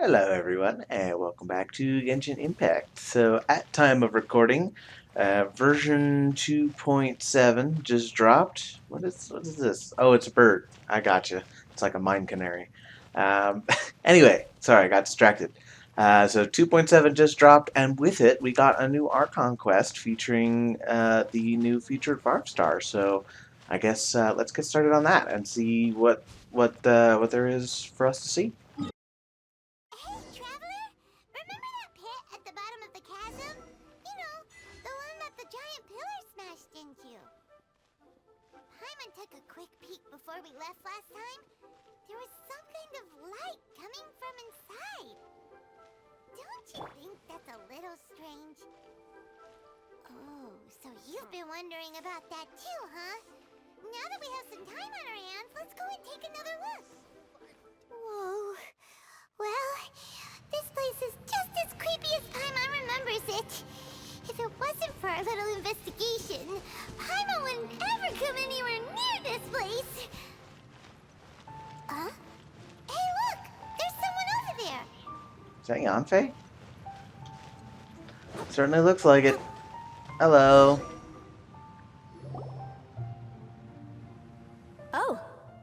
Hello everyone, and welcome back to Genshin Impact. So, at time of recording, version 2.7 just dropped. What is this? Oh, it's a bird. I gotcha. It's like a mine canary. Um, anyway, sorry, I got distracted. So 2.7 just dropped, and with it, we got a new Archon quest featuring the new featured 5-star. So, I guess let's get started on that and see what there is for us to see. Hey, Traveler! Remember that pit at the bottom of the chasm? You know, the one that the giant pillar smashed into. Paimon took a quick peek before we left last time. There was some kind of light coming from inside. Don't you think that's a little strange? Oh, so you've been wondering about that too, huh? Now that we have some time on our hands, let's go and take another look. Whoa. Well, this place is just as creepy as Paimon remembers it. If it wasn't for our little investigation, Paimon wouldn't ever come anywhere near this place. Huh? Hey, look! There's someone over there! Is that Yanfei? Certainly looks like it. Hello. Oh,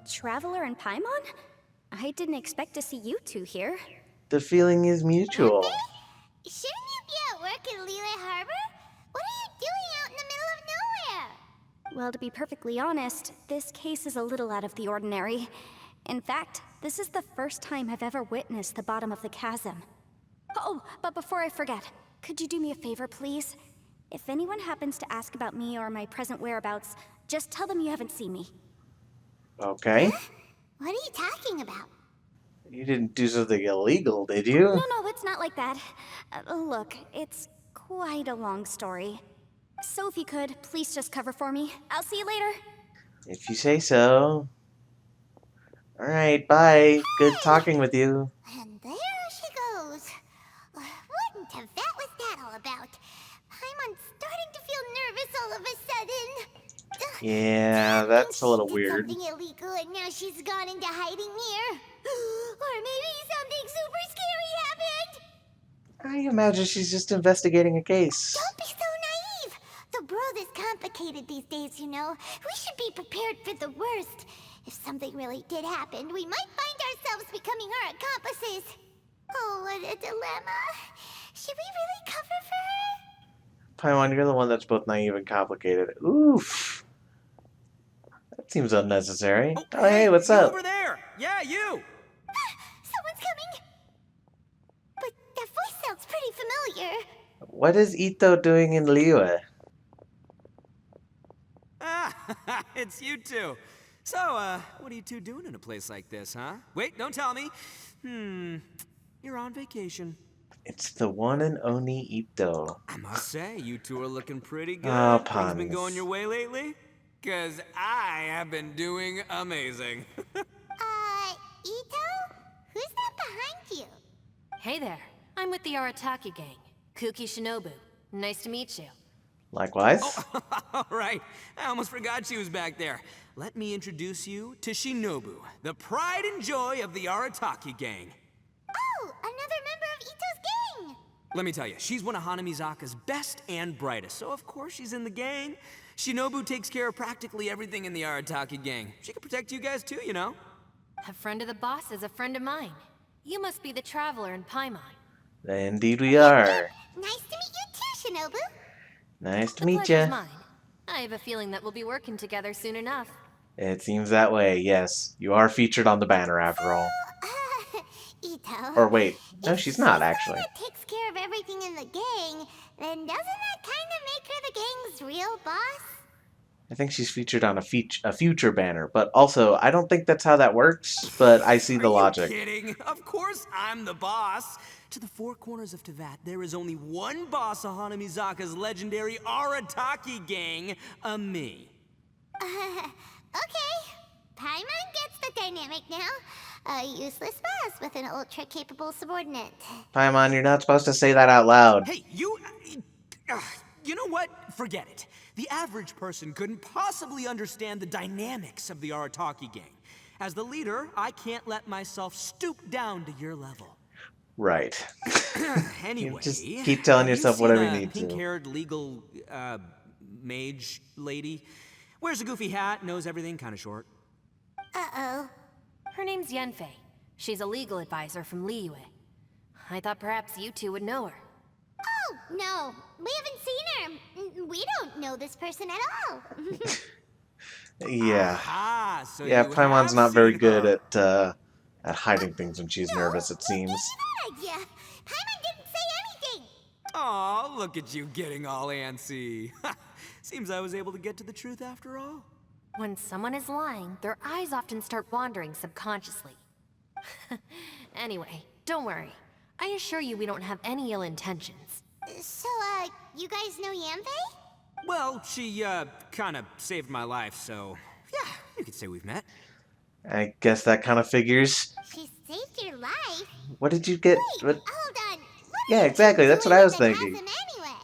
Traveler and Paimon? I didn't expect to see you two here. The feeling is mutual. Yanfei? Shouldn't you be at work in Liyue Harbor? What are you doing out in the middle of nowhere? Well, to be perfectly honest, this case is a little out of the ordinary. In fact, this is the first time I've ever witnessed the bottom of the chasm. Oh, but before I forget, could you do me a favor, please? If anyone happens to ask about me or my present whereabouts, just tell them you haven't seen me. Okay. What are you talking about? You didn't do something illegal, did you? No, it's not like that. Look, it's quite a long story. So if you could, please just cover for me. I'll see you later. If you say so. Alright, bye. Good talking with you. And there she goes. What in Tibet was that all about? Paimon's starting to feel nervous all of a sudden. Yeah, that's a little She did weird. something illegal and now she's gone into hiding here. Or maybe something super scary happened. I imagine she's just investigating a case. Don't be so naive. The world is complicated these days, you know. We should be prepared for the worst. If something really did happen, we might find ourselves becoming her accomplices. Oh, what a dilemma. Should we really cover for her? Paimon, you're the one that's both naive and complicated. Oof. That seems unnecessary. Oh, hey, what's you up? over there? Yeah, you! Someone's coming. But that voice sounds pretty familiar. What is Ito doing in Liyue? Ah, it's you two. So, what are you two doing in a place like this, huh? Wait, don't tell me. You're on vacation. It's the one and only Ito. I must say, you two are looking pretty good. Oh, Things been puns. going your way lately? Cause I have been doing amazing. Ito? Who's that behind you? Hey there, I'm with the Arataki gang. Kuki Shinobu. Nice to meet you. Likewise. All right, I almost forgot she was back there. Let me introduce you to Shinobu, the pride and joy of the Arataki gang. Oh, another member of Ito's gang! Let me tell you, she's one of Hanamizaka's best and brightest, so of course she's in the gang. Shinobu takes care of practically everything in the Arataki gang. She can protect you guys too, you know? A friend of the boss is a friend of mine. You must be the Traveler in Paimon. Indeed we are. Nice to meet you too, Shinobu. Nice to The meet pleasure's ya. mine. I have a feeling that we'll be working together soon enough. It seems that way, yes. You are featured on the banner after all. Ito. Or wait, no if she's not the actually. one that takes care of everything in the gang, then doesn't that kind of make her the gang's real boss? I think she's featured on a future banner, but also I don't think that's how that works, but I see the logic. Are you kidding? Of course I'm the boss. To the four corners of Teyvat, there is only one boss of Hanamizaka's legendary Arataki gang, me. Okay. Paimon gets the dynamic now. A useless boss with an ultra-capable subordinate. Paimon, you're not supposed to say that out loud. Hey, you know what? Forget it. The average person couldn't possibly understand the dynamics of the Arataki gang. As the leader, I can't let myself stoop down to your level. Right. You Anyway, just keep telling have you yourself seen whatever you a need to. pink-haired legal mage lady? Wears a goofy hat, knows everything, kind of short. Uh-oh. Her name's Yenfei. She's a legal advisor from Liyue. I thought perhaps you two would know her. Oh, no. We haven't seen her. We don't know this person at all. Yeah. Ah, so Yeah, you Paimon's have not very seen good her. at hiding things when she's nervous, it seems. Bad idea. Paimon didn't say anything. Aw, look at you getting all antsy. Seems I was able to get to the truth after all. When someone is lying, their eyes often start wandering subconsciously. Anyway, don't worry. I assure you we don't have any ill intentions. So, you guys know Yanfei? Well, she, kind of saved my life, so yeah, you could say we've met. I guess that kind of figures. She saved your life? What did you get? Wait, What? hold on. What Yeah, are you exactly. That's what I doing was in the thinking. chasm anyway?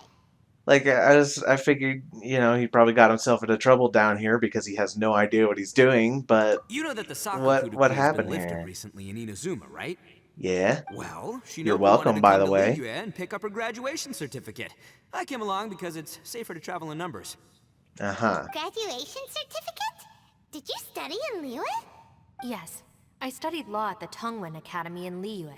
Like I figured, he probably got himself into trouble down here because he has no idea what he's doing. But You know that the what Sakoku decree has happened been lifted here? recently in Inazuma, right? Yeah. Well, Shinobu You're wanted welcome, to by come the to way. Liyue and pick up her graduation certificate. I came along because it's safer to travel in numbers. Uh-huh. Graduation certificate? Did you study in Liyue? Yes, I studied law at the Tongwen Academy in Liyue.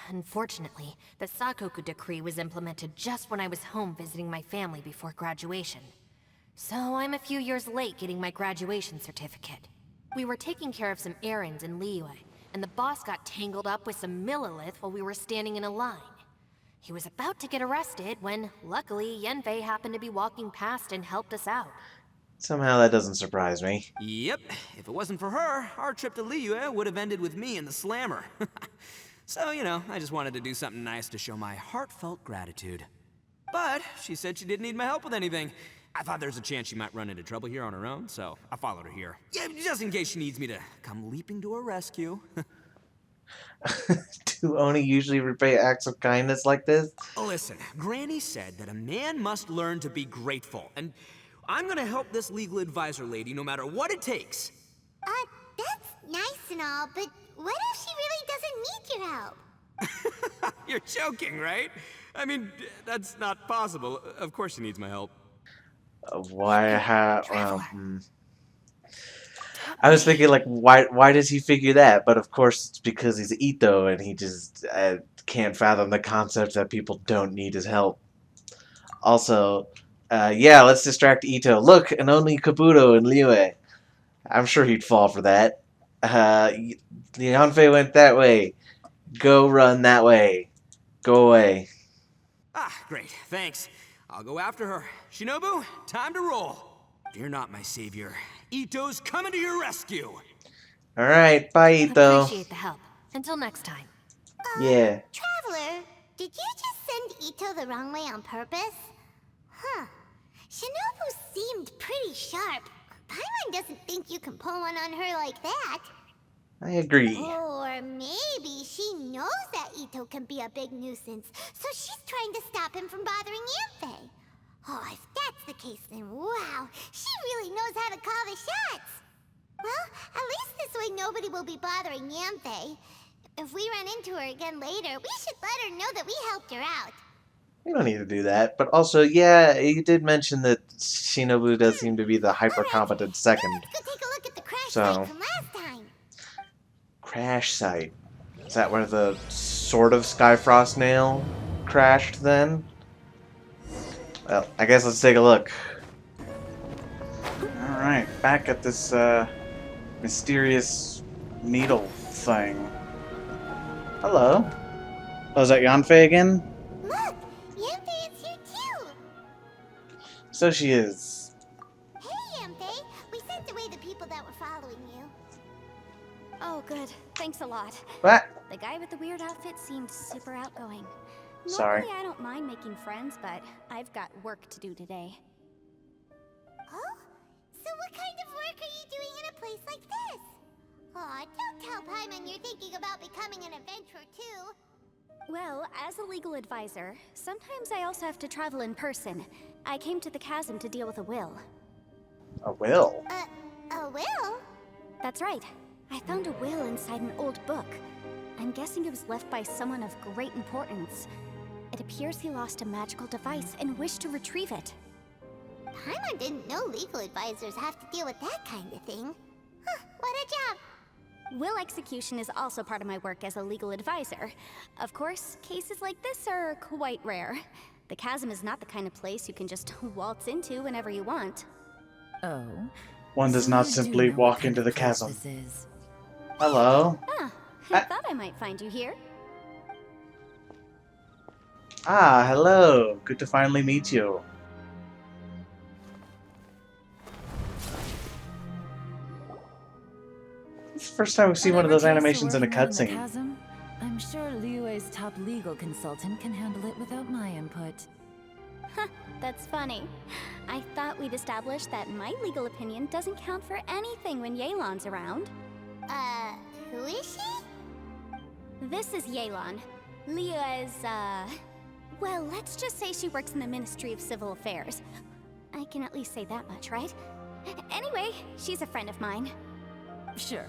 Unfortunately, the Sakoku decree was implemented just when I was home visiting my family before graduation. So I'm a few years late getting my graduation certificate. We were taking care of some errands in Liyue, and the boss got tangled up with some Millilith while we were standing in a line. He was about to get arrested when, luckily, Yenfei happened to be walking past and helped us out. Somehow that doesn't surprise me. Yep, if it wasn't for her, our trip to Liyue would have ended with me and the slammer. So, I just wanted to do something nice to show my heartfelt gratitude. But she said she didn't need my help with anything. I thought there's a chance she might run into trouble here on her own, so I followed her here. Yeah, just in case she needs me to come leaping to her rescue. Do Oni usually repay acts of kindness like this? Listen, Granny said that a man must learn to be grateful, and I'm gonna help this legal advisor lady no matter what it takes. That's nice and all, but what if she really doesn't need your help? You're joking, right? I mean, that's not possible. Of course she needs my help. I was thinking, like, why does he figure that? But of course, it's because he's Ito, and he just can't fathom the concept that people don't need his help. Also, yeah, let's distract Ito. Look, and only Kabuto and Liyue. I'm sure he'd fall for that. Yanfei went that way. Go run that way. Go away. Ah, great, thanks. I'll go after her. Shinobu, time to roll. Fear not, my savior. Ito's coming to your rescue. Alright, bye, Ito. Appreciate the help. Until next time. Yeah. Traveler, did you just send Ito the wrong way on purpose? Huh. Shinobu seemed pretty sharp. Paimon doesn't think you can pull one on her like that. I agree. Or maybe she knows that Ito can be a big nuisance, so she's trying to stop him from bothering Yanfei. Oh, if that's the case, then wow, she really knows how to call the shots. Well, at least this way nobody will be bothering Yanfei. If we run into her again later, we should let her know that we helped her out. We don't need to do that. But also, yeah, you did mention that Shinobu does seem to be the hyper-competent second. Let's go take a look at the crash So- site from last time. Crash site. Is that where the sort of Skyfrost Nail crashed then? Well, I guess let's take a look. Alright, back at this mysterious needle thing. Hello. Oh, is that Yanfei again? Look, Yanfei is here too. So she is. Hey, Yanfei, we sent away the people that were following you. Oh, good. Thanks a lot. What? The guy with the weird outfit seemed super outgoing. Sorry. Normally, I don't mind making friends, but I've got work to do today. Oh? So what kind of work are you doing in a place like this? Aw, don't tell Paimon you're thinking about becoming an adventurer too. Well, as a legal advisor, sometimes I also have to travel in person. I came to the chasm to deal with a will. A will? A will? That's right. I found a will inside an old book. I'm guessing it was left by someone of great importance. It appears he lost a magical device and wished to retrieve it. Paimon didn't know legal advisors have to deal with that kind of thing. Huh, what a job! Will execution is also part of my work as a legal advisor. Of course, cases like this are quite rare. The Chasm is not the kind of place you can just waltz into whenever you want. Oh? One does So not you do simply know what walk kind into of the place chasm. this is. Hello. Ah, I- I thought I might find you here. Ah, hello. Good to finally meet you. It's the first time we've seen one of those Whatever case animations you're in a working on the cutscene. Chasm, I'm sure Liyue's top legal consultant can handle it without my input. That's funny. I thought we'd established that my legal opinion doesn't count for anything when Yelan's around. Who is she? This is Yelan. Liyue's, well, let's just say she works in the Ministry of Civil Affairs. I can at least say that much, right? Anyway, she's a friend of mine. Sure.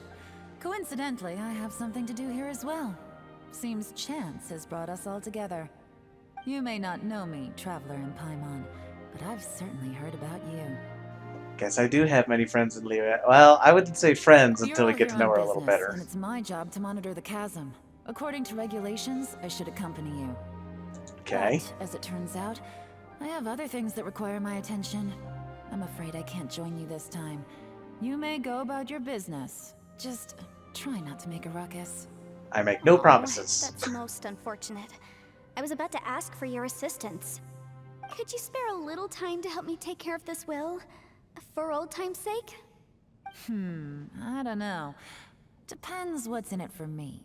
Coincidentally, I have something to do here as well. Seems chance has brought us all together. You may not know me, Traveler in Paimon, but I've certainly heard about you. Guess I do have many friends in Liyue. Well, I wouldn't say friends You're until we all get to here know on her a little business, better. and it's my job to monitor the Chasm. According to regulations, I should accompany you. Okay. But, as it turns out, I have other things that require my attention. I'm afraid I can't join you this time. You may go about your business. Just try not to make a ruckus. I make no Aw, promises. That's most unfortunate. I was about to ask for your assistance. Could you spare a little time to help me take care of this will? For old time's sake? I don't know. Depends what's in it for me.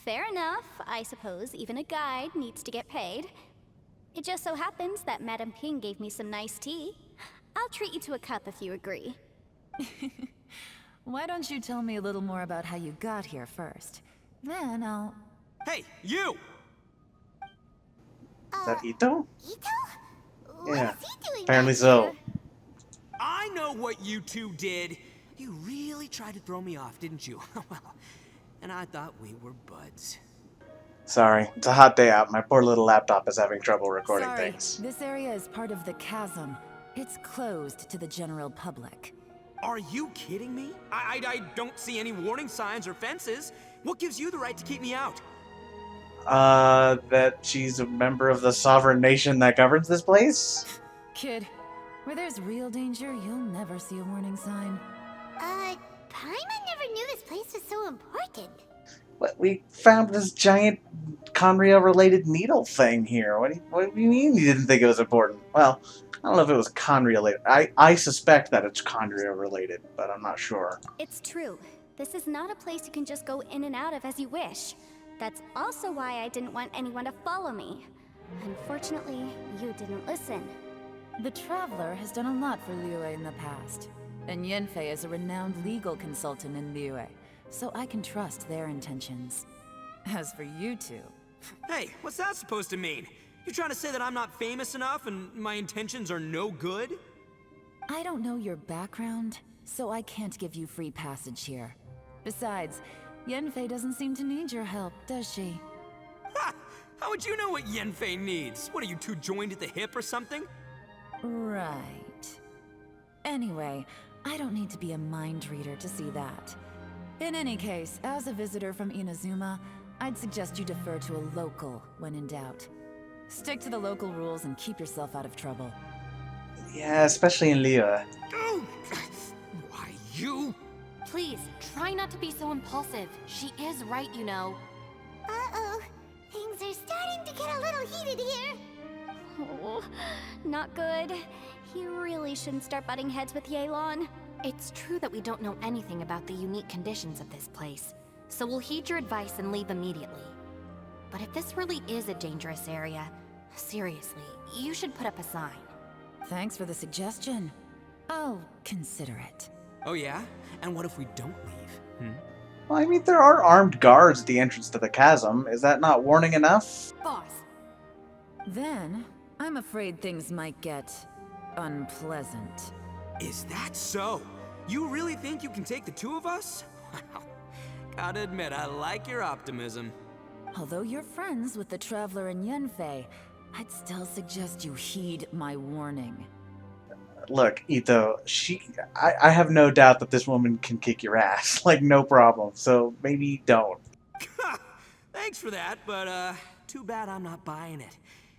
Fair enough. I suppose even a guide needs to get paid. It just so happens that Madame Ping gave me some nice tea. I'll treat you to a cup if you agree. Why don't you tell me a little more about how you got here first? Then I'll... Hey, you! Is that Ito? Ito? Yeah, What is he doing apparently back so. here? I know what you two did. You really tried to throw me off, didn't you? Well, and I thought we were buds. Sorry, it's a hot day out. My poor little laptop is having trouble recording Sorry, things. this area is part of the Chasm. It's closed to the general public. Are you kidding me? I don't see any warning signs or fences. What gives you the right to keep me out? That she's a member of the sovereign nation that governs this place? Kid, where there's real danger, you'll never see a warning sign. Paimon never knew this place was so important. What, we found this giant Conrio-related needle thing here. What do you mean you didn't think it was important? Well, I don't know if it was Conrio-related. I suspect that it's Conrio-related, but I'm not sure. It's true. This is not a place you can just go in and out of as you wish. That's also why I didn't want anyone to follow me. Unfortunately, you didn't listen. The Traveler has done a lot for Liyue in the past, and Yenfei is a renowned legal consultant in Liyue, so I can trust their intentions. As for you two... Hey, what's that supposed to mean? You trying to say that I'm not famous enough and my intentions are no good? I don't know your background, so I can't give you free passage here. Besides, Yenfei doesn't seem to need your help, does she? Ha! How would you know what Yenfei needs? What, are you two joined at the hip or something? Right. Anyway, I don't need to be a mind reader to see that. In any case, as a visitor from Inazuma, I'd suggest you defer to a local when in doubt. Stick to the local rules and keep yourself out of trouble. Yeah, especially in Liyue. Oh, why you? Please, try not to be so impulsive. She is right, you know. Uh-oh. Things are starting to get a little heated here. Oh, not good. He really shouldn't start butting heads with Yelan. It's true that we don't know anything about the unique conditions of this place, so we'll heed your advice and leave immediately. But if this really is a dangerous area, seriously, you should put up a sign. Thanks for the suggestion. I'll consider it. Oh yeah? And what if we don't leave? Well, I mean, there are armed guards at the entrance to the chasm. Is that not warning enough? Boss, Then, I'm afraid things might get... unpleasant. Is that so? You really think you can take the two of us? Wow. Gotta admit, I like your optimism. Although you're friends with the Traveler and Yenfei, I'd still suggest you heed my warning. Look, Ito, I have no doubt that this woman can kick your ass. Like, no problem. So maybe don't. Thanks for that, but too bad I'm not buying it.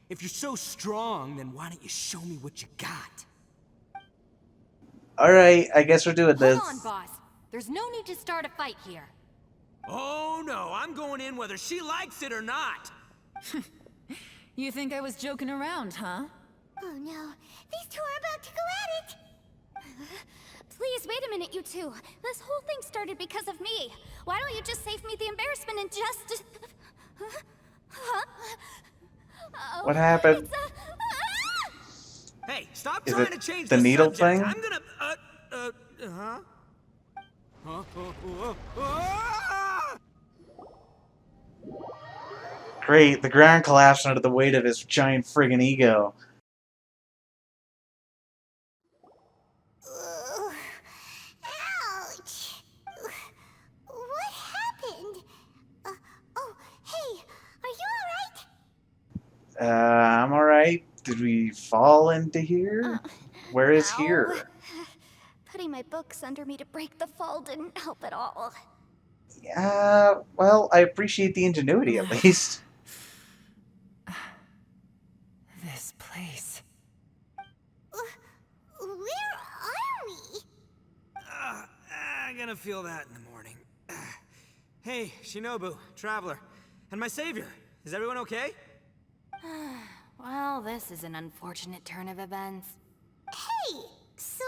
If you're so strong, then why don't you show me what you got? Alright, I guess we're doing this. Hold on, boss. There's no need to start a fight here. Oh no, I'm going in whether she likes it or not. You think I was joking around, huh? Oh no, these two are about to go at it! Please, wait a minute, you two. This whole thing started because of me. Why don't you just save me the embarrassment and just... Huh? Oh, What happened? Hey, stop Is trying it to change the needle subject. thing? I'm gonna, huh? Great, the ground collapsed under the weight of his giant friggin' ego. Ugh. Ouch! What happened? Oh, hey, are you alright? I'm alright. Did we fall into here? Where is Ow. here? Putting my books under me to break the fall didn't help at all. Well, I appreciate the ingenuity at least. This place. Where are we? I'm gonna feel that in the morning. Hey, Shinobu, Traveler, and my savior. Is everyone okay? Well, this is an unfortunate turn of events. Hey, so,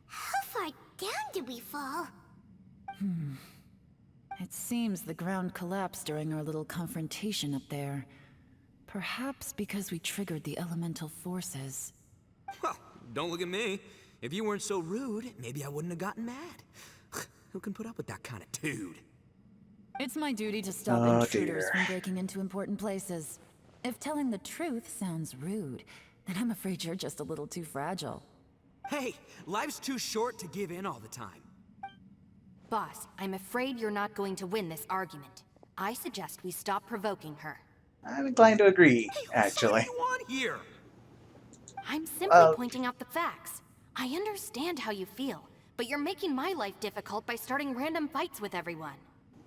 how far down did we fall? It seems the ground collapsed during our little confrontation up there. Perhaps because we triggered the elemental forces. Well, don't look at me. If you weren't so rude, maybe I wouldn't have gotten mad. Who can put up with that kind of dude? It's my duty to stop Oh, intruders dear. from breaking into important places. If telling the truth sounds rude, then I'm afraid you're just a little too fragile. Hey, life's too short to give in all the time. Boss, I'm afraid you're not going to win this argument. I suggest we stop provoking her. I'm inclined to agree, Hey, whose actually. side are you on here? I'm simply Well- pointing out the facts. I understand how you feel, but you're making my life difficult by starting random fights with everyone.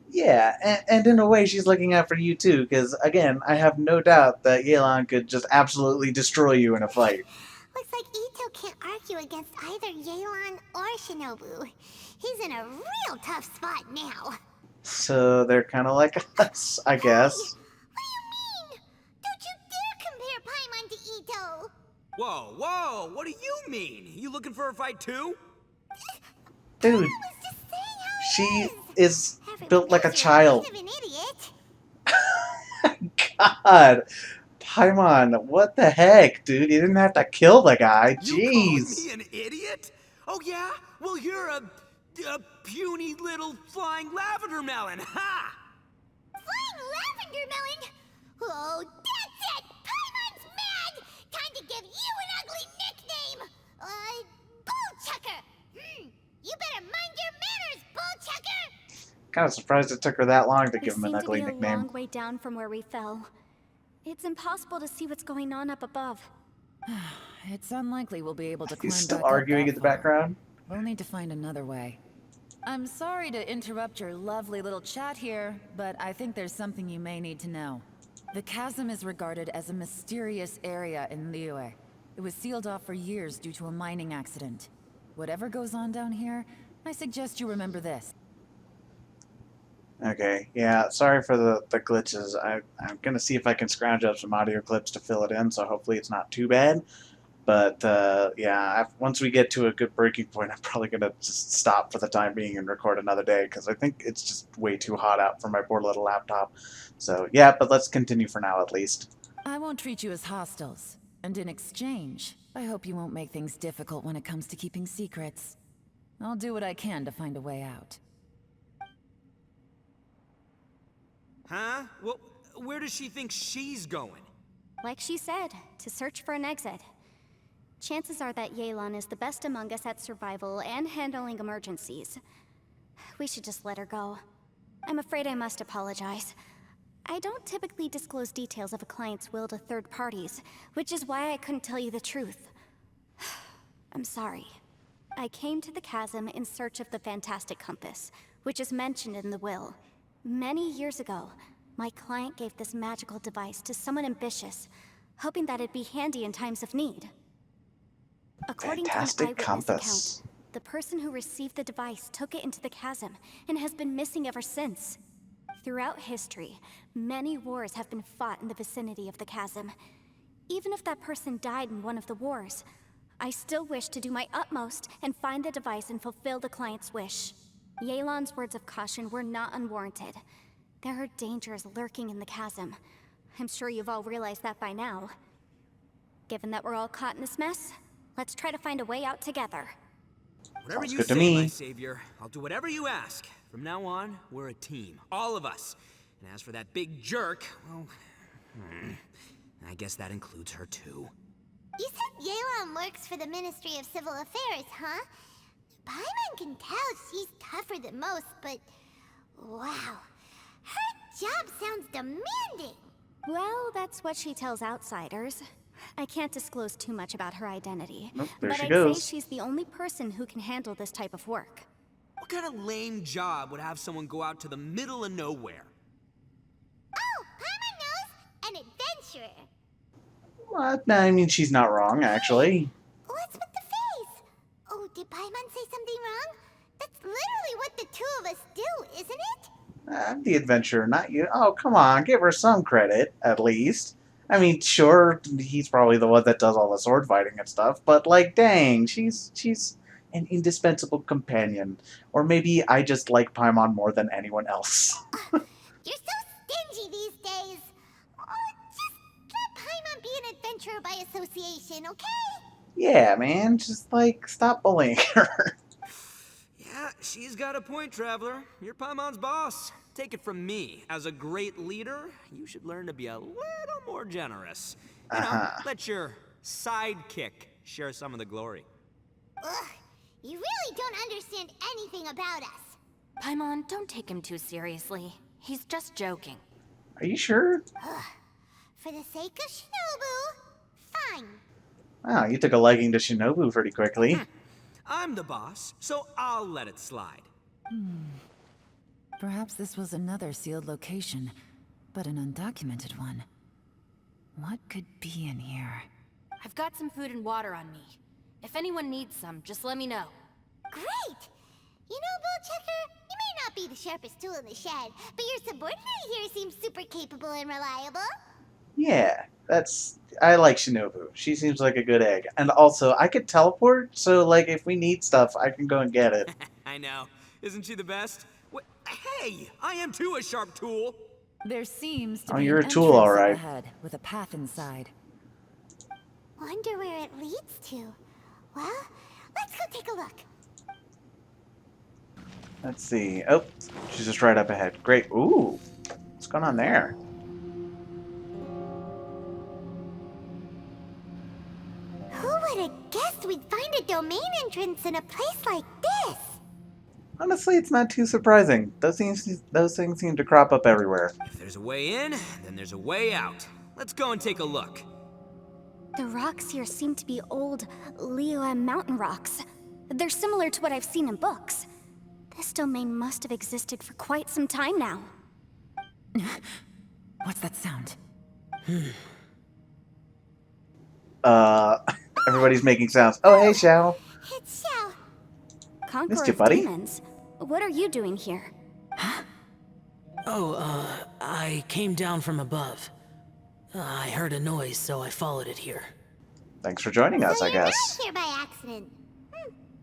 Yeah, and in a way she's looking out for you too, because again, I have no doubt that Yelan could just absolutely destroy you in a fight. Looks like Ito can't argue against either Yelan or Shinobu. He's in a real tough spot now. So they're kind of like us, I guess. What do you mean? Don't you dare compare Paimon to Ito! Whoa, whoa, what do you mean? You looking for a fight too? Dude, I was just saying how she it is Everyone built like a knows you're child. kind of an idiot. God, Paimon, what the heck, dude? You didn't have to kill the guy. You calling Jeez. me an idiot? Oh yeah? Well, you're a puny little flying lavender melon, ha! Flying lavender melon? Oh, that's it! Paimon's mad! Time to give you an ugly nickname! Bullchucker! You better mind your manners, Bullchucker! Kind of surprised it took her that long to We give him an seem to ugly be a nickname. long way down from where we fell. It's impossible to see what's going on up above. It's unlikely we'll be able to climb He's still back up arguing that in the far. background. We'll need to find another way. I'm sorry to interrupt your lovely little chat here, but I think there's something you may need to know. The chasm is regarded as a mysterious area in Liyue. It was sealed off for years due to a mining accident. Whatever goes on down here, I suggest you remember this. Okay, yeah, sorry for the glitches. I'm gonna see if I can scrounge up some audio clips to fill it in, so hopefully it's not too bad. But yeah, once we get to a good breaking point, I'm probably gonna just stop for the time being and record another day, because I think it's just way too hot out for my poor little laptop. So yeah, but let's continue for now at least. I won't treat you as hostiles, and in exchange, I hope you won't make things difficult when it comes to keeping secrets. I'll do what I can to find a way out. Huh? Well, where does she think she's going? Like she said, to search for an exit. Chances are that Yelan is the best among us at survival and handling emergencies. We should just let her go. I'm afraid I must apologize. I don't typically disclose details of a client's will to third parties, which is why I couldn't tell you the truth. I'm sorry. I came to the chasm in search of the Fantastic Compass, which is mentioned in the will. Many years ago, my client gave this magical device to someone ambitious, hoping that it'd be handy in times of need. According to an Fantastic eyewitness compass. account, the person who received the device took it into the chasm and has been missing ever since. Throughout history, many wars have been fought in the vicinity of the chasm. Even if that person died in one of the wars, I still wish to do my utmost and find the device and fulfill the client's wish. Yelan's words of caution were not unwarranted. There are dangers lurking in the chasm. I'm sure you've all realized that by now. Given that we're all caught in this mess, let's try to find a way out together. Whatever Sounds you good to say, me. my savior. I'll do whatever you ask. From now on, we're a team. All of us. And as for that big jerk, well, I guess that includes her too. You said Yelan works for the Ministry of Civil Affairs, huh? Paimon can tell she's tougher than most, but... wow. Her job sounds demanding. Well, that's what she tells outsiders. I can't disclose too much about her identity, Nope, there but she I'd goes. say she's the only person who can handle this type of work. What kind of lame job would have someone go out to the middle of nowhere? Oh, Paimon knows! An adventurer. What? No, I mean, she's not wrong, actually. What's with the face? Oh, did Paimon say something wrong? That's literally what the two of us do, isn't it? I'm the adventurer, not you. Oh, come on, give her some credit, at least. I mean, sure, he's probably the one that does all the sword fighting and stuff, but, like, dang, she's an indispensable companion. Or maybe I just like Paimon more than anyone else. You're so stingy these days. Oh, just let Paimon be an adventurer by association, okay? Yeah, man, just, like, stop bullying her. Yeah, she's got a point, Traveler. You're Paimon's boss. Take it from me. As a great leader, you should learn to be a little more generous. You know, let your sidekick share some of the glory. Ugh, you really don't understand anything about us. Paimon, don't take him too seriously. He's just joking. Are you sure? For the sake of Shinobu, fine. Wow, you took a liking to Shinobu pretty quickly. I'm the boss, so I'll let it slide. Perhaps this was another sealed location, but an undocumented one. What could be in here? I've got some food and water on me. If anyone needs some, just let me know. Great! You know, Bullchecker, you may not be the sharpest tool in the shed, but your subordinate here seems super capable and reliable. Yeah, I like Shinobu. She seems like a good egg. And also, I could teleport, so, like, if we need stuff, I can go and get it. I know. Isn't she the best? Hey, I am too a sharp tool. There seems to Oh, be you're an a tool, entrance up alright. ahead with a path inside. Wonder where it leads to. Well, let's go take a look. Let's see. Oh, she's just right up ahead. Great. Ooh, what's going on there? Who would have guessed we'd find a domain entrance in a place like this? Honestly, it's not too surprising. Those things seem to crop up everywhere. If there's a way in, then there's a way out. Let's go and take a look. The rocks here seem to be old Liyue mountain rocks. They're similar to what I've seen in books. This domain must have existed for quite some time now. What's that sound? Everybody's making sounds. Oh, hey, Xiao. It's Xiao. Conqueror Missed you, of buddy. Demons. What are you doing here? I came down from above. I heard a noise, so I followed it here. Thanks for joining us, So I you're guess. not here by accident.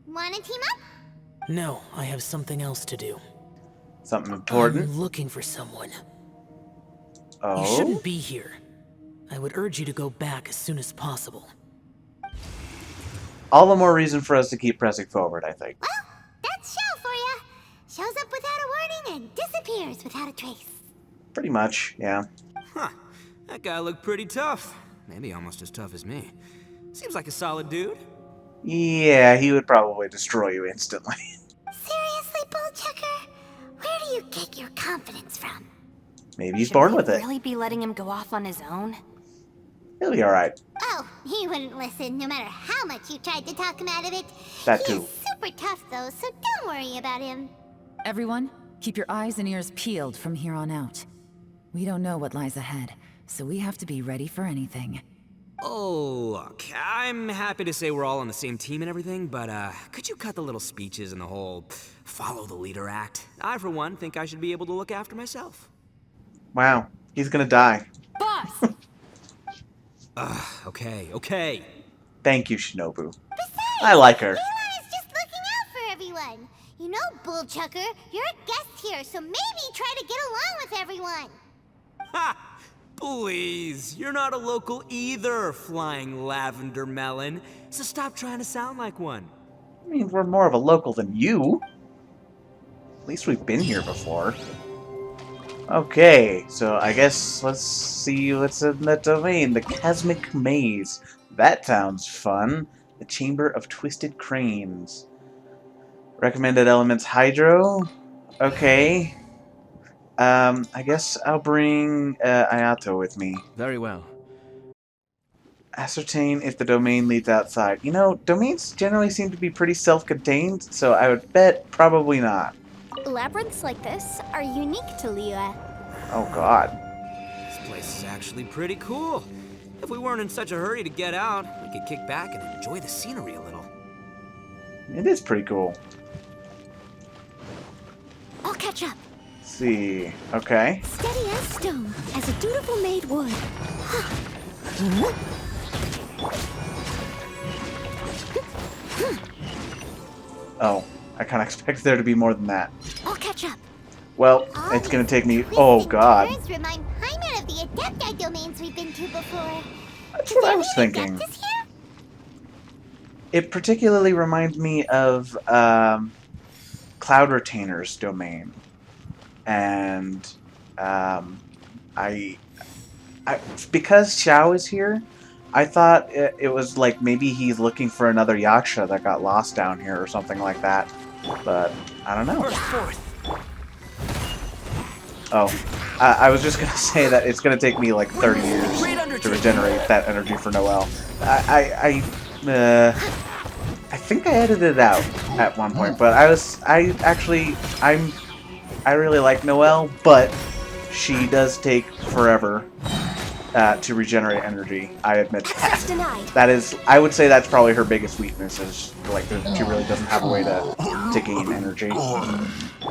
Wanna team up? No, I have something else to do. Something important. I'm looking for someone. You Oh? shouldn't be here. I would urge you to go back as soon as possible. All the more reason for us to keep pressing forward, I think. Well, that's Xiao for ya. Shows up without a warning and disappears without a trace. Pretty much, yeah. Huh. That guy looked pretty tough. Maybe almost as tough as me. Seems like a solid dude. Yeah, he would probably destroy you instantly. Seriously, Bullchecker? Where do you get your confidence? Maybe he's Should born we with it. really be letting him go off on his own? He'll be alright. Oh, he wouldn't listen no matter how much you tried to talk him out of it. That He too. is super tough though, so don't worry about him. Everyone, keep your eyes and ears peeled from here on out. We don't know what lies ahead, so we have to be ready for anything. Oh, look, I'm happy to say we're all on the same team and everything, but could you cut the little speeches and the whole follow the leader act? I, for one, think I should be able to look after myself. Wow, he's gonna die. Boss! Okay. Thank you, Shinobu. Besides, I like her. Elon is just looking out for everyone. You know, Bullchucker, you're a guest here, so maybe try to get along with everyone. Ha! Please, you're not a local either, Flying Lavender Melon, so stop trying to sound like one. I mean, we're more of a local than you. At least we've been here before. Okay, so I guess let's see what's in the domain. The Cosmic Maze. That sounds fun. The Chamber of Twisted Cranes. Recommended elements Hydro. Okay. I guess I'll bring Ayato with me. Very well. Ascertain if the domain leads outside. You know, domains generally seem to be pretty self-contained, so I would bet probably not. Labyrinths like this are unique to Liyue. Oh god. This place is actually pretty cool. If we weren't in such a hurry to get out, we could kick back and enjoy the scenery a little. It is pretty cool. I'll catch up. Let's see. Okay. Steady as stone, as a dutiful maid would. Oh, I kind of expected there to be more than that. I'll catch up. Well, it's gonna take me. Oh god. Twisted remind Paimon of the Adepti domains we've been to before. That's Is what I there was any thinking. Adeptus here? It particularly reminds me of Cloud Retainer's domain, and I because Xiao is here, I thought it was like maybe he's looking for another Yaksha that got lost down here or something like that, but I don't know. Oh, I was just gonna say that it's gonna take me like 30 years to regenerate that energy for Noelle. I think I edited it out at one point, but I really like Noelle, but she does take forever to regenerate energy. I admit Access that. denied. That is, I would say that's probably her biggest weakness. Is like she really doesn't have a way to gain energy,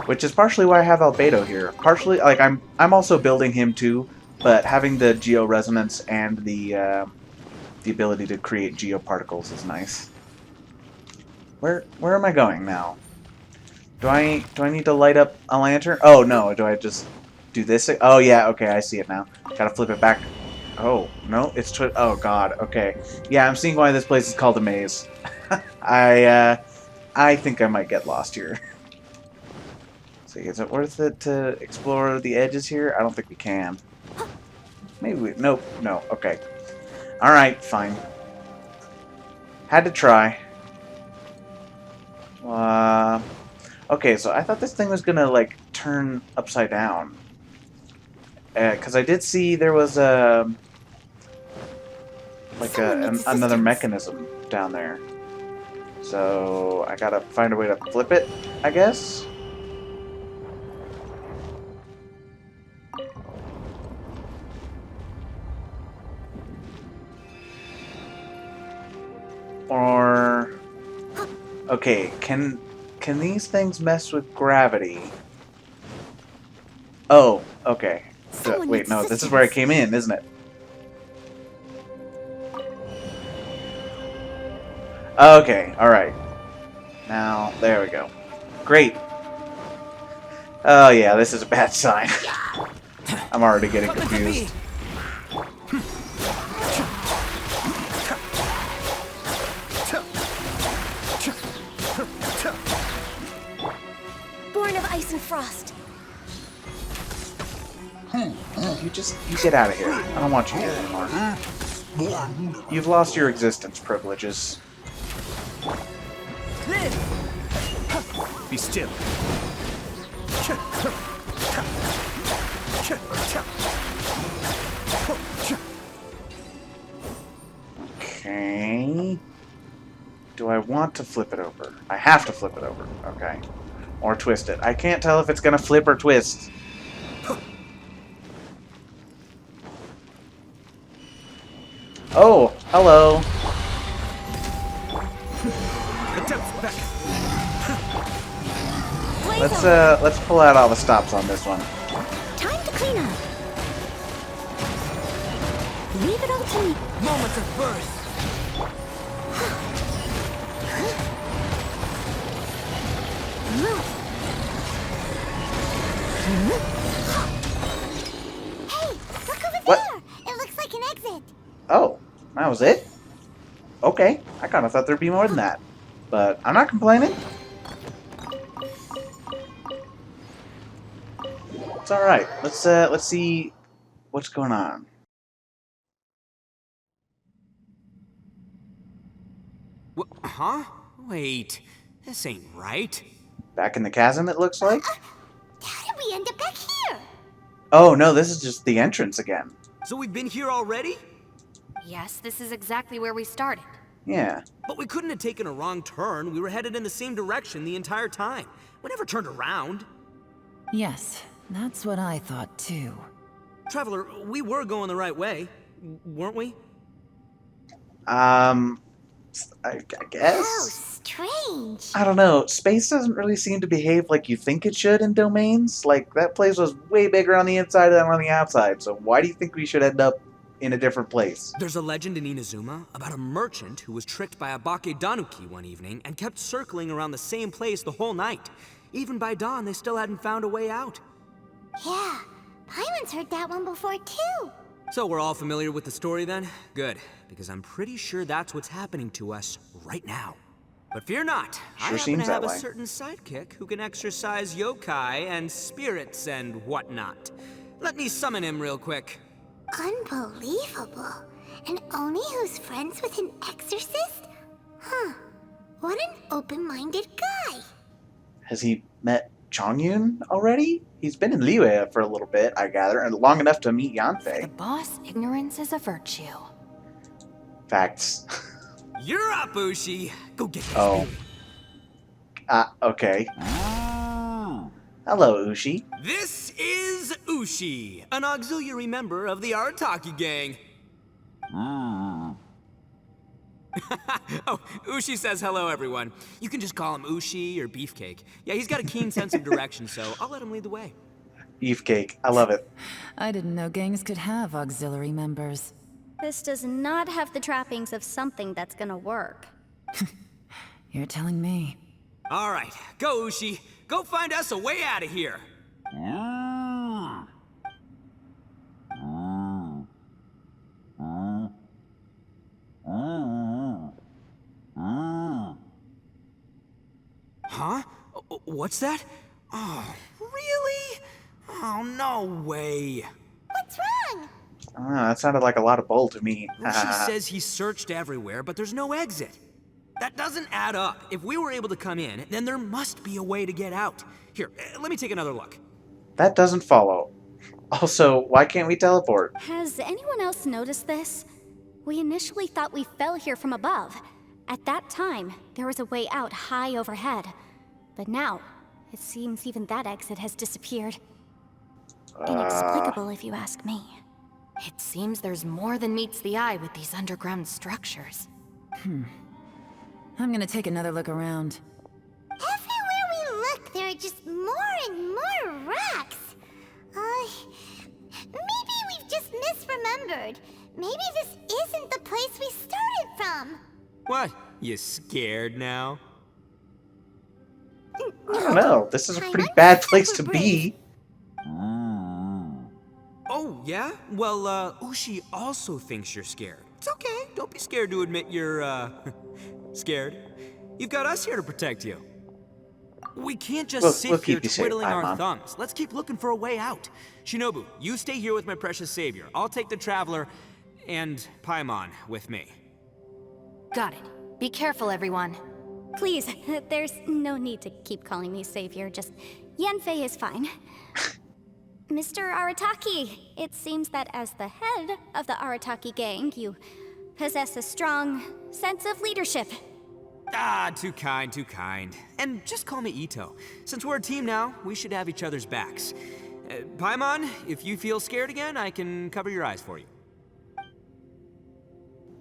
which is partially why I have Albedo here. Partially, like I'm also building him too, but having the geo resonance and the ability to create geoparticles is nice. Where am I going now? Do I need to light up a lantern? Oh no, do I just do this? Oh yeah, okay, I see it now. Gotta flip it back. Oh no, it's oh god. Okay, yeah, I'm seeing why this place is called a maze. I think I might get lost here. So is it worth it to explore the edges here? I don't think we can. Maybe we. Nope. No. Okay. All right. Fine. Had to try. Okay, so I thought this thing was gonna like turn upside down, because I did see there was a another mechanism down there. So I gotta find a way to flip it, I guess. Or okay, can these things mess with gravity? Oh, okay. Wait, no, this is where I came in, isn't it? Okay, alright. Now, there we go. Great. Oh yeah, this is a bad sign. I'm already getting confused. Born of ice and frost. You get out of here. I don't want you here anymore. You've lost your existence privileges. Be still. Do I want to flip it over? I have to flip it over. Okay. Or twist it. I can't tell if it's gonna flip or twist. Oh, hello. Let's pull out all the stops on this one. Time to clean up. Leave it all to me. Moment of birth. Hey, look over What? there! It looks like an exit. Oh, that was it? Okay. I kind of thought there'd be more than that. But I'm not complaining. It's alright. Let's see what's going on. Huh? Wait, this ain't right. Back in the chasm, it looks like? How did we end up back here? Oh, no, this is just the entrance again. So we've been here already? Yes, this is exactly where we started. Yeah. But we couldn't have taken a wrong turn. We were headed in the same direction the entire time. We never turned around. Yes, that's what I thought too. Traveler, we were going the right way, weren't we? I guess? How strange. I don't know. Space doesn't really seem to behave like you think it should in domains. Like, that place was way bigger on the inside than on the outside, so why do you think we should end up in a different place? There's a legend in Inazuma about a merchant who was tricked by a Bake Danuki one evening and kept circling around the same place the whole night. Even by dawn, they still hadn't found a way out. Yeah, Paimon's heard that one before too. So we're all familiar with the story then? Good, because I'm pretty sure that's what's happening to us right now. But fear not, I happen seems to have that a way. certain sidekick who can exorcise yokai and spirits and whatnot. Let me summon him real quick. Unbelievable. And Oni who's friends with an exorcist? Huh. What an open-minded guy. Has he met Chongyun already? He's been in Liyue for a little bit, I gather, and long enough to meet The Yanfei. boss, ignorance is a virtue. Facts. You're up, Ushi. Go get this Oh. beauty. Okay. Hello, Ushi. This is Ushi, an auxiliary member of the Arataki gang. Oh, Ushi says hello, everyone. You can just call him Ushi or Beefcake. Yeah, he's got a keen sense of direction, so I'll let him lead the way. Beefcake. I love it. I didn't know gangs could have auxiliary members. This does not have the trappings of something that's gonna work. You're telling me. All right, go, Ushi. Go find us a way out of here. Huh? What's that? Oh, really? Oh, no way. What's wrong? That sounded like a lot of bull to me. Ushi says he searched everywhere, but there's no exit. That doesn't add up. If we were able to come in, then there must be a way to get out. Here, let me take another look. That doesn't follow. Also, why can't we teleport? Has anyone else noticed this? We initially thought we fell here from above. At that time, there was a way out high overhead. But now, it seems even that exit has disappeared. Inexplicable, if you ask me. It seems there's more than meets the eye with these underground structures. I'm gonna take another look around. Everywhere we look, there are just more and more rocks. Maybe we've just misremembered. Maybe this isn't the place we started from. What? You scared now? I don't know. This is a pretty bad place to be. Oh, yeah? Well, Ushi also thinks you're scared. It's okay. Don't be scared to admit you're, scared. You've got us here to protect you. We can't just We'll sit here keep you safe, twiddling our Paimon. thumbs. Let's keep looking for a way out. Shinobu, you stay here with my precious savior. I'll take the Traveler and Paimon with me. Got it. Be careful, everyone. Please, there's no need to keep calling me savior, just Yanfei is fine. Mr. Arataki, it seems that as the head of the Arataki gang, you possess a strong sense of leadership. Ah, too kind, too kind. And just call me Ito. Since we're a team now, we should have each other's backs. Paimon, if you feel scared again, I can cover your eyes for you.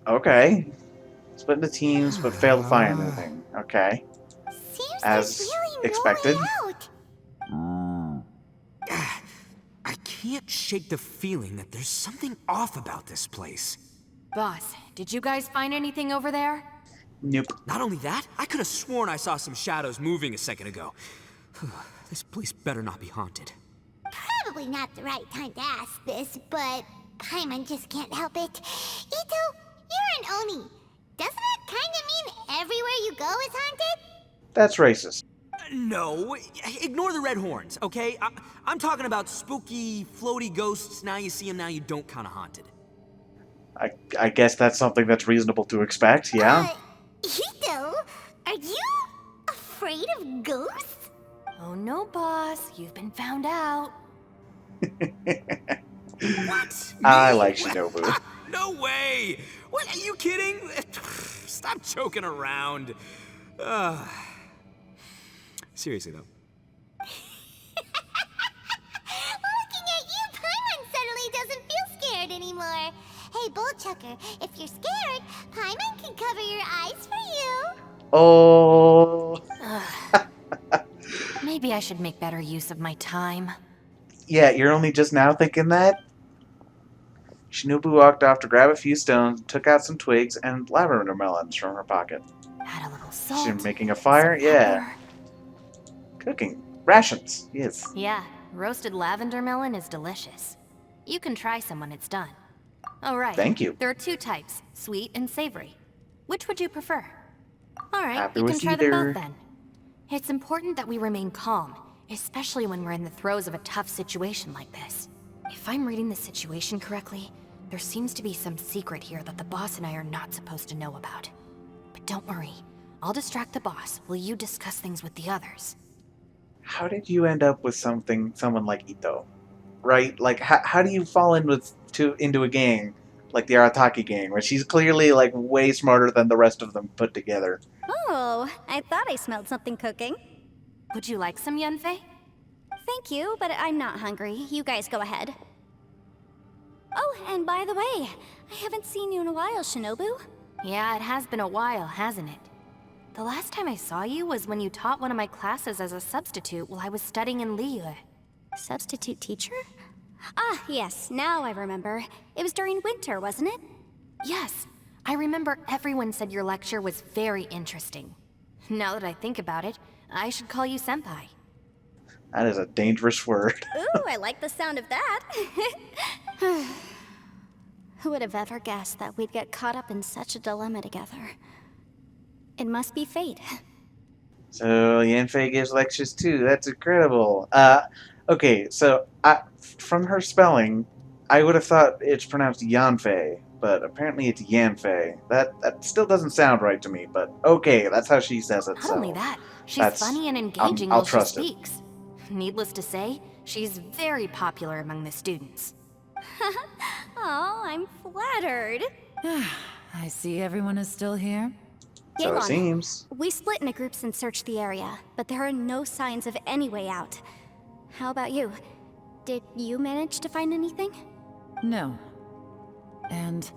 Okay. Split into teams, but fail to find anything. Okay. Seems As there's really expected. no way out. I can't shake the feeling that there's something off about this place. Boss, did you guys find anything over there? Nope. Not only that, I could have sworn I saw some shadows moving a second ago. This place better not be haunted. Probably not the right time to ask this, but Paimon just can't help it. Ito, you're an Oni. Doesn't that kind of mean everywhere you go is haunted? That's racist. No, ignore the red horns, okay? I'm talking about spooky, floaty ghosts. Now you see them, now you don't kind of haunted. I guess that's something that's reasonable to expect, yeah? Ito, are you afraid of ghosts? Oh no, boss. You've been found out. What? I Me? like Shinobu. No way! What, are you kidding? Stop joking around. Seriously, though. Looking at you, Paimon suddenly doesn't feel scared anymore. Hey, Bullchucker, if you're scared, Paimon can cover your eyes for you. Oh. Maybe I should make better use of my time. Yeah, you're only just now thinking that? Shinobu walked off to grab a few stones, took out some twigs and lavender melons from her pocket. Add a little salt. She's making a fire? some Yeah. pepper. Cooking. Rations. Yes. Yeah, roasted lavender melon is delicious. You can try some when it's done. Oh, right. Thank you. There are two types, sweet and savory. Which would you prefer? All right, Happy you can with try them either. both then. It's important that we remain calm, especially when we're in the throes of a tough situation like this. If I'm reading the situation correctly, there seems to be some secret here that the boss and I are not supposed to know about. But don't worry, I'll distract the boss while you discuss things with the others. How did you end up with someone like Ito? Right? Like, how do you fall into a gang like the Arataki gang, where she's clearly like way smarter than the rest of them put together? Oh, I thought I smelled something cooking. Would you like some Yunfei? Thank you, but I'm not hungry. You guys go ahead. Oh, and by the way, I haven't seen you in a while, Shinobu. Yeah, it has been a while, hasn't it? The last time I saw you was when you taught one of my classes as a substitute while I was studying in Liyue. Substitute teacher? Ah, yes, now I remember. It was during winter, wasn't it? Yes, I remember everyone said your lecture was very interesting. Now that I think about it, I should call you Senpai. That is a dangerous word. Ooh, I like the sound of that. Who would have ever guessed that we'd get caught up in such a dilemma together? It must be fate. So Yanfei gives lectures too. That's incredible. Okay, so from her spelling, I would have thought it's pronounced Yanfei, but apparently it's Yanfei. That still doesn't sound right to me, but okay, that's how she says it. Not So only that, she's that's- funny and engaging I'll while she trust it. speaks. Needless to say, she's very popular among the students. Oh, I'm flattered. I see everyone is still here. So it Yeon, seems. we split into groups and searched the area, but there are no signs of any way out. How about you? Did you manage to find anything? No. And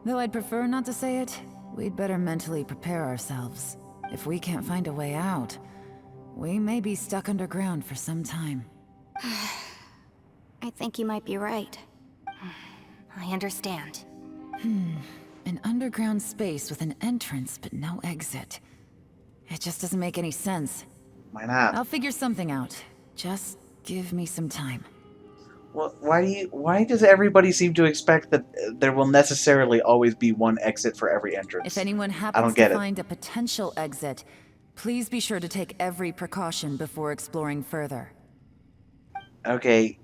though I'd prefer not to say it, we'd better mentally prepare ourselves. If we can't find a way out, we may be stuck underground for some time. I think you might be right. I understand. An underground space with an entrance but no exit. It just doesn't make any sense. Why not? I'll figure something out. Just give me some time. Well, why does everybody seem to expect that there will necessarily always be one exit for every entrance? If anyone I don't happens get to it. find a potential exit, please be sure to take every precaution before exploring further. Okay,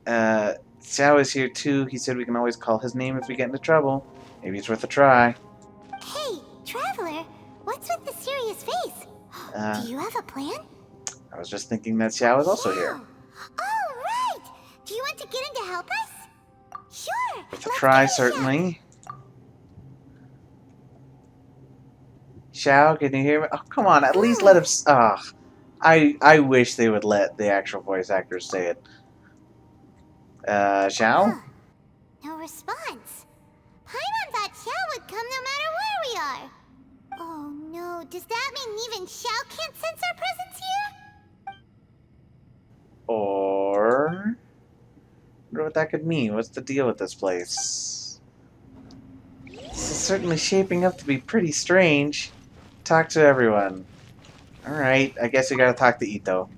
Xiao is here too. He said we can always call his name if we get into trouble. Maybe it's worth a try. Hey, Traveler, what's with the serious face? Do you have a plan? I was just thinking that Xiao is also here. Oh, right! Do you want to get in to help us? Sure! Worth a let's try, give it a shot. certainly. Xiao, can you hear me? Oh, come on, at least let him. I wish they would let the actual voice actors say it. Xiao? No response. Paimon thought Xiao would come no matter where we are. Oh no, does that mean even Xiao can't sense our presence here? Or... I wonder what that could mean. What's the deal with this place? This is certainly shaping up to be pretty strange. Talk to everyone. Alright, I guess we gotta talk to Ito.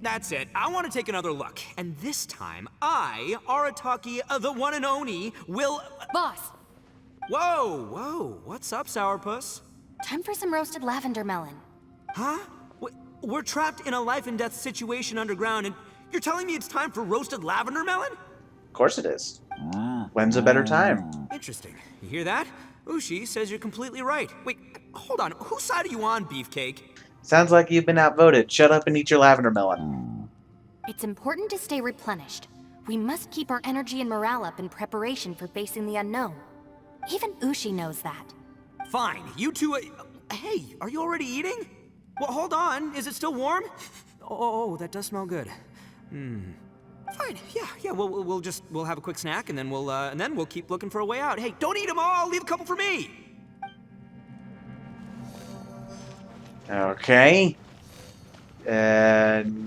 That's it. I want to take another look. And this time, I, Arataki, the one and only, will... Boss, Whoa, whoa. What's up, Sourpuss? time for some roasted lavender melon. Huh? We're trapped in a life and death situation underground, and you're telling me it's time for roasted lavender melon? Of course it is. When's a better time? Interesting. You hear that? Ushi says you're completely right. Wait, hold on. Whose side are you on, Beefcake? Sounds like you've been outvoted. Shut up and eat your lavender melon. It's important to stay replenished. We must keep our energy and morale up in preparation for facing the unknown. Even Ushi knows that. Fine, you two... hey, are you already eating? Well, hold on. Is it still warm? Oh, that does smell good. Fine, yeah, we'll have a quick snack, and then we'll keep looking for a way out. Hey, don't eat them all! Leave a couple for me! Okay. Yanfei?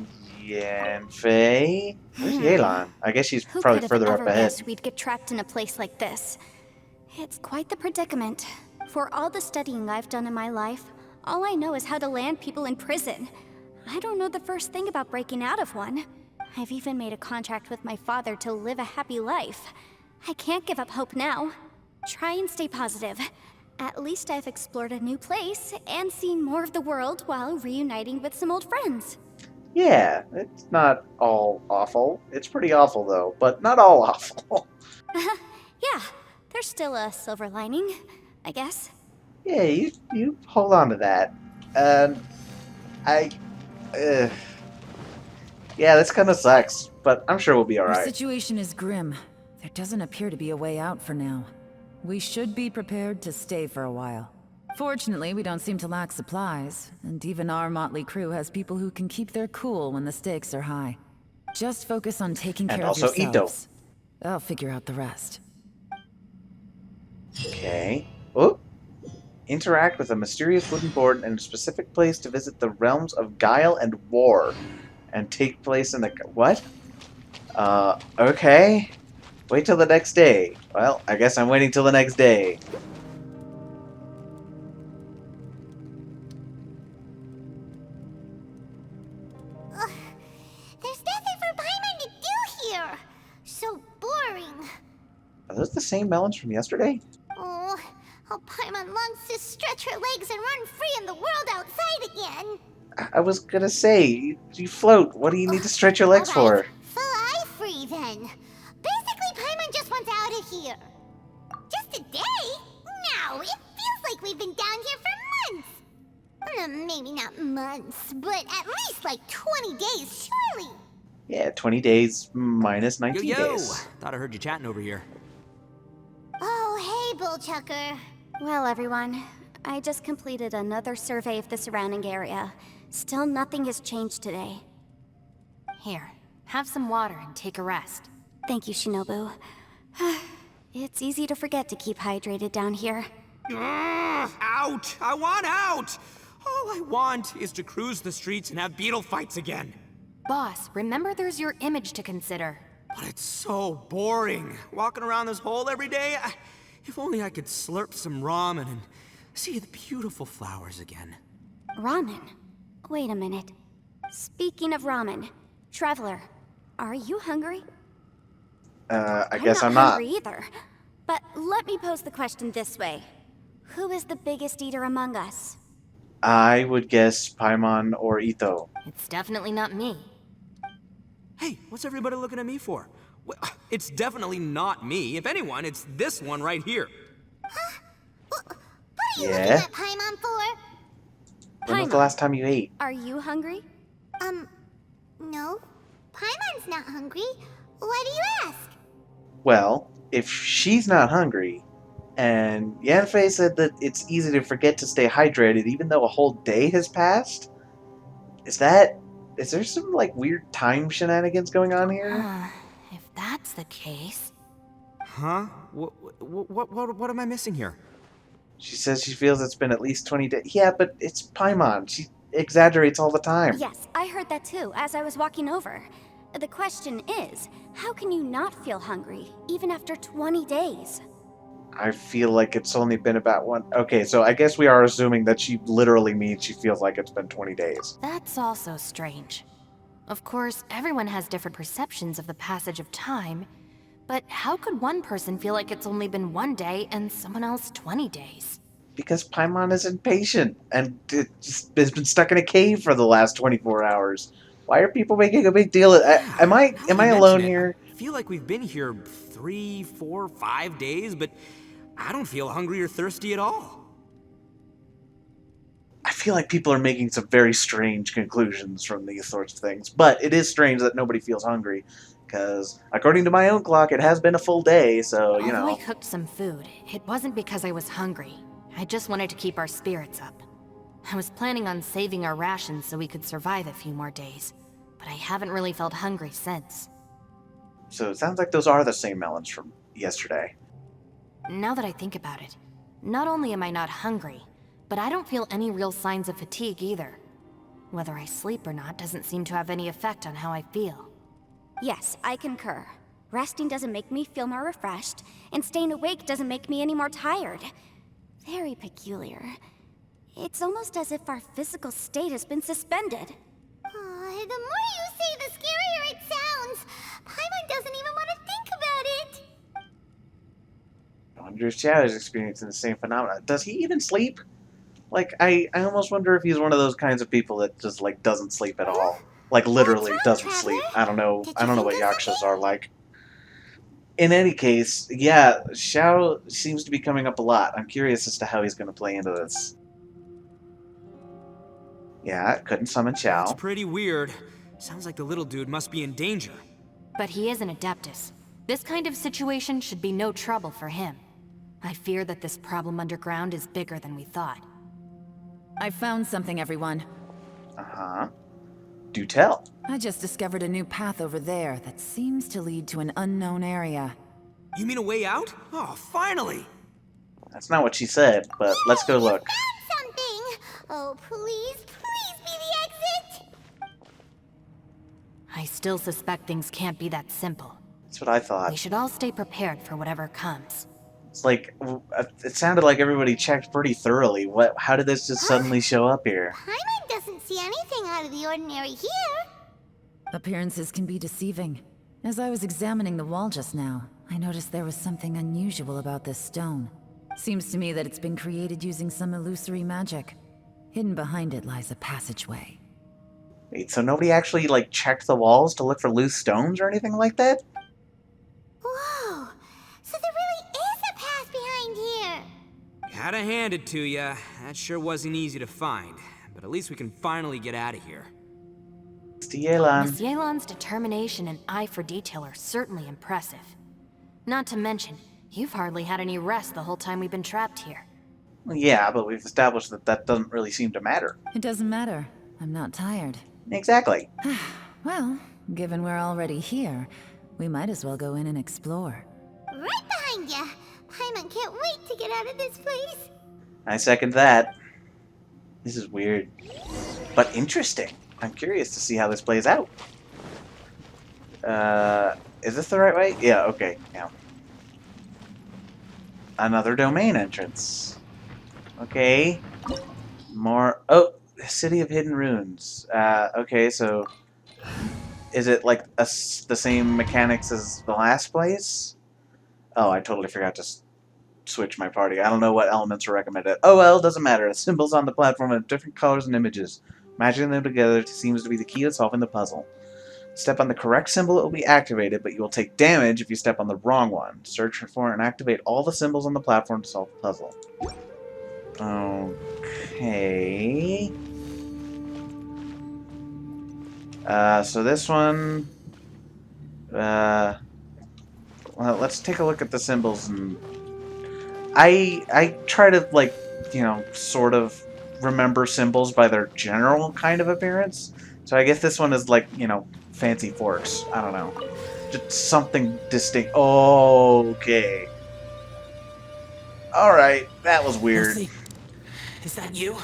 Where's Yelan? I guess she's Who probably could have further ever up ahead. guessed we'd get trapped in a place like this? It's quite the predicament. For all the studying I've done in my life, all I know is how to land people in prison. I don't know the first thing about breaking out of one. I've even made a contract with my father to live a happy life. I can't give up hope now. Try and stay positive. At least I've explored a new place and seen more of the world while reuniting with some old friends. Yeah, it's not all awful. It's pretty awful, though, but not all awful. Yeah, there's still a silver lining, I guess. Yeah, you hold on to that. Yeah, this kind of sucks, but I'm sure we'll be Our alright. situation is grim. There doesn't appear to be a way out for now. We should be prepared to stay for a while. Fortunately, we don't seem to lack supplies, and even our motley crew has people who can keep their cool when the stakes are high. Just focus on taking And care of also Ito. yourselves. I'll figure out the rest. Okay. Oh. Interact with a mysterious wooden board in a specific place to visit the realms of guile and war. And take place in the... What? Okay. Wait till the next day. Well, I guess I'm waiting till the next day. Ugh, there's nothing for Paimon to do here. So boring. Are those the same melons from yesterday? Oh, how Paimon longs to stretch her legs and run free in the world outside again. I was gonna say, you float. What do you need to stretch your legs Alright, for? fly free then. Basically, Paimon just wants out of here. Just a day? No, it feels like we've been down here for months. Maybe not months, but at least like 20 days, surely. Yeah, 20 days minus 19 Yo! days. Thought I heard you chatting over here. Oh, hey, Bullchucker. Well, everyone, I just completed another survey of the surrounding area. Still nothing has changed today. Here, have some water and take a rest. Thank you, Shinobu. It's easy to forget to keep hydrated down here. Out! I want out! All I want is to cruise the streets and have beetle fights again. Boss, remember there's your image to consider. But it's so boring, walking around this hole every day. If only I could slurp some ramen and see the beautiful flowers again. Ramen? Wait a minute. Speaking of ramen, Traveler, are you hungry? I guess I'm not not. hungry either. But let me pose the question this way. Who is the biggest eater among us? I would guess Paimon or Ito. It's definitely not me. Hey, what's everybody looking at me for? Well, it's definitely not me. If anyone, it's this one right here. What are you Yeah? looking at Paimon for? When was the Paimon. last time you ate? Are you hungry? No. Paimon's not hungry. Why do you ask? Well, if she's not hungry, And Yanfei said that it's easy to forget to stay hydrated even though a whole day has passed. Is there some like weird time shenanigans going on here? Huh. If that's the case... Huh? What am I missing here? She says she feels it's been at least 20 days. Yeah, but it's Paimon. She exaggerates all the time. Yes, I heard that too as I was walking over. The question is, how can you not feel hungry, even after 20 days? I feel like it's only been about one. Okay, so I guess we are assuming that she literally means she feels like it's been 20 days. That's also strange. Of course, everyone has different perceptions of the passage of time, but how could one person feel like it's only been one day and someone else 20 days? Because Paimon is impatient and has been stuck in a cave for the last 24 hours. Why are people making a big deal? Am I Now that you alone mention it, here? I feel like we've been here 3, 4, 5 days, but I don't feel hungry or thirsty at all. I feel like people are making some very strange conclusions from these sorts of things. But it is strange that nobody feels hungry. Because according to my own clock, it has been a full day, so, you Although I know. cooked some food, it wasn't because I was hungry. I just wanted to keep our spirits up. I was planning on saving our rations so we could survive a few more days, but I haven't really felt hungry since. So it sounds like those are the same melons from yesterday. Now that I think about it, not only am I not hungry, but I don't feel any real signs of fatigue either. Whether I sleep or not doesn't seem to have any effect on how I feel. Yes, I concur. Resting doesn't make me feel more refreshed, and staying awake doesn't make me any more tired. Very peculiar. It's almost as if our physical state has been suspended. The more you say, the scarier it sounds. Paimon doesn't even want to think about it. I wonder if Xiao is experiencing the same phenomena. Does he even sleep? Like, I almost wonder if he's one of those kinds of people that just, like, doesn't sleep at all. Like, literally wrong, doesn't Traveler? sleep. I don't know. Did I you don't know what think of Yakshas something? are like. In any case, yeah, Xiao seems to be coming up a lot. I'm curious as to how he's going to play into this. Yeah, couldn't summon That's Xiao. pretty weird. Sounds like the little dude must be in danger. But he is an Adeptus. This kind of situation should be no trouble for him. I fear that this problem underground is bigger than we thought. I found something, everyone. Uh-huh. Do tell. I just discovered a new path over there that seems to lead to an unknown area. You mean a way out? Oh, finally! That's not what she said, but let's go look. Found something. Oh, please, please be the exit. I still suspect things can't be that simple. That's what I thought. We should all stay prepared for whatever comes. It's like, it sounded like everybody checked pretty thoroughly. How did this just suddenly show up here? Paimon doesn't see anything out of the ordinary here. Appearances can be deceiving. As I was examining the wall just now, I noticed there was something unusual about this stone. Seems to me that it's been created using some illusory magic. Hidden behind it lies a passageway. Wait, so nobody actually, like, checked the walls to look for loose stones or anything like that? Whoa. So there really is a path behind here. Gotta hand it to ya. That sure wasn't easy to find. But at least we can finally get out of here. It's to Yelan. Miss Yelan's determination and eye for detail are certainly impressive. Not to mention, you've hardly had any rest the whole time we've been trapped here. Well, yeah, but we've established that that doesn't really seem to matter. It doesn't matter. I'm not tired. Exactly. Well, given we're already here, we might as well go in and explore. Right behind ya. Paimon can't wait to get out of this place. I second that. This is weird. But interesting. I'm curious to see how this plays out. Is this the right way? Yeah, okay, yeah. Another domain entrance. Okay. More... Oh, City of Hidden Runes. Okay, so... Is it like the same mechanics as the last place? Oh, I totally forgot to switch my party. I don't know what elements are recommended. Oh well, doesn't matter. The symbols on the platform have different colors and images. Matching them together seems to be the key to solving the puzzle. Step on the correct symbol, it will be activated, but you will take damage if you step on the wrong one. Search for and activate all the symbols on the platform to solve the puzzle. Okay. So this one... well, let's take a look at the symbols and... I try to, like, sort of remember symbols by their general kind of appearance. So I guess this one is like, fancy forks. I don't know. Just something distinct. Okay. Alright, that was weird. Elsie, is that you?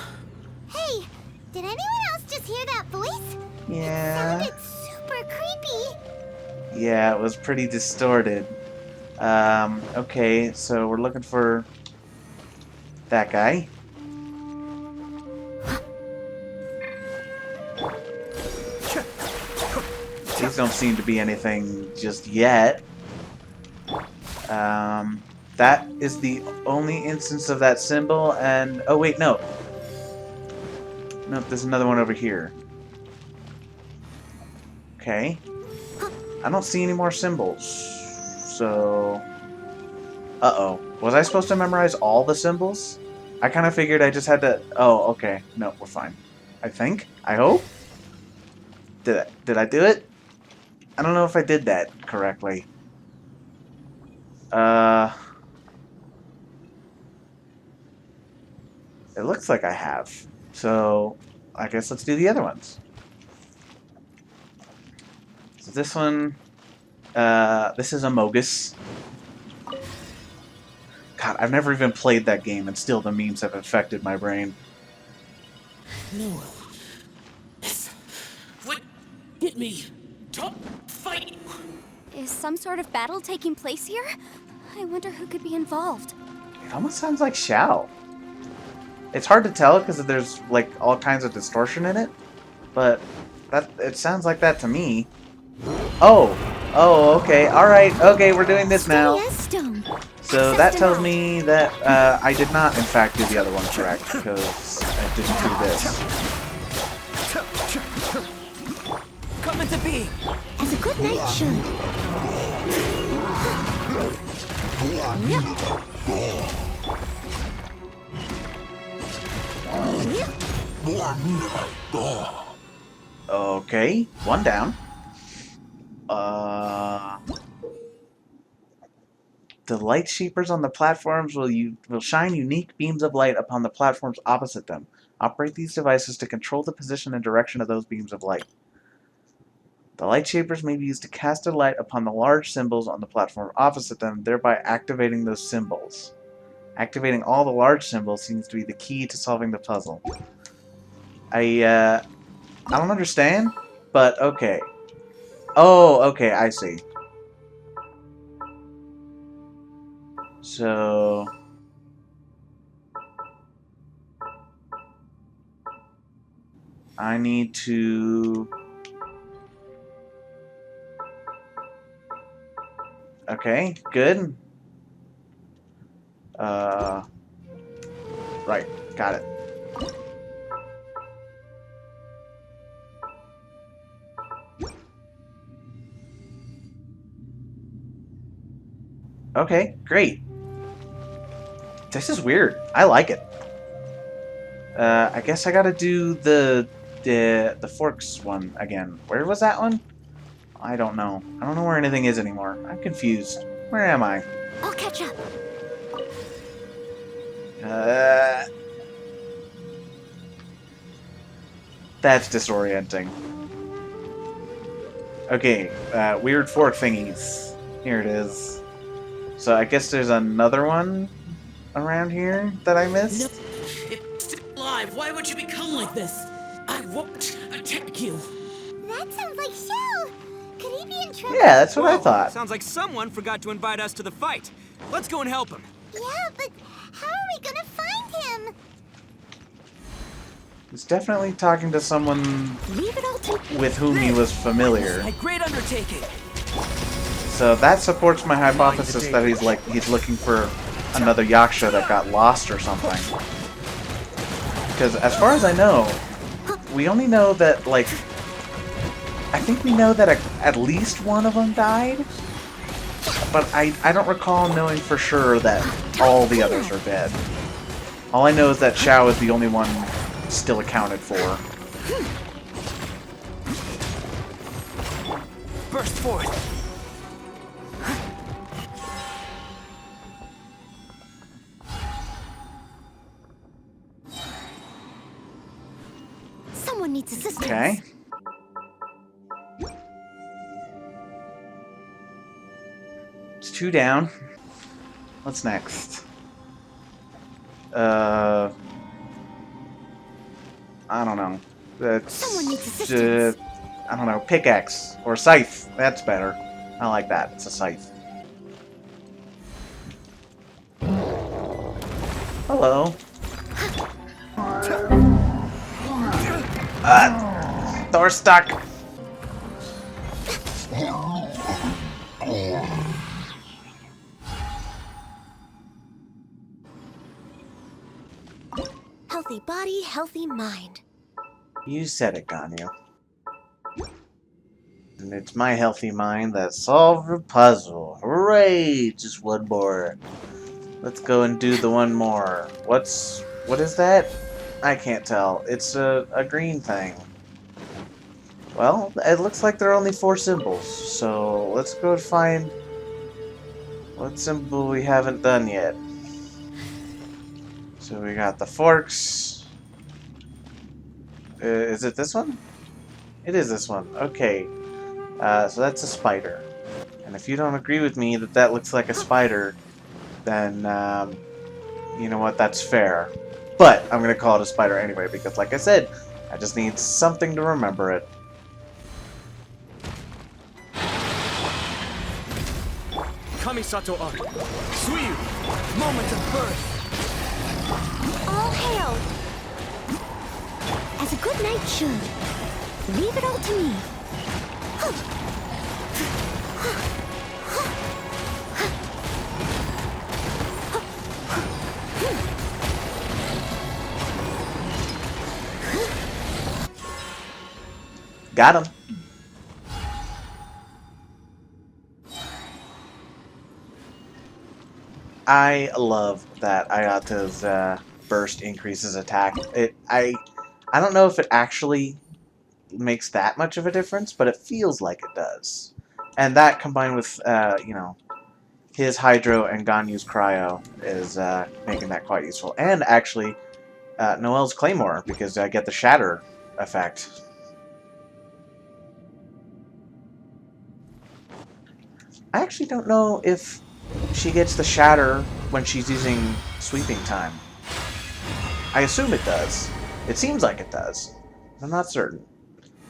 Hey, did anyone else just hear that voice? Yeah. It sounded super creepy. Yeah, it was pretty distorted. Okay, so we're looking for that guy. These don't seem to be anything just yet. That is the only instance of that symbol, and... oh, wait, no. Nope, there's another one over here. Okay. I don't see any more symbols. So... uh-oh. Was I supposed to memorize all the symbols? I kind of figured I just had to... oh, okay. No, we're fine. I think? I hope? Did I do it? I don't know if I did that correctly. It looks like I have. So, I guess let's do the other ones. So this one, this is Amogus. God, I've never even played that game, and still the memes have affected my brain. No. What? Get me. Don't fight. Is some sort of battle taking place here? I wonder who could be involved. It almost sounds like Shao. It's hard to tell because there's like all kinds of distortion in it, but it sounds like that to me. Oh, okay, all right, okay, we're doing this now. Stone. So that tells me that I did not, in fact, do the other one correct because I didn't do this. Come into being. As a good knight should. Okay, one down. The light shapers on the platforms will shine unique beams of light upon the platforms opposite them. Operate these devices to control the position and direction of those beams of light. The light shapers may be used to cast a light upon the large symbols on the platform opposite them, thereby activating those symbols. Activating all the large symbols seems to be the key to solving the puzzle. I don't understand, but okay. Oh, okay, I see. So... I need to... okay, good. Right, got it. Okay, great. This is weird. I like it. I guess I gotta do the forks one again. Where was that one? I don't know. I don't know where anything is anymore. I'm confused. Where am I? I'll catch up. That's disorienting. Okay, weird fork thingies. Here it is. So I guess there's another one around here that I missed? No, it's still alive. Why would you become like this? I won't attack you. That sounds like Shao. Could he be in trouble? Yeah, that's what I Whoa, thought. Sounds like someone forgot to invite us to the fight. Let's go and help him. Yeah, but how are we gonna find him? He's definitely talking to someone Leave it all to with whom he was familiar. A great undertaking. So that supports my hypothesis that he's looking for another Yaksha that got lost or something. Because as far as I know, we only know that, like, I think we know that at least one of them died, but I don't recall knowing for sure that all the others are dead. All I know is that Shao is the only one still accounted for. Burst forth. Someone needs assistance. Okay. It's 2 down. What's next? I don't know. That's, Someone needs assistance. I don't know. Pickaxe or scythe. That's better. I like that. It's a scythe. Hello. Thor stuck. Healthy body, healthy mind. You said it, Ganyu. And it's my healthy mind that solved the puzzle. Hooray! Just one more. Let's go and do the one more. What is that? I can't tell. It's a green thing. Well, it looks like there are only 4 symbols. So let's go find what symbol we haven't done yet. So we got the forks. Is it this one? It is this one. Okay. So that's a spider. And if you don't agree with me that that looks like a spider, then, you know what, that's fair. But I'm going to call it a spider anyway, because like I said, I just need something to remember it. Kamisato Art. Suiyu! Moment of birth! All hail! As a good knight should. Leave it all to me. Got him. I love that Ayato's burst increases attack. I don't know if it actually makes that much of a difference, but it feels like it does. And that combined with you know, his Hydro and Ganyu's Cryo is making that quite useful. And actually, Noelle's Claymore, because I get the Shatter effect. I actually don't know if she gets the Shatter when she's using Sweeping Time. I assume it does. It seems like it does. I'm not certain.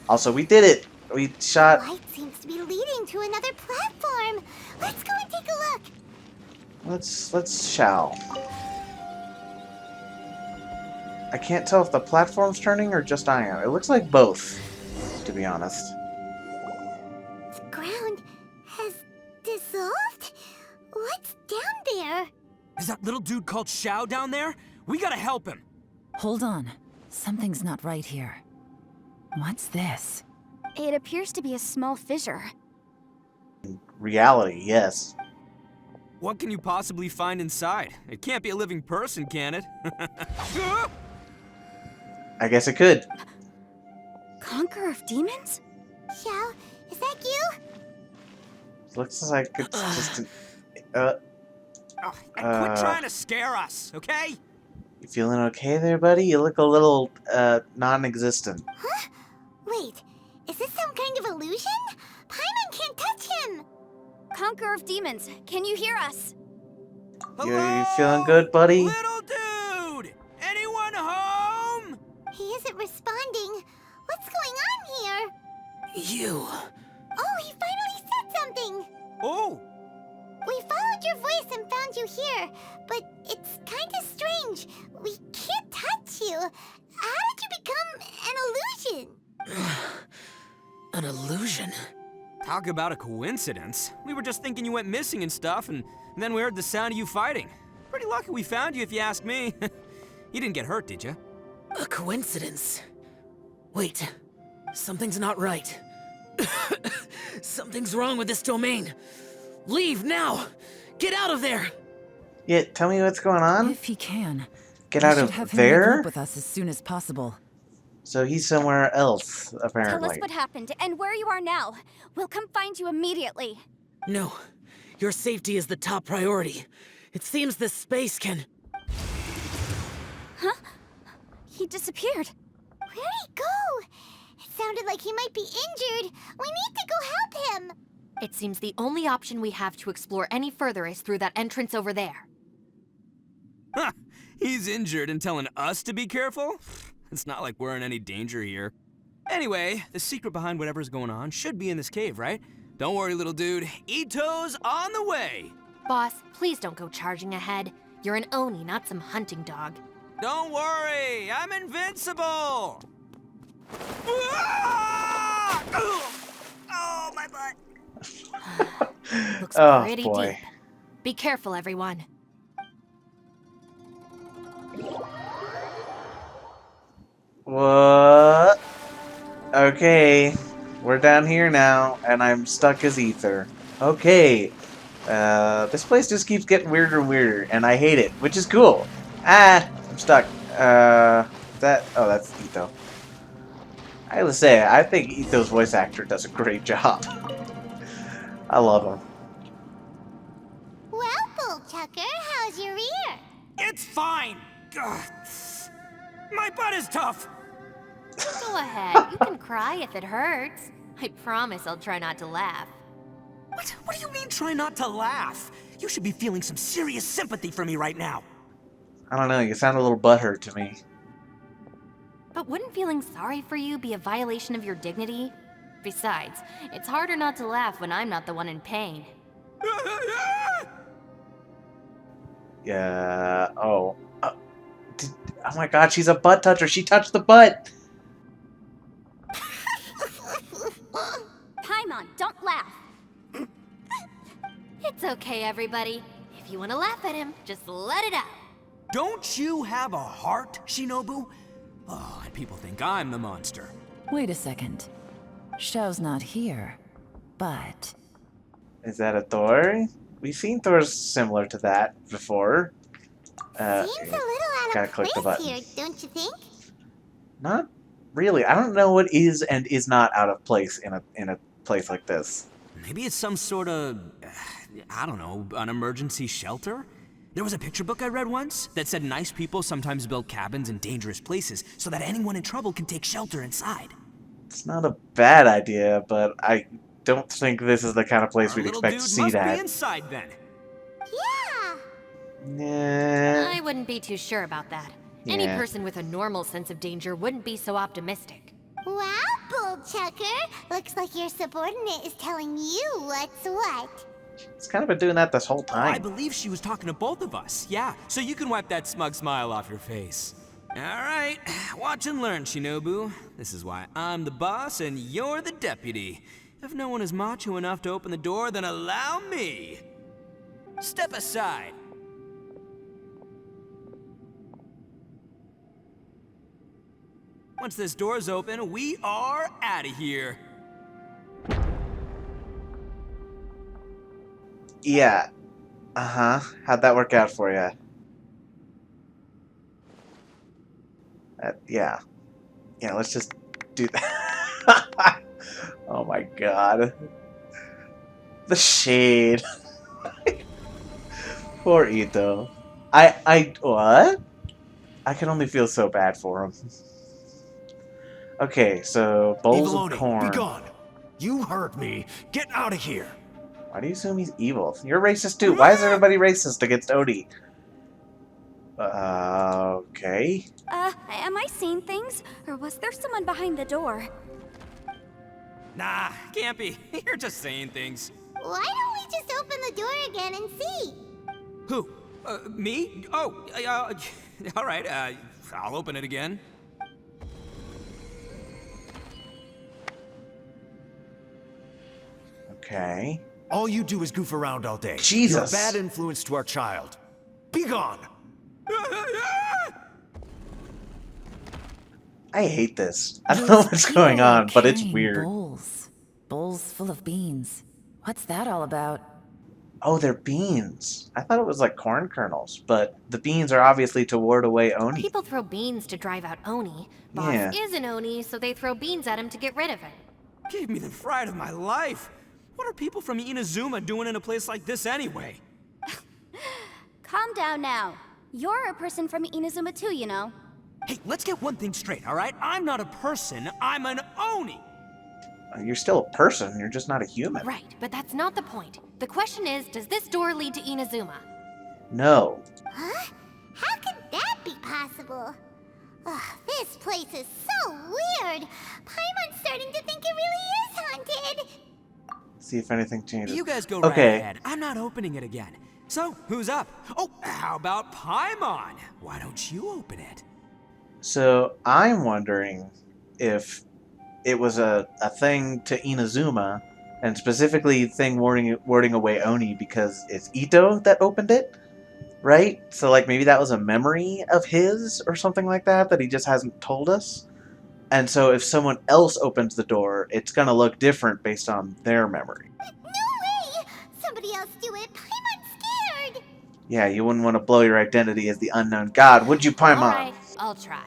Also, we did it! We shot... Light seems to be leading to another platform. Let's go and take a look. Let's shall. I can't tell if the platform's turning or just I am. It looks like both, to be honest. The ground has dissolved? What's down there? Is that little dude called Xiao down there? We gotta help him. Hold on. Something's not right here. What's this? It appears to be a small fissure. Reality, yes. What can you possibly find inside? It can't be a living person, can it? I guess it could. Conqueror of demons? Xiao, is that you? Looks like it's just an... Quit trying to scare us, okay? You feeling okay there, buddy? You look a little, non-existent. Huh? Wait, is this some kind of illusion? Paimon can't touch him! Conqueror of demons, can you hear us? You feeling good, buddy? Little dude! Anyone home? He isn't responding. What's going on here? You. Oh, he finally said something! Oh! We followed your voice and found you here, but it's kinda strange. We can't touch you. How did you become an illusion? An illusion? Talk about a coincidence. We were just thinking you went missing and stuff, and then we heard the sound of you fighting. Pretty lucky we found you, if you ask me. You didn't get hurt, did you? A coincidence? Wait. Something's not right. Something's wrong with this domain. Leave now! Get out of there! Yeah, tell me what's going on. If he can. Get we out should of have him meet there? up with us as soon as possible. So he's somewhere else, Tell apparently. us what happened and where you are now. We'll come find you immediately. No. Your safety is the top priority. It seems this space can... Huh? He disappeared. Where'd he go? It sounded like he might be injured. We need to go help him. It seems the only option we have to explore any further is through that entrance over there. Huh, he's injured and telling us to be careful? It's not like we're in any danger here. Anyway, the secret behind whatever's going on should be in this cave, right? Don't worry, little dude. Ito's on the way! Boss, please don't go charging ahead. You're an Oni, not some hunting dog. Don't worry, I'm invincible! Ah! Oh, my butt! Looks Oh, pretty boy. deep. Be careful, everyone. What? Okay, we're down here now, and I'm stuck as ether. Okay, this place just keeps getting weirder and weirder, and I hate it, which is cool. Ah, I'm stuck. Oh, that's Ito. I gotta say, I think Ito's voice actor does a great job. I love him. Well, Bullchucker, how's your ear? It's fine! Ugh. My butt is tough! Go ahead, you can cry if it hurts. I promise I'll try not to laugh. What do you mean, try not to laugh? You should be feeling some serious sympathy for me right now. I don't know, you sound a little butthurt to me. But wouldn't feeling sorry for you be a violation of your dignity? Besides, it's harder not to laugh when I'm not the one in pain. Yeah, oh. Oh my god, she's a butt toucher. She touched the butt. Paimon, don't laugh. It's okay, everybody. If you want to laugh at him, just let it out. Don't you have a heart, Shinobu? Oh, and people think I'm the monster. Wait a second. Xiao's not here, but... Is that a Thor? We've seen Thors similar to that before. Seems a little out gotta of click the place button. here, don't you think? Not really. I don't know what is and is not out of place in a place like this. Maybe it's some sort of, I don't know, an emergency shelter? There was a picture book I read once that said nice people sometimes build cabins in dangerous places so that anyone in trouble can take shelter inside. It's not a bad idea, but I don't think this is the kind of place Our we'd little expect dude to see must that. be inside then. Yeah. Nah. I wouldn't be too sure about that. Any Yeah. person with a normal sense of danger wouldn't be so optimistic. Wow, Bullchucker. Looks like your subordinate is telling you what's what. It's kind of been doing that this whole Oh, I time. believe she was talking to both of us. Yeah, so you can wipe that smug smile off your face. All right, watch and learn, Shinobu. This is why I'm the boss and you're the deputy. If no one is macho enough to open the door, then allow me. Step aside. Once this door's open, we are out of here. Yeah. Uh-huh. How'd that work out for you? Yeah. Yeah, let's just do that. Oh my god. The shade. Poor Ito. What? I can only feel so bad for him. Okay, so bowls of Eviloni, corn. be gone. You heard me. Get out of here. Why do you assume he's evil? You're racist too. Why is everybody racist against Odie? Okay. Am I seeing things? Or was there someone behind the door? Nah, can't be. You're just saying things. Why don't we just open the door again and see? Who? Me? Oh, all right, I'll open it again. Okay. All you do is goof around all day. Jesus. You're a bad influence to our child. Be gone. I hate this. I don't know what's going on, but it's Carrying weird. Bowls. Bowls full of beans. What's that all about? Oh, they're beans. I thought it was like corn kernels, but the beans are obviously to ward away Oni. People throw beans to drive out Oni. Boss Yeah. is an Oni, so they throw beans at him to get rid of him. Gave me the fright of my life. What are people from Inazuma doing in a place like this anyway? Calm down now. You're a person from Inazuma too, you know. Hey, let's get one thing straight, all right? I'm not a person, I'm an Oni! You're still a person, you're just not a human. Right, but that's not the point. The question is, does this door lead to Inazuma? No. Huh? How could that be possible? Ugh, this place is so weird. Paimon's starting to think it really is haunted. See if anything changes. You guys go right Okay. ahead. I'm not opening it again. So, who's up? Oh, how about Paimon? Why don't you open it? So I'm wondering if it was a thing to Inazuma, and specifically thing warding away Oni because it's Ito that opened it, right? So like maybe that was a memory of his or something like that he just hasn't told us. And so if someone else opens the door, it's gonna look different based on their memory. No way! Somebody else do it. Paimon's scared. Yeah, you wouldn't want to blow your identity as the unknown god, would you, Paimon? Alright, I'll try.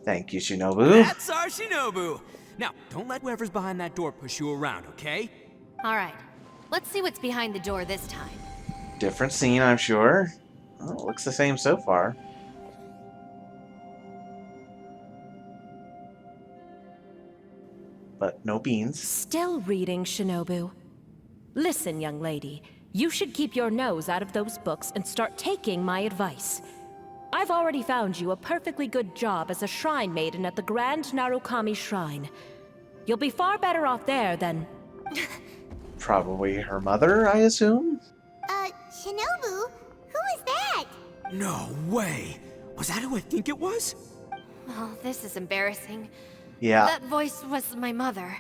Thank you, Shinobu. That's our Shinobu! Now, don't let whoever's behind that door push you around, okay? Alright, let's see what's behind the door this time. Different scene, I'm sure. Oh, it looks the same so far. But no beans. Still reading, Shinobu. Listen, young lady. You should keep your nose out of those books and start taking my advice. I've already found you a perfectly good job as a shrine maiden at the Grand Narukami Shrine. You'll be far better off there than... Probably her mother, I assume? Shinobu? Who is that? No way! Was that who I think it was? Oh, this is embarrassing. Yeah, That voice was my mother.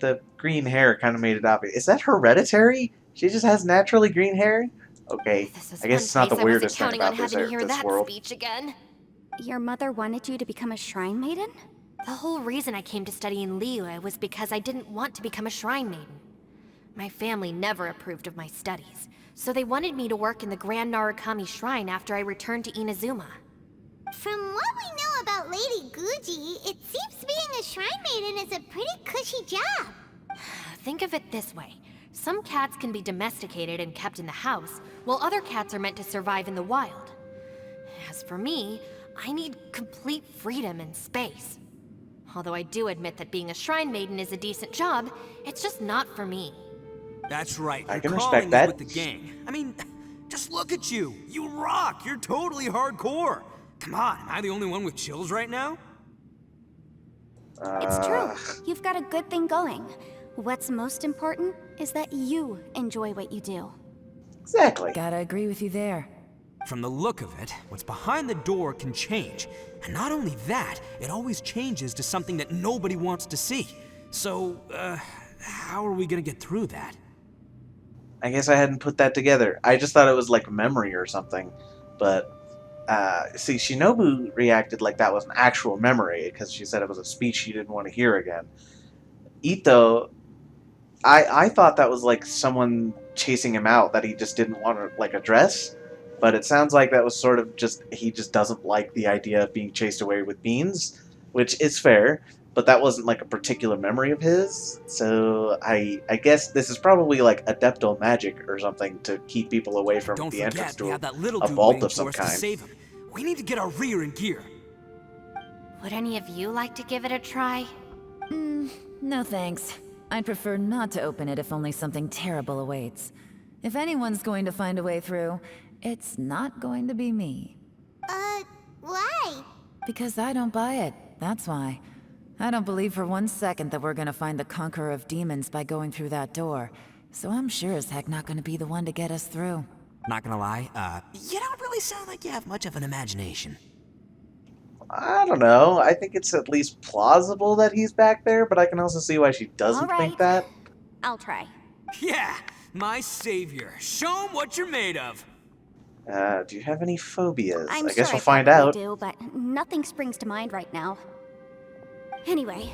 the green hair kind of made it obvious. Is that hereditary? She just has naturally green hair? Okay, This is I guess one it's not the place weirdest I thing wasn't counting on about this, having to hear this that world. speech again. Your mother wanted you to become a shrine maiden? The whole reason I came to study in Liyue was because I didn't want to become a shrine maiden. My family never approved of my studies, so they wanted me to work in the Grand Narukami Shrine after I returned to Inazuma. From what we know about Lady Guji, it seems being a shrine maiden is a pretty cushy job. Think of it this way. Some cats can be domesticated and kept in the house, while other cats are meant to survive in the wild. As for me, I need complete freedom and space. Although I do admit that being a shrine maiden is a decent job, it's just not for me. That's right. I your can calling respect is that. with the gang. I mean, just look at you. You rock. You're totally hardcore. Come on, am I the only one with chills right now? It's true. You've got a good thing going. What's most important is that you enjoy what you do. Exactly. Gotta agree with you there. From the look of it, what's behind the door can change. And not only that, it always changes to something that nobody wants to see. So, how are we gonna get through that? I guess I hadn't put that together. I just thought it was like a memory or something. But, see, Shinobu reacted like that was an actual memory because she said it was a speech she didn't want to hear again. Ito, I thought that was like someone chasing him out that he just didn't want to like address. But it sounds like that was sort of just, he just doesn't like the idea of being chased away with beans, which is fair. But that wasn't like a particular memory of his, so I guess this is probably like adeptal magic or something to keep people away from Don't the entrance forget, we to have that little a dude vault waiting of some for us to kind. save him. We need to get our rear in gear. Would any of you like to give it a try? No thanks. I'd prefer not to open it if only something terrible awaits. If anyone's going to find a way through, it's not going to be me. Why? Because I don't buy it, that's why. I don't believe for 1 second that we're gonna find the Conqueror of Demons by going through that door. So I'm sure as heck not gonna be the one to get us through. Not gonna lie, you don't really sound like you have much of an imagination. I don't know. I think it's at least plausible that he's back there, but I can also see why she doesn't All think right. that. I'll try. Yeah, my savior. Show him what you're made of. Do you have any phobias? I'm I guess sure we'll find probably out. do, but nothing springs to mind right now. Anyway,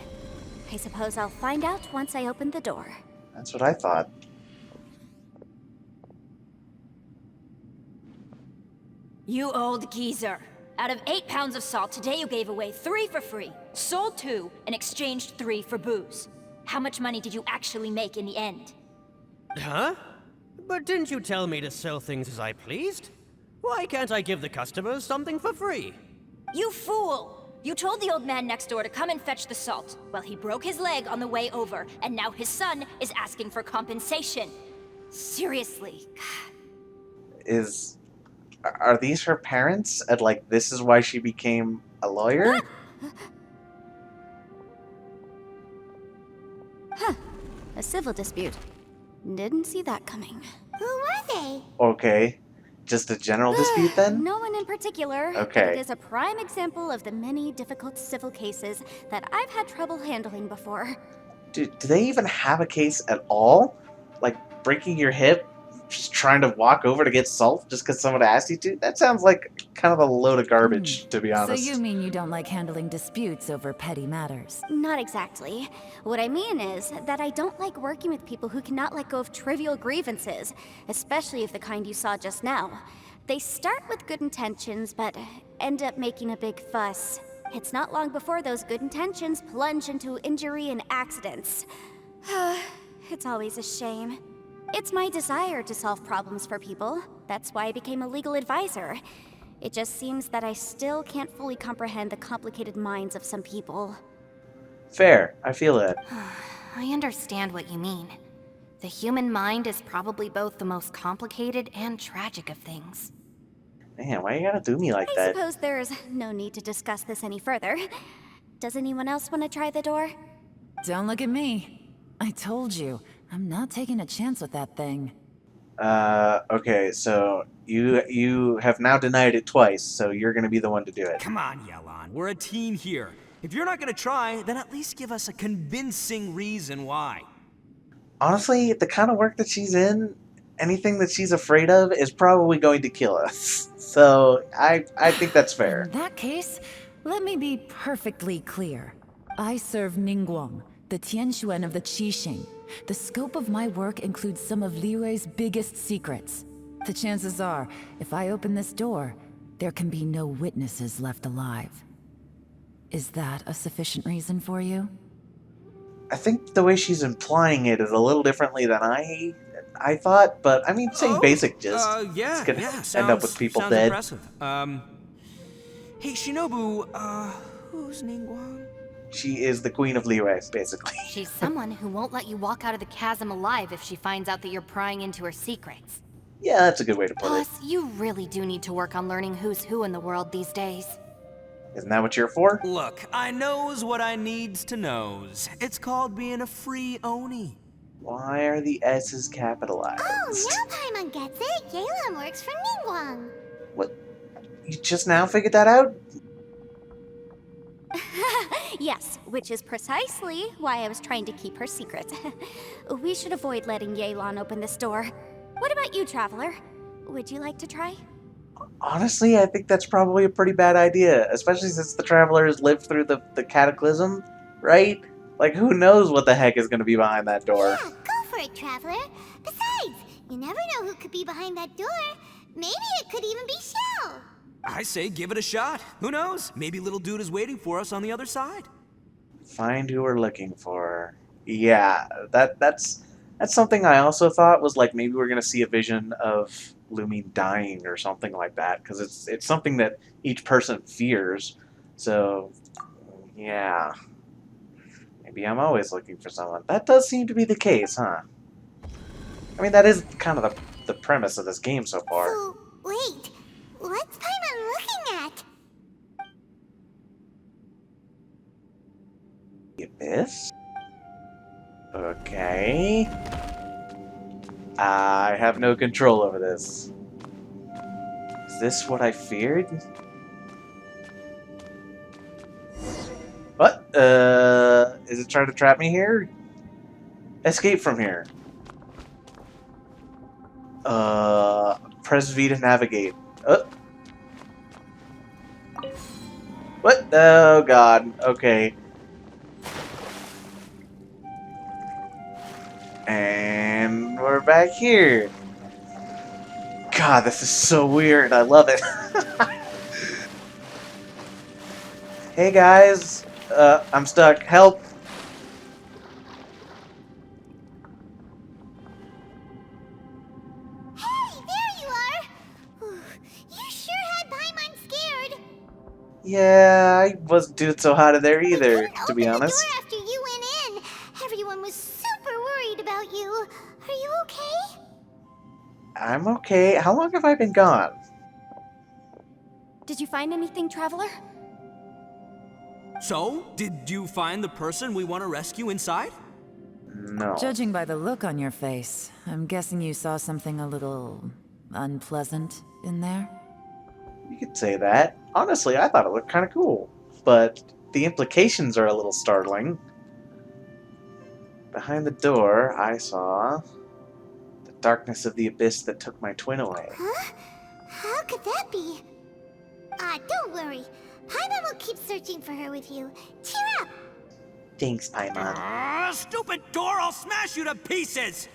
I suppose I'll find out once I open the door. That's what I thought. You old geezer. Out of 8 pounds of salt, today you gave away 3 for free, sold 2, and exchanged 3 for booze. How much money did you actually make in the end? Huh? But didn't you tell me to sell things as I pleased? Why can't I give the customers something for free? You fool! You told the old man next door to come and fetch the salt. Well, he broke his leg on the way over, and now his son is asking for compensation. Seriously. Are these her parents? And like, this is why she became a lawyer? Huh. A civil dispute. Didn't see that coming. Who were they? Okay. Just a general dispute then? No one in particular. Okay. But it is a prime example of the many difficult civil cases that I've had trouble handling before. Do they even have a case at all? Like, breaking your hip, just trying to walk over to get salt just because someone asked you to? That sounds like kind of a load of garbage, to be So honest. you mean you don't like handling disputes over petty matters? Not exactly. What I mean is that I don't like working with people who cannot let go of trivial grievances, especially of the kind you saw just now. They start with good intentions, but end up making a big fuss. It's not long before those good intentions plunge into injury and accidents. It's always a shame. It's my desire to solve problems for people. That's why I became a legal advisor. It just seems that I still can't fully comprehend the complicated minds of some people. Fair. I feel it. I understand what you mean. The human mind is probably both the most complicated and tragic of things. Man, why you gotta do me like I that? suppose there's no need to discuss this any further. Does anyone else want to try the door? Don't look at me. I told you, I'm not taking a chance with that thing. Okay, so you have now denied it twice, so you're gonna be the one to do it. Come on, Yelan. We're a team here. If you're not gonna try, then at least give us a convincing reason why. Honestly, the kind of work that she's in, anything that she's afraid of is probably going to kill us. So I think that's fair. In that case, let me be perfectly clear. I serve Ningguang, the Tianxuan of the Qixing. The scope of my work includes some of Liyue's biggest secrets. The chances are, if I open this door, there can be no witnesses left alive. Is that a sufficient reason for you? I think the way she's implying it is a little differently than I thought, but I mean, same basic gist. Yeah, It's gonna yeah, end up with people sounds dead. Impressive. Hey, Shinobu, who's Ningguang? She is the queen of Liyue, basically. She's someone who won't let you walk out of the chasm alive if she finds out that you're prying into her secrets. Yeah, that's a good way to put it. Plus, you really do need to work on learning who's who in the world these days. Isn't that what you're for? Look, I knows what I needs to knows. It's called being a free Oni. Why are the S's capitalized? Oh, now Paimon gets it. Yelan works for Ningguang. What? You just now figured that out? Yes, which is precisely why I was trying to keep her secret. We should avoid letting Yelan open this door. What about you, Traveler? Would you like to try? Honestly, I think that's probably a pretty bad idea, especially since the Travelers lived through the Cataclysm, right? Like, who knows what the heck is going to be behind that door? Yeah, go for it, Traveler. Besides, you never know who could be behind that door. Maybe it could even be Shell. I say give it a shot. Who knows? Maybe little dude is waiting for us on the other side. Find who we're looking for. Yeah, that's something I also thought was like maybe we're going to see a vision of Lumine dying or something like that, because it's something that each person fears. So, yeah. Maybe I'm always looking for someone. That does seem to be the case, huh? I mean, that is kind of the premise of this game so far. So, wait. What's Paimon looking at? The Abyss? Okay. I have no control over this. Is this what I feared? What? Is it trying to trap me here? Escape from here. Press V to navigate. What? Oh god. Okay. And we're back here. God, this is so weird. I love it. Hey guys. I'm stuck. Help. Hey, there you are. You sure had Paimon scared. Yeah, I wasn't doing so hot in there We either, couldn't to open be the door honest. after you went in. Everyone was super worried about you. Are you okay? I'm okay. How long have I been gone? Did you find anything, Traveler? So, did you find the person we want to rescue inside? No. Judging by the look on your face, I'm guessing you saw something a little unpleasant in there? You could say that. Honestly, I thought it looked kind of cool. But the implications are a little startling. Behind the door, I saw the darkness of the abyss that took my twin away. Huh? How could that be? Don't worry. Paimon will keep searching for her with you. Cheer up! Thanks, Paimon. Stupid door! I'll smash you to pieces!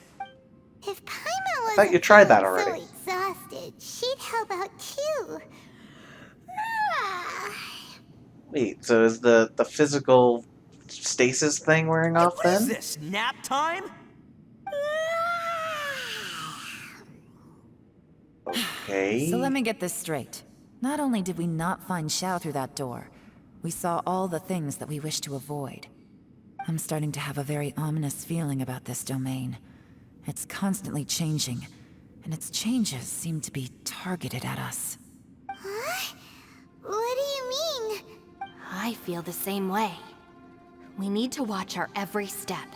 If Paimon was thought you tried that already. so exhausted, she'd help out too. Wait, so is the physical stasis thing wearing off What is then? this, nap time? Okay. So let me get this straight. Not only did we not find Xiao through that door, we saw all the things that we wish to avoid. I'm starting to have a very ominous feeling about this domain. It's constantly changing, and its changes seem to be targeted at us. Huh? What do you mean? I feel the same way. We need to watch our every step.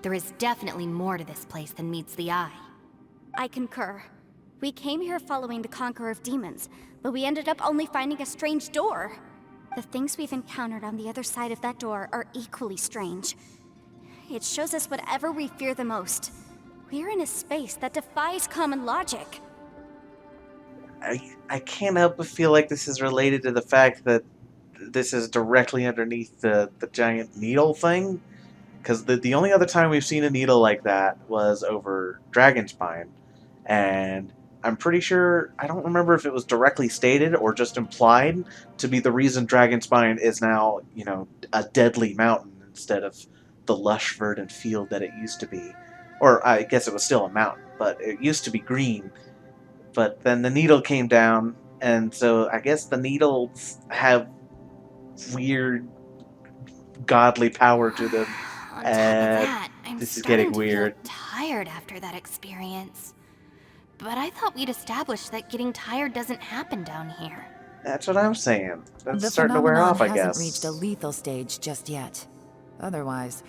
There is definitely more to this place than meets the eye. I concur. We came here following the Conqueror of Demons, but we ended up only finding a strange door. The things we've encountered on the other side of that door are equally strange. It shows us whatever we fear the most. We're in a space that defies common logic. I can't help but feel like this is related to the fact that this is directly underneath the giant needle thing. Because the only other time we've seen a needle like that was over Dragonspine. And I'm pretty sure, I don't remember if it was directly stated or just implied to be the reason Dragonspine is now, you know, a deadly mountain instead of the lush verdant field that it used to be. Or I guess it was still a mountain, but it used to be green. But then the needle came down, and so I guess the needles have weird godly power to them. On top of that, I'm this is starting getting to weird. feel tired after that experience. But I thought we'd established that getting tired doesn't happen down here. That's what I'm saying. That's The starting to wear phenomenon off, I hasn't guess. reached a lethal stage just yet. Otherwise,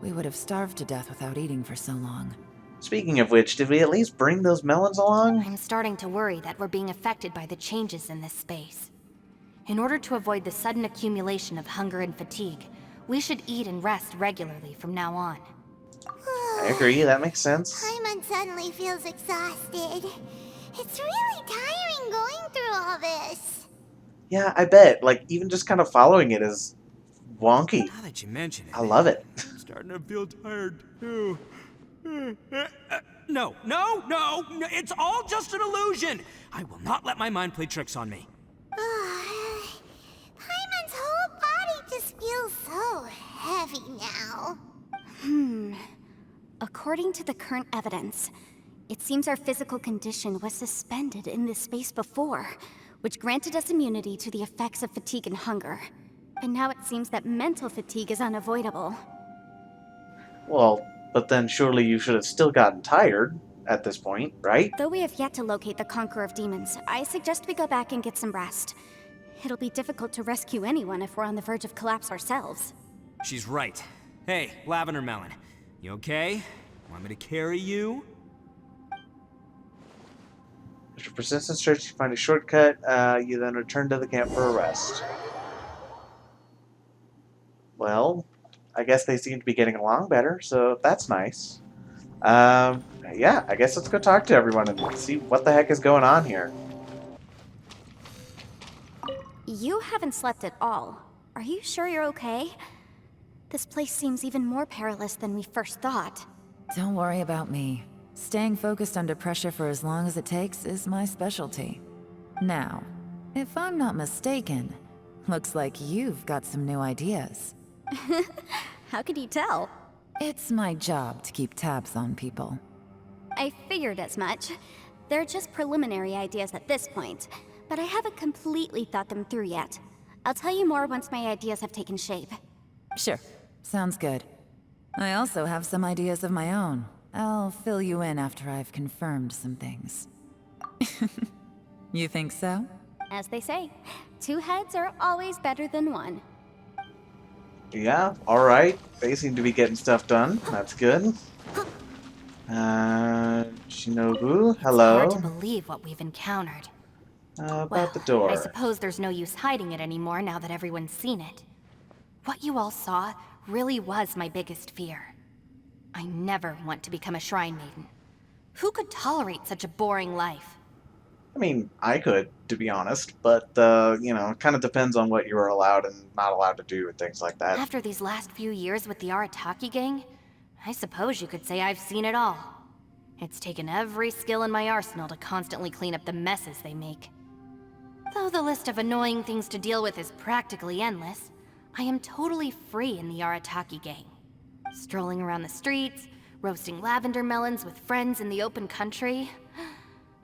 we would have starved to death without eating for so long. Speaking of which, did we at least bring those melons along? I'm starting to worry that we're being affected by the changes in this space. In order to avoid the sudden accumulation of hunger and fatigue, we should eat and rest regularly from now on. I agree, that makes sense. Paimon suddenly feels exhausted. It's really tiring going through all this. Yeah, I bet. Like, even just kind of following it is wonky. Now that you mention it, I love it. I'm starting to feel tired too. No, it's all just an illusion. I will not let my mind play tricks on me. Paimon's whole body just feels so heavy now. According to the current evidence, it seems our physical condition was suspended in this space before, which granted us immunity to the effects of fatigue and hunger. And now it seems that mental fatigue is unavoidable. Well, but then surely you should have still gotten tired at this point, right? Though we have yet to locate the Conqueror of Demons, I suggest we go back and get some rest. It'll be difficult to rescue anyone if we're on the verge of collapse ourselves. She's right. Hey, Lavender Melon, you okay? Want me to carry you? After persistent search, you find a shortcut. You then return to the camp for a rest. Well, I guess they seem to be getting along better, so that's nice. Yeah, I guess let's go talk to everyone and see what the heck is going on here. You haven't slept at all. Are you sure you're okay? This place seems even more perilous than we first thought. Don't worry about me. Staying focused under pressure for as long as it takes is my specialty. Now, if I'm not mistaken, looks like you've got some new ideas. How could you tell? It's my job to keep tabs on people. I figured as much. They're just preliminary ideas at this point, but I haven't completely thought them through yet. I'll tell you more once my ideas have taken shape. Sure, sounds good. I also have some ideas of my own. I'll fill you in after I've confirmed some things. You think so? As they say, 2 heads are always better than 1. Yeah, alright. They seem to be getting stuff done. That's good. Shinobu, hello. Hard to believe what we've encountered. About the I door. suppose there's no use hiding it anymore now that everyone's seen it. What you all saw really was my biggest fear. I never want to become a shrine maiden. Who could tolerate such a boring life? I mean, I could, to be honest, but, you know, it kind of depends on what you are allowed and not allowed to do and things like that. After these last few years with the Arataki gang, I suppose you could say I've seen it all. It's taken every skill in my arsenal to constantly clean up the messes they make. Though the list of annoying things to deal with is practically endless, I am totally free in the Arataki gang. Strolling around the streets, roasting lavender melons with friends in the open country.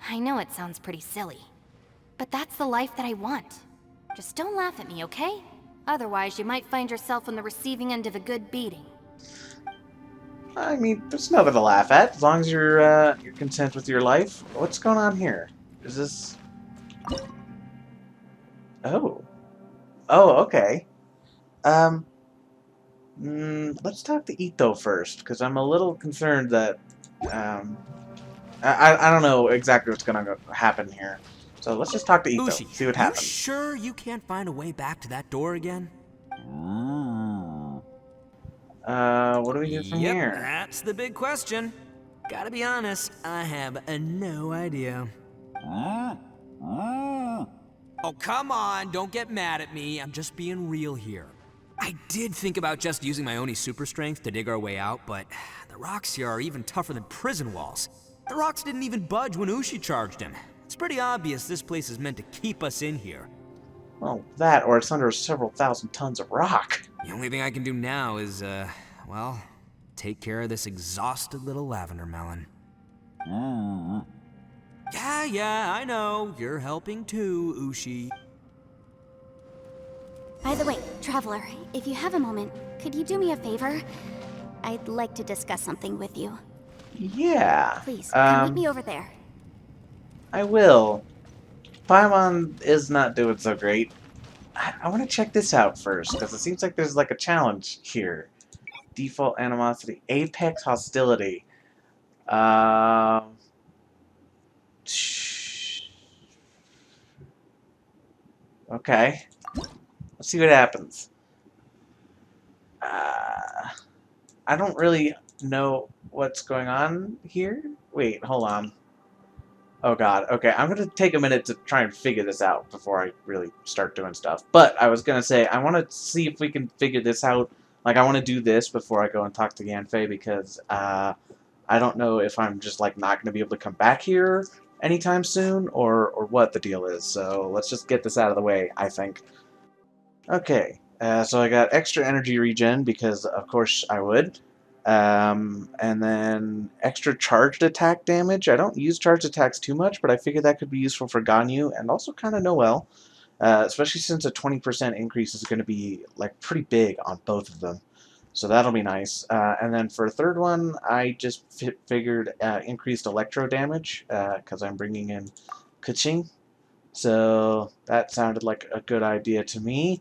I know it sounds pretty silly, but that's the life that I want. Just don't laugh at me, okay? Otherwise, you might find yourself on the receiving end of a good beating. I mean, there's nothing to laugh at, as long as you're content with your life. What's going on here? Is this... Oh. Oh, okay. Let's talk to Ito first, because I'm a little concerned that, I don't know exactly what's going to happen here. So let's just talk to Ito, Ushi, see what happens. You sure you can't find a way back to that door again? What do we do from here? That's the big question. Gotta be honest, I have no idea. Oh, come on, don't get mad at me. I'm just being real here. I did think about just using my Oni super strength to dig our way out, but the rocks here are even tougher than prison walls. The rocks didn't even budge when Ushi charged him. It's pretty obvious this place is meant to keep us in here. Well, that, or it's under several thousand tons of rock. The only thing I can do now is, well, take care of this exhausted little lavender melon. Yeah, I know. You're helping too, Ushi. By the way, Traveler, if you have a moment, could you do me a favor? I'd like to discuss something with you. Yeah. Please, come meet me over there. I will. Paimon is not doing so great. I want to check this out first, because it seems like there's like a challenge here. Default animosity. Apex hostility. Okay. Let's see what happens. I don't really know what's going on here. Wait, hold on. Oh god, okay, I'm gonna take a minute to try and figure this out before I really start doing stuff. But I was gonna say, I want to see if we can figure this out. Like, I want to do this before I go and talk to Yanfei, because I don't know if I'm just like not gonna be able to come back here anytime soon, or what the deal is. So let's just get this out of the way, I think. Okay, so I got extra energy regen, because of course I would. And then extra charged attack damage. I don't use charged attacks too much, but I figured that could be useful for Ganyu and also kind of Noel, especially since a 20% increase is going to be like pretty big on both of them. So that'll be nice. And then for a third one, I just figured increased electro damage because I'm bringing in Kuching. So that sounded like a good idea to me.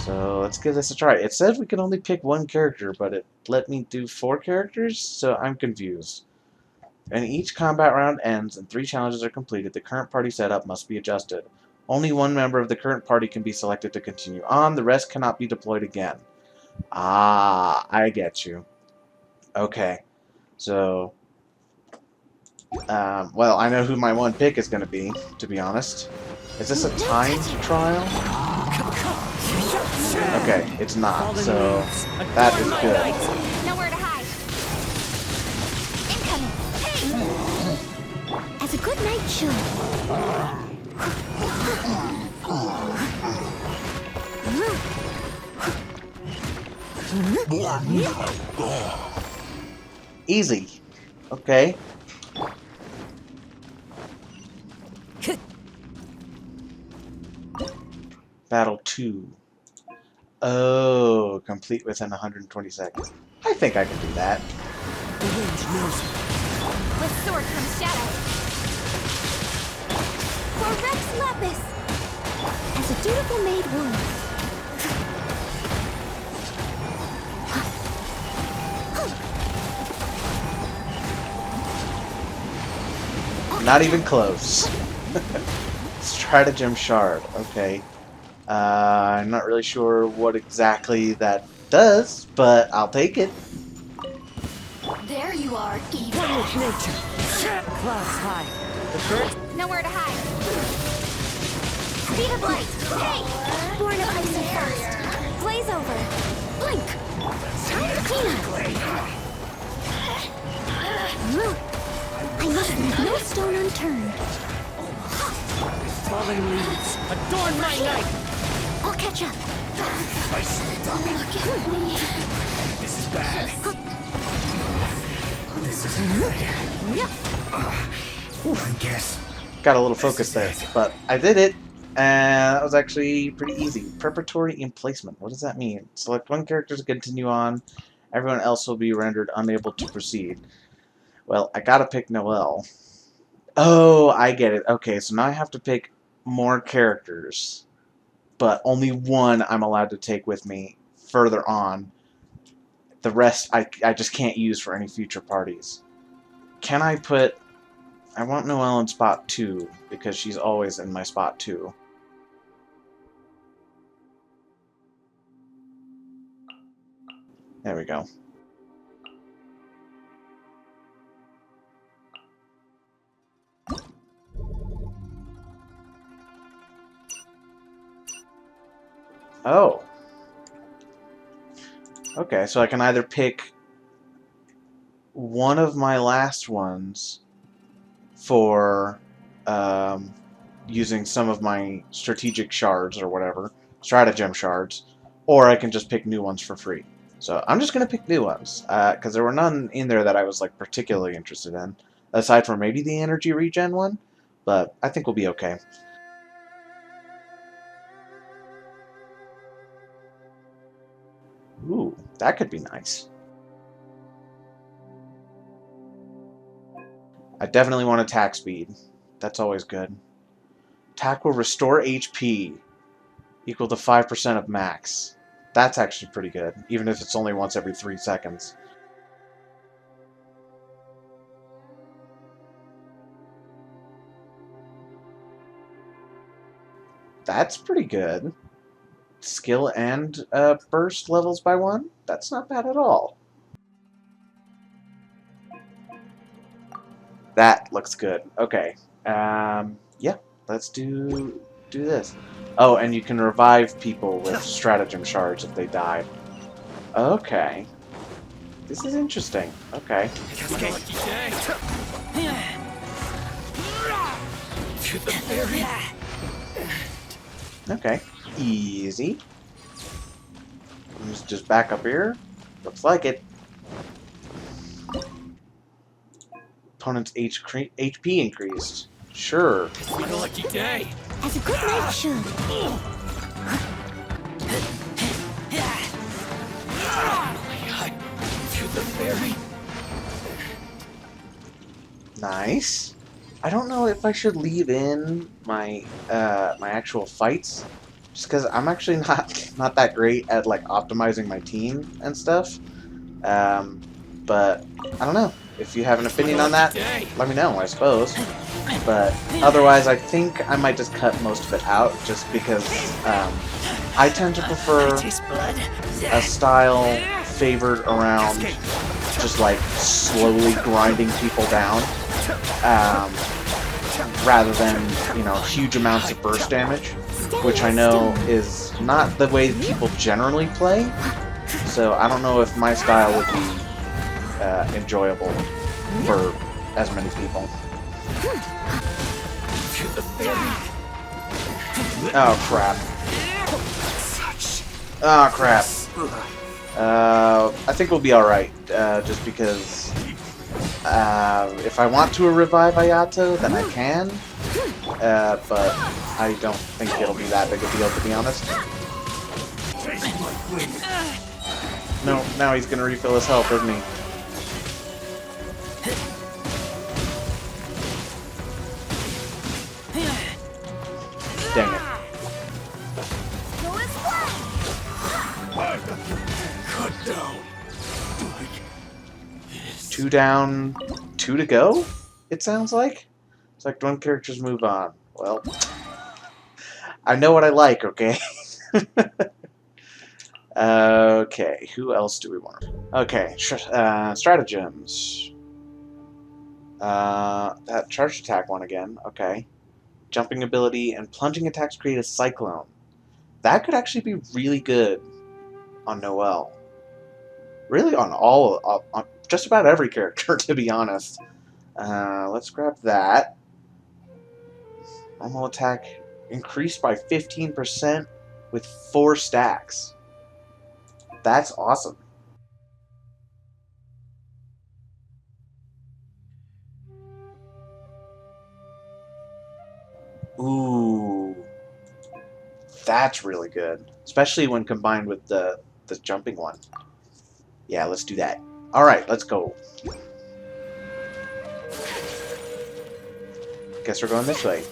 So let's give this a try. It says we can only pick one character, but it let me do 4 characters, so I'm confused. And each combat round ends and 3 challenges are completed. The current party setup must be adjusted. Only one member of the current party can be selected to continue on. The rest cannot be deployed again. Ah, I get you. Okay. So, well, I know who my one pick is going to be honest. Is this a timed trial? Okay, it's not, so that is good. Nowhere to hide. Incoming. Hey! As a good knight should. Easy. Okay. Battle 2. Oh, complete within 120 seconds. I think I can do that. The wind knows it. With sword comes shadow. For Rex Lapis! As a dutiful maid would. Not even close. Stratagem Shard. Okay. I'm not really sure what exactly that does, but I'll take it. There you are, evil. One with nature. Clouds high. The birds Nowhere to hide. Speed of light. Hey! Born of ice and frost. Blaze over. Blink. Time to clean up. I must leave no stone unturned. falling leaves. Adorn my night! I'll catch up. Look at me. This is bad. This is I guess. Got a little focus there, but I did it, and that was actually pretty easy. Preparatory emplacement. What does that mean? Select one character to continue on. Everyone else will be rendered unable to proceed. Well, I gotta pick Noelle. Oh, I get it. Okay, so now I have to pick more characters, but only one I'm allowed to take with me further on. The rest I just can't use for any future parties. Can I put... I want Noelle in spot 2, because she's always in my spot 2. There we go. Oh. Okay, so I can either pick one of my last ones for using some of my strategic shards or whatever, stratagem shards, or I can just pick new ones for free. So I'm just going to pick new ones, because there were none in there that I was like particularly interested in, aside from maybe the energy regen one, but I think we'll be okay. Ooh, that could be nice. I definitely want attack speed. That's always good. Attack will restore HP equal to 5% of max. That's actually pretty good, even if it's only once every 3 seconds. That's pretty good. Skill and burst levels by 1? That's not bad at all. That looks good. Okay. Yeah, let's do this. Oh, and you can revive people with stratagem shards if they die. Okay. This is interesting. Okay. Okay. Easy. Let's just back up here. Looks like it. Opponent's HP increased. Sure. What a lucky day! As a good knight should. To the ferry. Nice. I don't know if I should leave in my my actual fights, just because I'm actually not that great at like optimizing my team and stuff. But I don't know. If you have an opinion on that, let me know, I suppose. But otherwise, I think I might just cut most of it out, just because I tend to prefer a style favored around just like slowly grinding people down, rather than, you know, huge amounts of burst damage, which I know is not the way people generally play. So I don't know if my style would be enjoyable for as many people. Oh crap. Oh crap. I think we'll be alright, just because If I want to revive Ayato, then I can. But I don't think it'll be that big a deal, to be honest. No, now he's gonna refill his health, isn't he? Dang it. Cut down. 2 down, 2 to go? It sounds like? Select one character's move on. Well, I know what I like, okay? Okay, who else do we want? Okay, stratagems. That charged attack one again, okay. Jumping ability and plunging attacks create a cyclone. That could actually be really good on Noelle. Really on on just about every character, to be honest. Let's grab that. Normal attack increased by 15% with 4 stacks. That's awesome. Ooh. That's really good. Especially when combined with the jumping one. Yeah, let's do that. Alright, let's go. Guess we're going this way.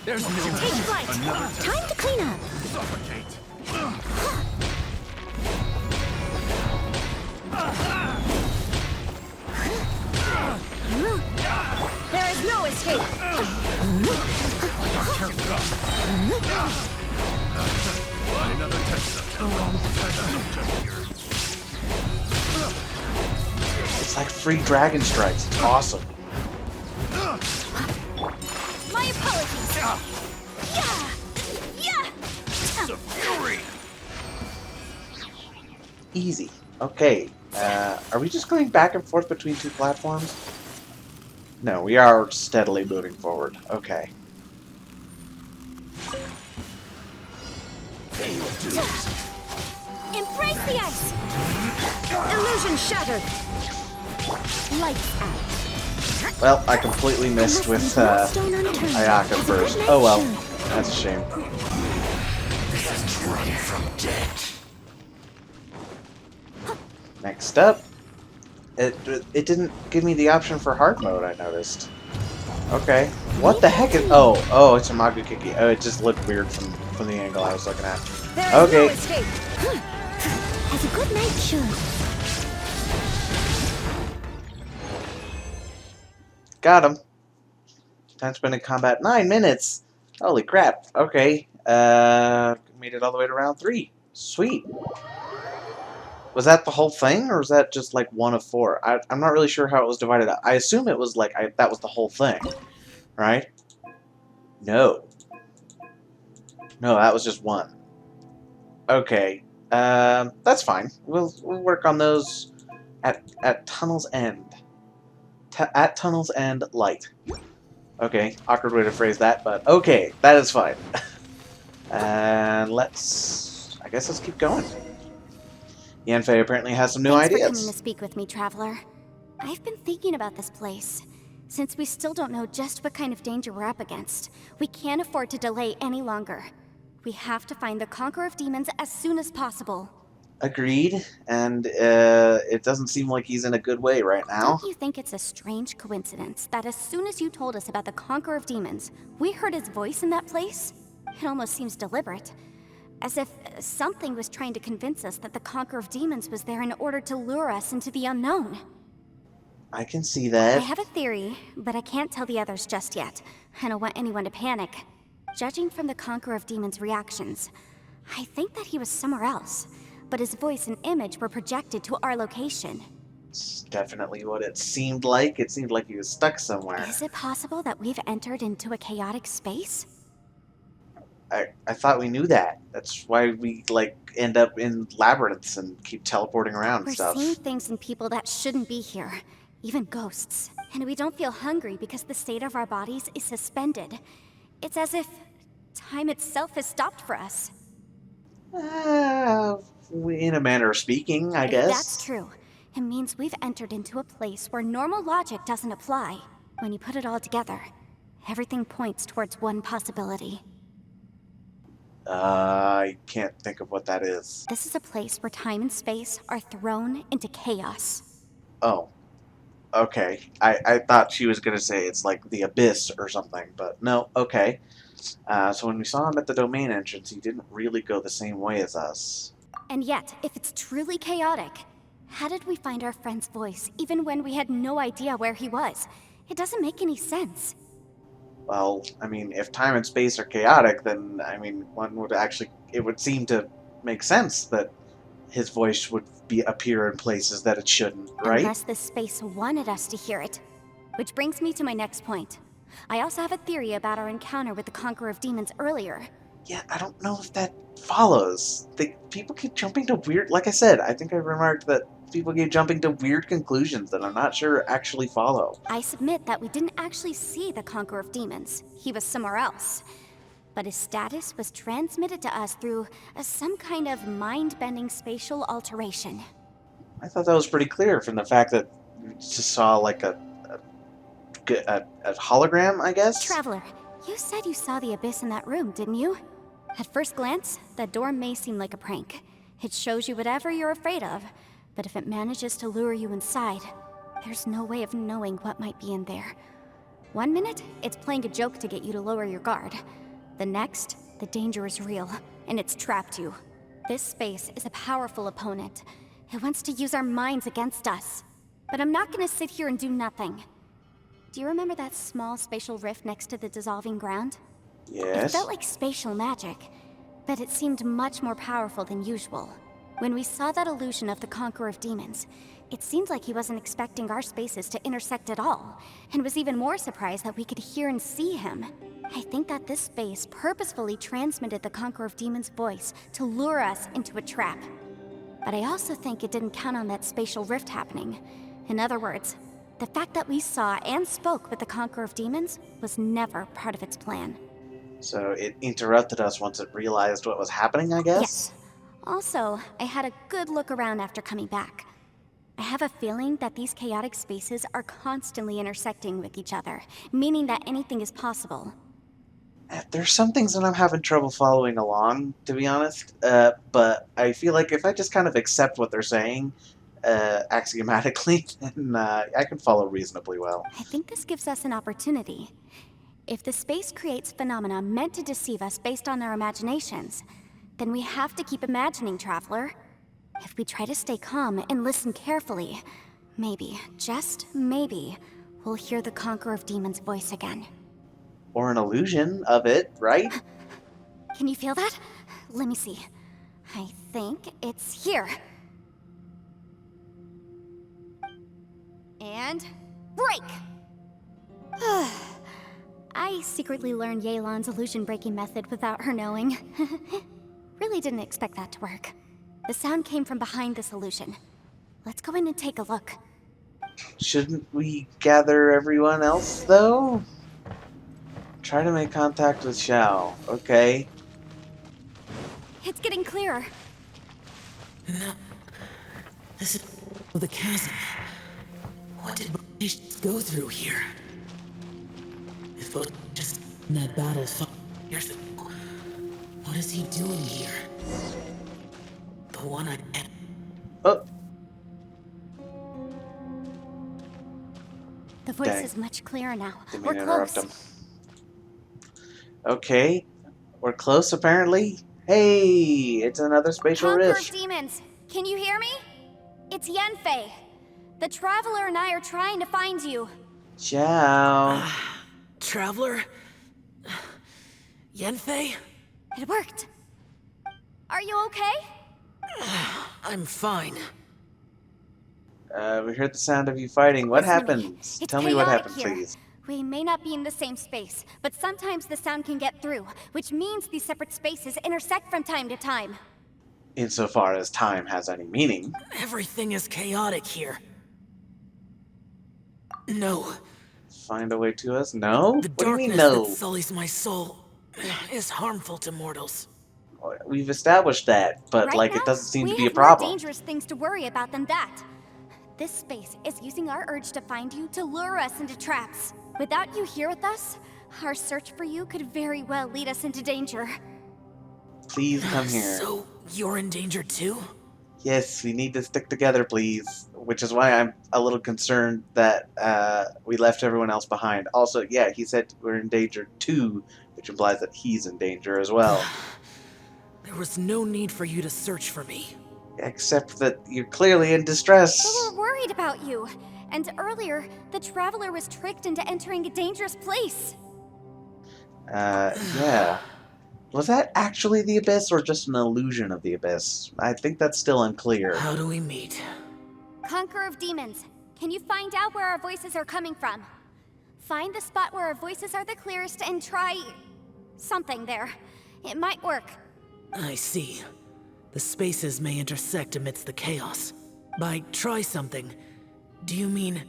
There's no Take flight! Time to clean up! suffocate. There is no escape! Another test. It's like free dragon strikes. It's awesome. My apologies! Yeah! Yeah! The fury. Easy. Okay. Are we just going back and forth between 2 platforms? No, we are steadily moving forward. Okay. Embrace the ice! Illusion shattered! Lights out. Well, I completely missed with Ayaka first. Oh well. That's a shame. Run from death. Next up. It didn't give me the option for hard mode, I noticed. Okay. What the heck is... Oh, it's a Magukiki. Oh, it just looked weird from the angle I was looking at. Okay. As a good night should. Got him. Time spent in combat 9 minutes. Holy crap. Okay. Made it all the way to round 3. Sweet. Was that the whole thing, or was that just like 1 of 4? I'm not really sure how it was divided up. I assume it was like that was the whole thing, right? No. No, that was just 1. Okay. That's fine. We'll work on those at Tunnel's End. At Tunnel's End Light. Okay, awkward way to phrase that, but okay, that is fine. And I guess let's keep going. Yanfei apparently has some new Thanks for ideas. coming to speak with me, Traveler. I've been thinking about this place. Since we still don't know just what kind of danger we're up against, we can't afford to delay any longer. We have to find the Conqueror of Demons as soon as possible. Agreed, and it doesn't seem like he's in a good way right now. Don't you think it's a strange coincidence that as soon as you told us about the Conqueror of Demons, we heard his voice in that place? It almost seems deliberate. As if something was trying to convince us that the Conqueror of Demons was there in order to lure us into the unknown. I can see that. I have a theory, but I can't tell the others just yet. I don't want anyone to panic. Judging from the Conqueror of Demons' reactions, I think that he was somewhere else, but his voice and image were projected to our location. It's definitely what it seemed like. It seemed like he was stuck somewhere. Is it possible that we've entered into a chaotic space? I thought we knew that. That's why we, like, end up in labyrinths and keep teleporting around and We're stuff. seeing things in people that shouldn't be here, even ghosts. And we don't feel hungry because the state of our bodies is suspended. It's as if time itself has stopped for us. Uh, in a manner of speaking, I If guess. that's true, it means we've entered into a place where normal logic doesn't apply. When you put it all together, everything points towards one possibility. I can't think of what that is. This is a place where time and space are thrown into chaos. Oh, okay. I thought she was gonna say it's like the abyss or something, but no, okay. So when we saw him at the domain entrance, he didn't really go the same way as us. And yet, if it's truly chaotic, how did we find our friend's voice even when we had no idea where he was? It doesn't make any sense. Well, I mean, if time and space are chaotic, then, I mean, it would seem to make sense that his voice would appear in places that it shouldn't, right? Unless this space wanted us to hear it. Which brings me to my next point. I also have a theory about our encounter with the Conqueror of Demons earlier. Yeah, I don't know if that follows. People keep jumping to weird... Like I said, I think I remarked that people keep jumping to weird conclusions that I'm not sure actually follow. I submit that we didn't actually see the Conqueror of Demons. He was somewhere else. But his status was transmitted to us through some kind of mind-bending spatial alteration. I thought that was pretty clear from the fact that you just saw like a hologram, I guess? Traveler, you said you saw the abyss in that room, didn't you? At first glance, that door may seem like a prank. It shows you whatever you're afraid of, but if it manages to lure you inside, there's no way of knowing what might be in there. One minute, it's playing a joke to get you to lower your guard. The next, the danger is real, and it's trapped you. This space is a powerful opponent. It wants to use our minds against us. But I'm not gonna sit here and do nothing. Do you remember that small spatial rift next to the dissolving ground? Yes. It felt like spatial magic, but it seemed much more powerful than usual. When we saw that illusion of the Conqueror of Demons, it seemed like he wasn't expecting our spaces to intersect at all, and was even more surprised that we could hear and see him. I think that this space purposefully transmitted the Conqueror of Demons' voice to lure us into a trap. But I also think it didn't count on that spatial rift happening. In other words, the fact that we saw and spoke with the Conqueror of Demons was never part of its plan. So it interrupted us once it realized what was happening, I guess? Yes. Also, I had a good look around after coming back. I have a feeling that these chaotic spaces are constantly intersecting with each other, meaning that anything is possible. There's some things that I'm having trouble following along, to be honest. But I feel like if I just kind of accept what they're saying axiomatically, then I can follow reasonably well. I think this gives us an opportunity. If the space creates phenomena meant to deceive us based on our imaginations, then we have to keep imagining, Traveler. If we try to stay calm and listen carefully, maybe, just maybe, we'll hear the Conqueror of Demons' voice again. Or an illusion of it, right? Can you feel that? Let me see. I think it's here. And break! I secretly learned Yelan's illusion-breaking method without her knowing. Really didn't expect that to work. The sound came from behind this illusion. Let's go in and take a look. Shouldn't we gather everyone else, though? Try to make contact with Xiao, okay? It's getting clearer. No. This is the chasm. What did we go through here? If it was just in that battle 5 years ago, what is he doing here? The one I... Oh, The voice Dang. is much clearer now. didn't We're mean to interrupt close. him. Okay, we're close apparently. Hey, it's another spatial Conqueror of rift. Demons, can you hear me? It's Yanfei. The Traveler and I are trying to find you. Xiao. Traveler? Yanfei? It worked. Are you okay? I'm fine. We heard the sound of you fighting. What Listen to me. happened? It's Tell me what chaotic happened, here. please. We may not be in the same space, but sometimes the sound can get through, which means these separate spaces intersect from time to time. Insofar as time has any meaning. Everything is chaotic here. No. Find a way to us? No? The What do you mean, darkness no? that sullies my soul is harmful to mortals. we've established that, but Right like now, it doesn't seem we to be a have more problem. dangerous things to worry about than that. This space is using our urge to find you to lure us into traps. Without you here with us, our search for you could very well lead us into danger. Please come here. So, you're in danger too? Yes, we need to stick together, please. Which is why I'm a little concerned that we left everyone else behind. Also, yeah, he said we're in danger too, which implies that he's in danger as well. There was no need for you to search for me. Except that you're clearly in distress. But we're worried about you. And earlier, the Traveler was tricked into entering a dangerous place. Yeah. Was that actually the Abyss or just an illusion of the Abyss? I think that's still unclear. How do we meet? Conqueror of Demons, can you find out where our voices are coming from? Find the spot where our voices are the clearest and try... something there. It might work. I see. The spaces may intersect amidst the chaos. By try something, do you mean...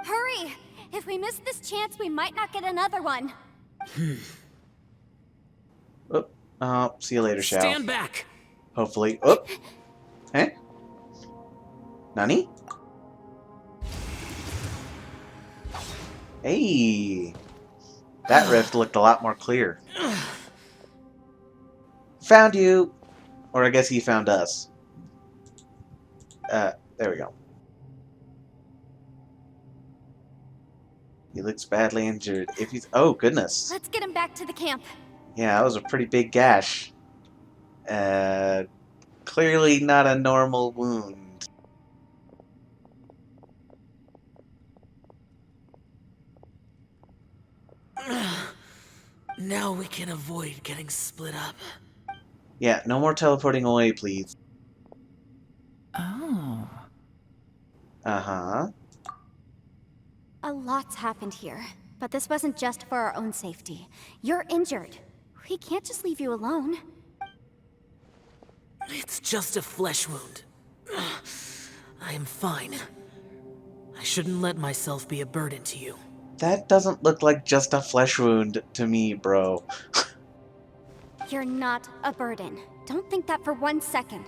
Hurry! If we miss this chance, we might not get another one. See you later, Shao. Stand back! Hopefully. Oh! Eh? Nani? Hey! That rift looked a lot more clear. Found you! Or I guess he found us. There we go. He looks badly injured. If he's... Oh, goodness. Let's get him back to the camp. Yeah, that was a pretty big gash. Clearly not a normal wound. Now we can avoid getting split up. Yeah, no more teleporting away, please. Oh. Uh-huh. A lot's happened here, but this wasn't just for our own safety. You're injured. We can't just leave you alone. It's just a flesh wound. I am fine. I shouldn't let myself be a burden to you. That doesn't look like just a flesh wound to me, bro. You're not a burden. Don't think that for 1 second.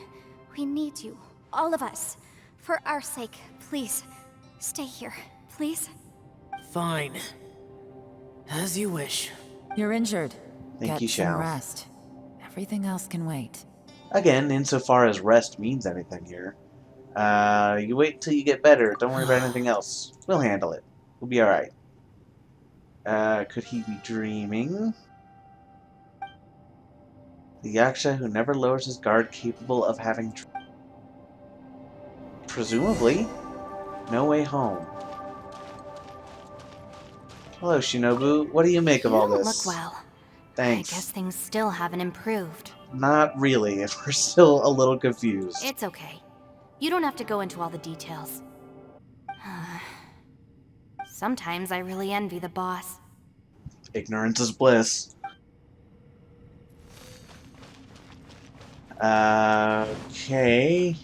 We need you, all of us. For our sake, please, stay here, please. Fine. As you wish. You're injured. Thank Get you, some Shao. rest. Everything else can wait. Again, insofar as rest means anything here. You wait till you get better. Don't worry about anything else. We'll handle it. We'll be alright. Could he be dreaming? The Yaksha who never lowers his guard, capable of having... Presumably. No way home. Hello, Shinobu. What do you make of all You don't this? look well. Thanks. I guess things still haven't improved. Not really. We're still a little confused. It's okay. You don't have to go into all the details. Sometimes I really envy the boss. Ignorance is bliss. Okay.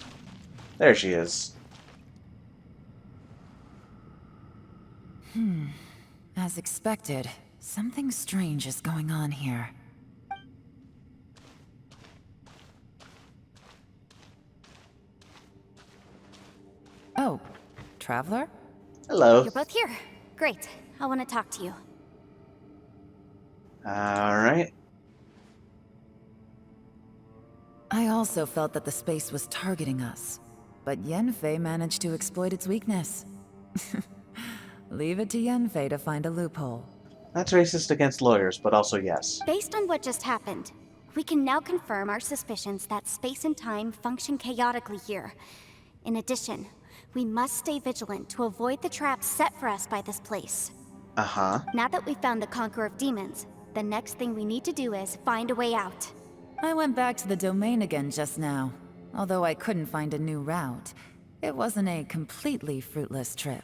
There she is. As expected, something strange is going on here. Oh, Traveler? Hello. You're both here. Great. I want to talk to you. Alright. I also felt that the space was targeting us, but Yenfei managed to exploit its weakness. Leave it to Yenfei to find a loophole. That's racist against lawyers, but also yes. Based on what just happened, we can now confirm our suspicions that space and time function chaotically here. In addition, we must stay vigilant to avoid the traps set for us by this place. Uh-huh. Now that we've found the Conqueror of Demons, the next thing we need to do is find a way out. I went back to the domain again just now. Although I couldn't find a new route, it wasn't a completely fruitless trip.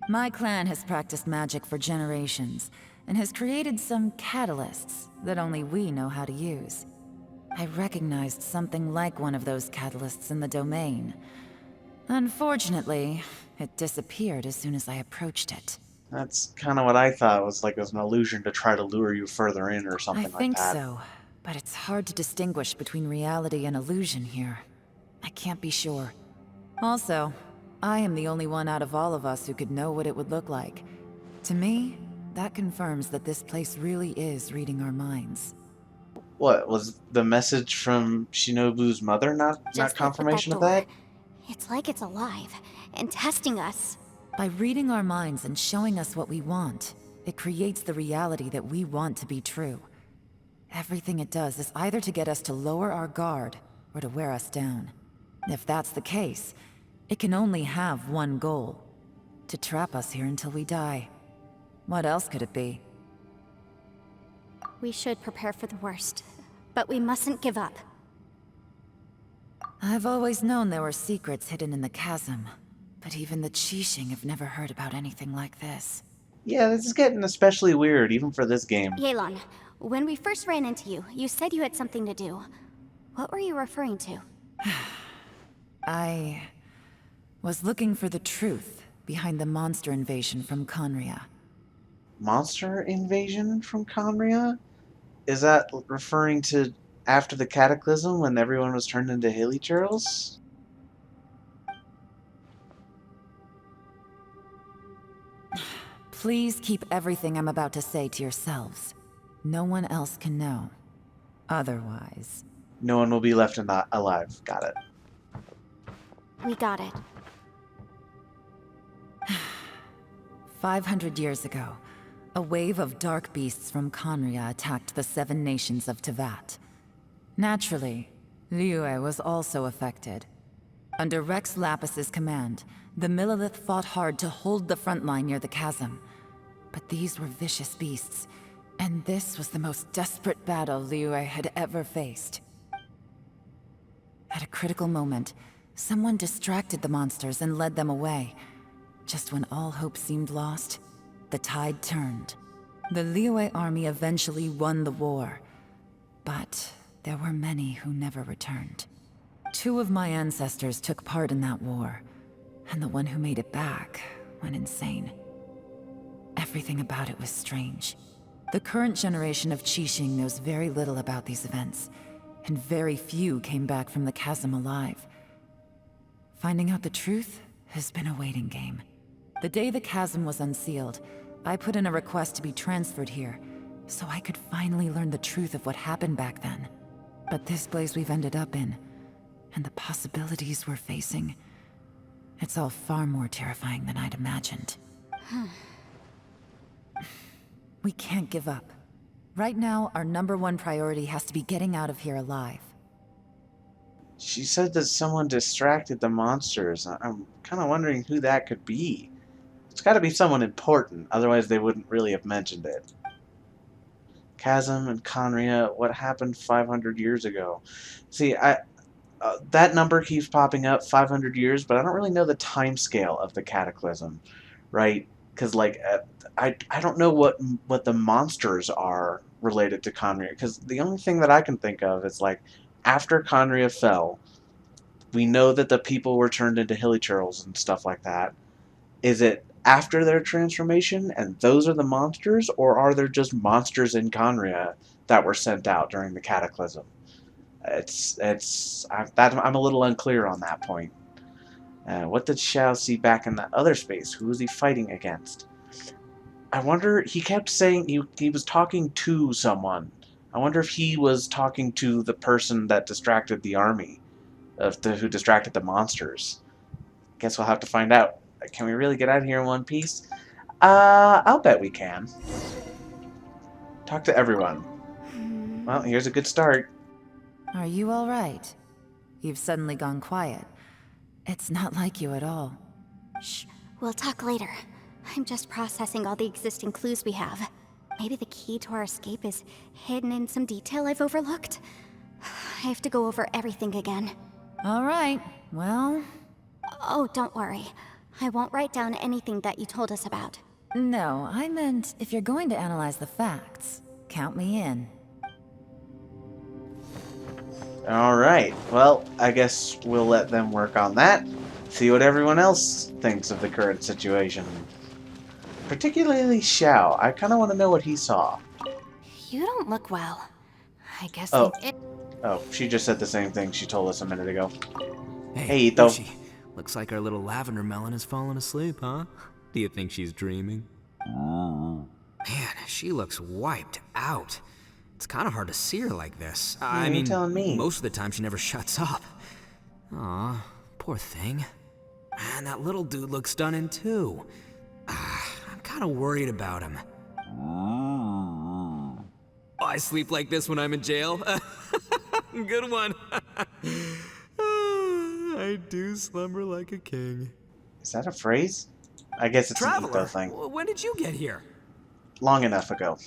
My clan has practiced magic for generations, and has created some catalysts that only we know how to use. I recognized something like one of those catalysts in the domain. Unfortunately, it disappeared as soon as I approached it. That's kind of what I thought. It was like it was an illusion to try to lure you further in or something like that. I think so. but it's hard to distinguish between reality and illusion here. I can't be sure. Also, I am the only one out of all of us who could know what it would look like. To me, that confirms that this place really is reading our minds. What was the message from Shinobu's mother? Not Just look at confirmation of door. that. It's like it's alive and testing us. By reading our minds and showing us what we want, it creates the reality that we want to be true. Everything it does is either to get us to lower our guard or to wear us down. If that's the case, it can only have one goal: to trap us here until we die. What else could it be? We should prepare for the worst, but we mustn't give up. I've always known there were secrets hidden in the chasm, but even the Qixing have never heard about anything like this. Yeah, this is getting especially weird, even for this game. Yelan, when we first ran into you, you said you had something to do. What were you referring to? I was looking for the truth behind the monster invasion from Conria. Monster invasion from Conria? Is that referring to after the cataclysm when everyone was turned into hilly churls? Please keep everything I'm about to say to yourselves. No one else can know. Otherwise... No one will be left alive. Got it. We got it. 500 years ago, a wave of dark beasts from Conria attacked the 7 nations of Tevat. Naturally, Liyue was also affected. Under Rex Lapis's command, the Millelith fought hard to hold the front line near the chasm. But these were vicious beasts, and this was the most desperate battle Liyue had ever faced. At a critical moment, someone distracted the monsters and led them away. Just when all hope seemed lost, the tide turned. The Liyue army eventually won the war, but there were many who never returned. 2 of my ancestors took part in that war, and the one who made it back went insane. Everything about it was strange. The current generation of Qixing knows very little about these events, and very few came back from the chasm alive. Finding out the truth has been a waiting game. The day the chasm was unsealed, I put in a request to be transferred here, so I could finally learn the truth of what happened back then. But this place we've ended up in, and the possibilities we're facing, it's all far more terrifying than I'd imagined. We can't give up. Right now, our #1 priority has to be getting out of here alive. She said that someone distracted the monsters. I'm kind of wondering who that could be. It's got to be someone important, otherwise they wouldn't really have mentioned it. Chasm and Conria, what happened 500 years ago? See, that number keeps popping up, 500 years, but I don't really know the time scale of the cataclysm, right? Because, like, I don't know what the monsters are related to Conria, because the only thing that I can think of is, like, after Conria fell, we know that the people were turned into hilly churls and stuff like that. Is it after their transformation and those are the monsters, or are there just monsters in Conria that were sent out during the cataclysm? I'm a little unclear on that point. What did Xiao see back in that other space? Who was he fighting against? I wonder, he kept saying he was talking to someone. I wonder if he was talking to the person that distracted the army, who distracted the monsters. Guess we'll have to find out. Can we really get out of here in one piece? I'll bet we can. Talk to everyone. Well, here's a good start. Are you all right? You've suddenly gone quiet. It's not like you at all. Shh, we'll talk later. I'm just processing all the existing clues we have. Maybe the key to our escape is hidden in some detail I've overlooked. I have to go over everything again. All right, well... Oh, don't worry. I won't write down anything that you told us about. No, I meant if you're going to analyze the facts, count me in. Alright, well, I guess we'll let them work on that. See what everyone else thinks of the current situation. Particularly Xiao. I kind of want to know what he saw. You don't look well. I guess Oh. it. Oh, she just said the same thing she told us a minute ago. Hey, Hey, Ito. Uchi, looks like our little lavender melon has fallen asleep, huh? Do you think she's dreaming? Man, she looks wiped out. It's kind of hard to see her like this. I you mean, telling me? most of the time she never shuts up. Aw, poor thing. Man, that little dude looks stunning too. I'm kind of worried about him. I sleep like this when I'm in jail. Good one. I do slumber like a king. Is that a phrase? I guess it's an Ito Traveler, thing. when did you get here? Long enough ago.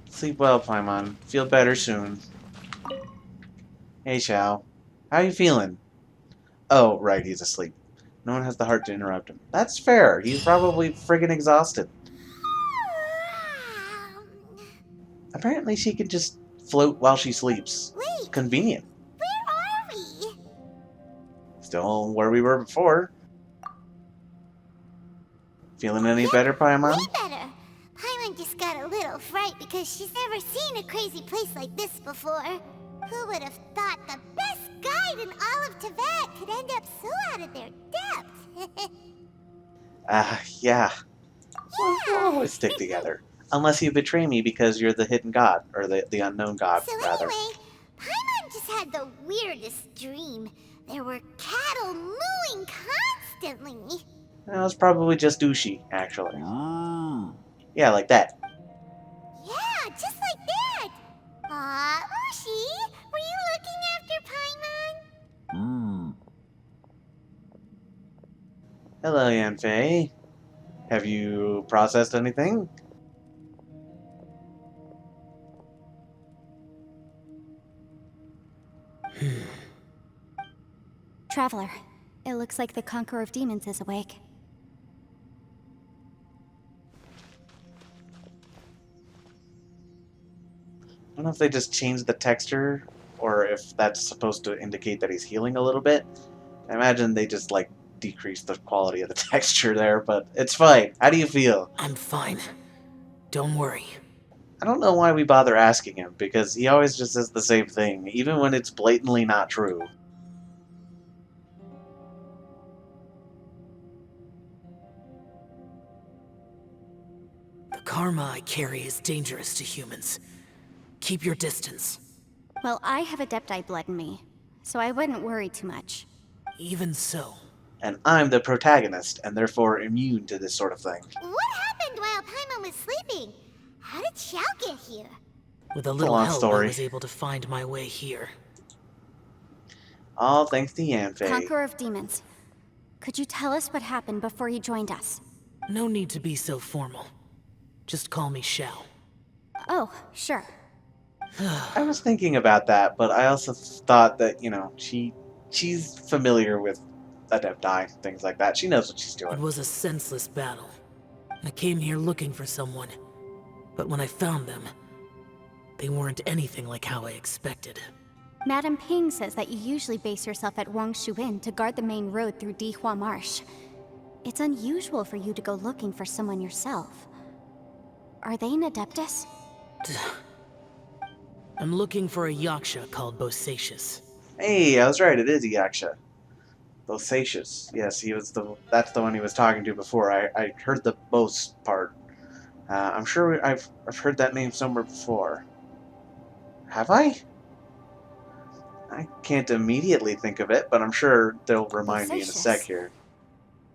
Sleep well, Paimon. Feel better soon. Hey, Xiao. How you feeling? Oh, right, he's asleep. No one has the heart to interrupt him. That's fair. He's probably friggin' exhausted. Apparently she can just float while she sleeps. Wait, Convenient. where are we? Still where we were before. Feeling any better, Paimon? Way better. Paimon just got a little fright because she's never seen a crazy place like this before. Who would have thought the best guide in all of Tibet could end up so out of their depth? Yeah. We'll always stick together. Unless you betray me because you're the hidden god, or the unknown god, So rather. anyway, Paimon just had the weirdest dream. There were cattle mooing constantly. That was probably just Ushi, actually. Yeah, like that. Yeah, just like that. Aw, Ushi, were you looking after Paimon? Hello, Yanfei. Have you processed anything? Traveler, it looks like the Conqueror of Demons is awake. I don't know if they just changed the texture, or if that's supposed to indicate that he's healing a little bit. I imagine they just, like, decreased the quality of the texture there, but it's fine. How do you feel? I'm fine. Don't worry. I don't know why we bother asking him, because he always just says the same thing, even when it's blatantly not true. The karma I carry is dangerous to humans. Keep your distance. Well, I have Adepti blood in me, so I wouldn't worry too much. Even so. And I'm the protagonist, and therefore immune to this sort of thing. What happened while Paimon was sleeping? How did Xiao get here? With a little long help, story. I was able to find my way here. All thanks to Yanfei. Conqueror of Demons, could you tell us what happened before you joined us? No need to be so formal. Just call me Xiao. Oh, sure. I was thinking about that, but I also thought that, you know, she's familiar with Adepti, things like that. She knows what she's It doing. was a senseless battle. I came here looking for someone. But when I found them, they weren't anything like how I expected. Madame Ping says that you usually base yourself at Wangshu Inn to guard the main road through Dihua Marsh. It's unusual for you to go looking for someone yourself. Are they an Adeptus? I'm looking for a yaksha called Bosacius. Hey, I was right. It is Yaksha. Bosacius. Yes, that's the one he was talking to before. I heard the Bos part. I'm sure I've heard that name somewhere before. Have I? I can't immediately think of it, but I'm sure they'll remind me in a sec Bosacius. here.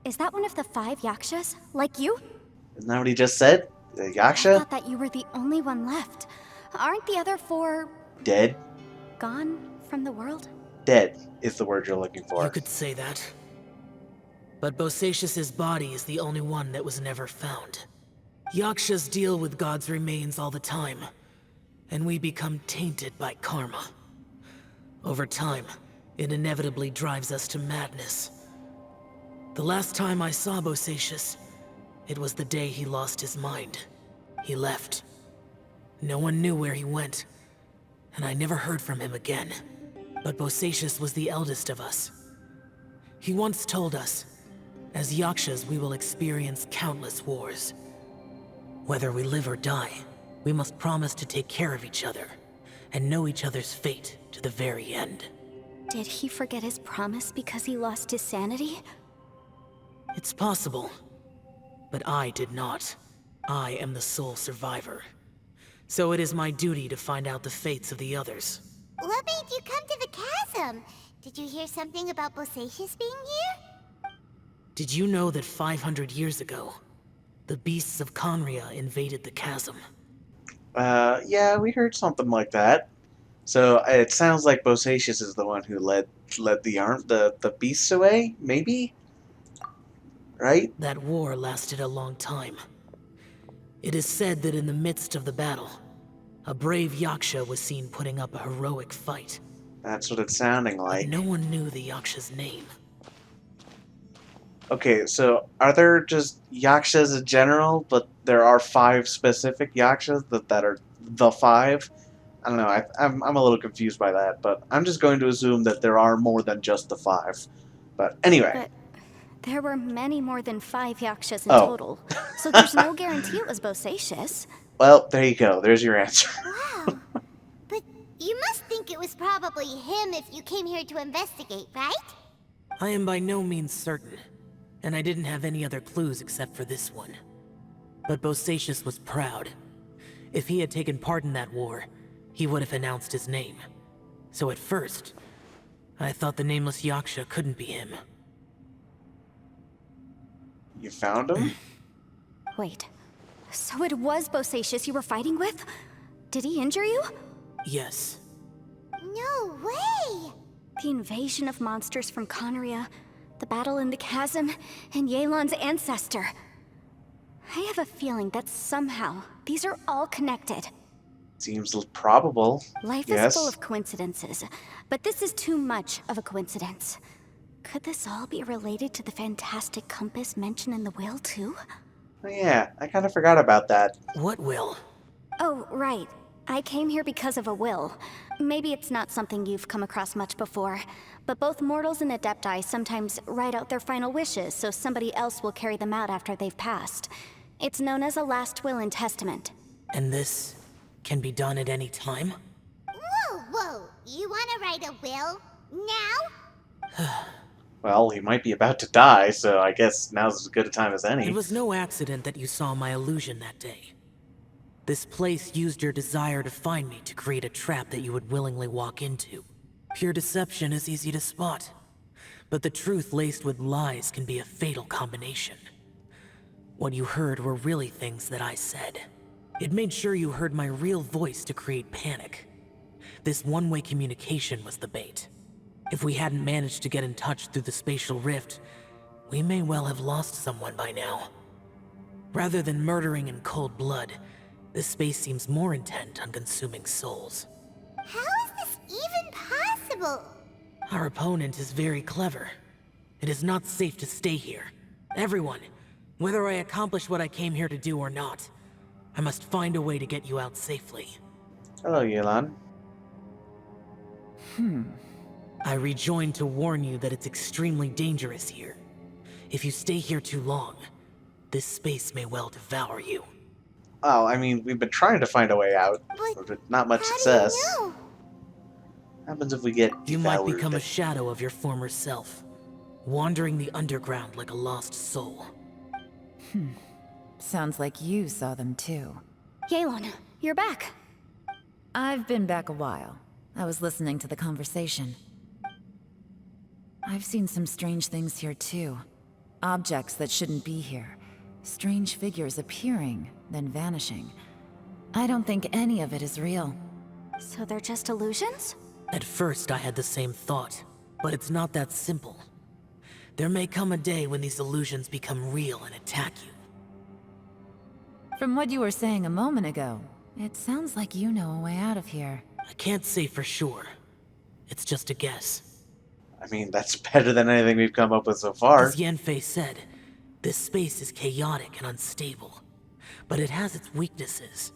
Is that one of the 5 Yakshas? Like you? Isn't that what he just said? The I Yaksha? thought that you were the only one left. Aren't the other 4 Dead? gone from the world? Dead is the word you're looking You for. could say that. But Bosacius's body is the only one that was never found. Yakshas deal with God's remains all the time, and we become tainted by karma. Over time, it inevitably drives us to madness. The last time I saw Bosacius, it was the day he lost his mind. He left. No one knew where he went, and I never heard from him again. But Bosacius was the eldest of us. He once told us, as Yakshas we will experience countless wars. Whether we live or die, we must promise to take care of each other, and know each other's fate to the very end. Did he forget his promise because he lost his sanity? It's possible, but I did not. I am the sole survivor. So it is my duty to find out the fates of the others. What made you come to the chasm? Did you hear something about Bosacius being here? Did you know that 500 years ago, the beasts of Conria invaded the chasm? Yeah, we heard something like that. So it sounds like Bosacius is the one who led the beasts away, maybe? Right? That war lasted a long time. It is said that in the midst of the battle, a brave Yaksha was seen putting up a heroic fight. That's what it's sounding But like. no one knew the Yaksha's name. Okay, so are there just Yakshas in general, but there are 5 specific Yakshas that are the 5? I don't know, I'm a little confused by that, but I'm just going to assume that there are more than just the 5. But anyway. But there were many more than 5 Yakshas in Oh. total, so there's no guarantee it was Bosacius. Well, there you go. There's your answer. Wow. But you must think it was probably him if you came here to investigate, right? I am by no means certain, and I didn't have any other clues except for this one. But Bosacius was proud. If he had taken part in that war, he would have announced his name. So at first, I thought the nameless Yaksha couldn't be him. You found him? Wait, so it was Bosacius you were fighting with? Did he injure you? Yes. No way! The invasion of monsters from Conria, the battle in the chasm, and Yelan's ancestor. I have a feeling that somehow these are all connected. Seems probable. Life Yes. is full of coincidences, but this is too much of a coincidence. Could this all be related to the fantastic compass mentioned in the will, too? Oh, yeah, I kind of forgot about that. What will? Oh, right. I came here because of a will. Maybe it's not something you've come across much before, but both mortals and adepti sometimes write out their final wishes so somebody else will carry them out after they've passed. It's known as a last will and testament. And this can be done at any time? Whoa! You wanna write a will? Now? Well, he might be about to die, so I guess now's as good a time as any. It was no accident that you saw my illusion that day. This place used your desire to find me to create a trap that you would willingly walk into. Pure deception is easy to spot, but the truth laced with lies can be a fatal combination. What you heard were really things that I said. It made sure you heard my real voice to create panic. This one-way communication was the bait. If we hadn't managed to get in touch through the spatial rift, we may well have lost someone by now. Rather than murdering in cold blood, this space seems more intent on consuming souls. How is this even possible? Our opponent is very clever. It is not safe to stay here. Everyone, whether I accomplish what I came here to do or not, I must find a way to get you out safely. Hello, Yelan. I rejoined to warn you that it's extremely dangerous here. If you stay here too long, this space may well devour you. Oh, I mean, we've been trying to find a way out, But but not much how success. do you know? Happens if we get You might devoured. become a shadow of your former self, wandering the underground like a lost soul. Sounds like you saw them too. Yelan, you're back. I've been back a while. I was listening to the conversation. I've seen some strange things here too. Objects that shouldn't be here. Strange figures appearing, then vanishing. I don't think any of it is real. So they're just illusions? At first, I had the same thought, but it's not that simple. There may come a day when these illusions become real and attack you. From what you were saying a moment ago, it sounds like you know a way out of here. I can't say for sure. It's just a guess. I mean, that's better than anything we've come up with so far. As Yanfei said, this space is chaotic and unstable, but it has its weaknesses.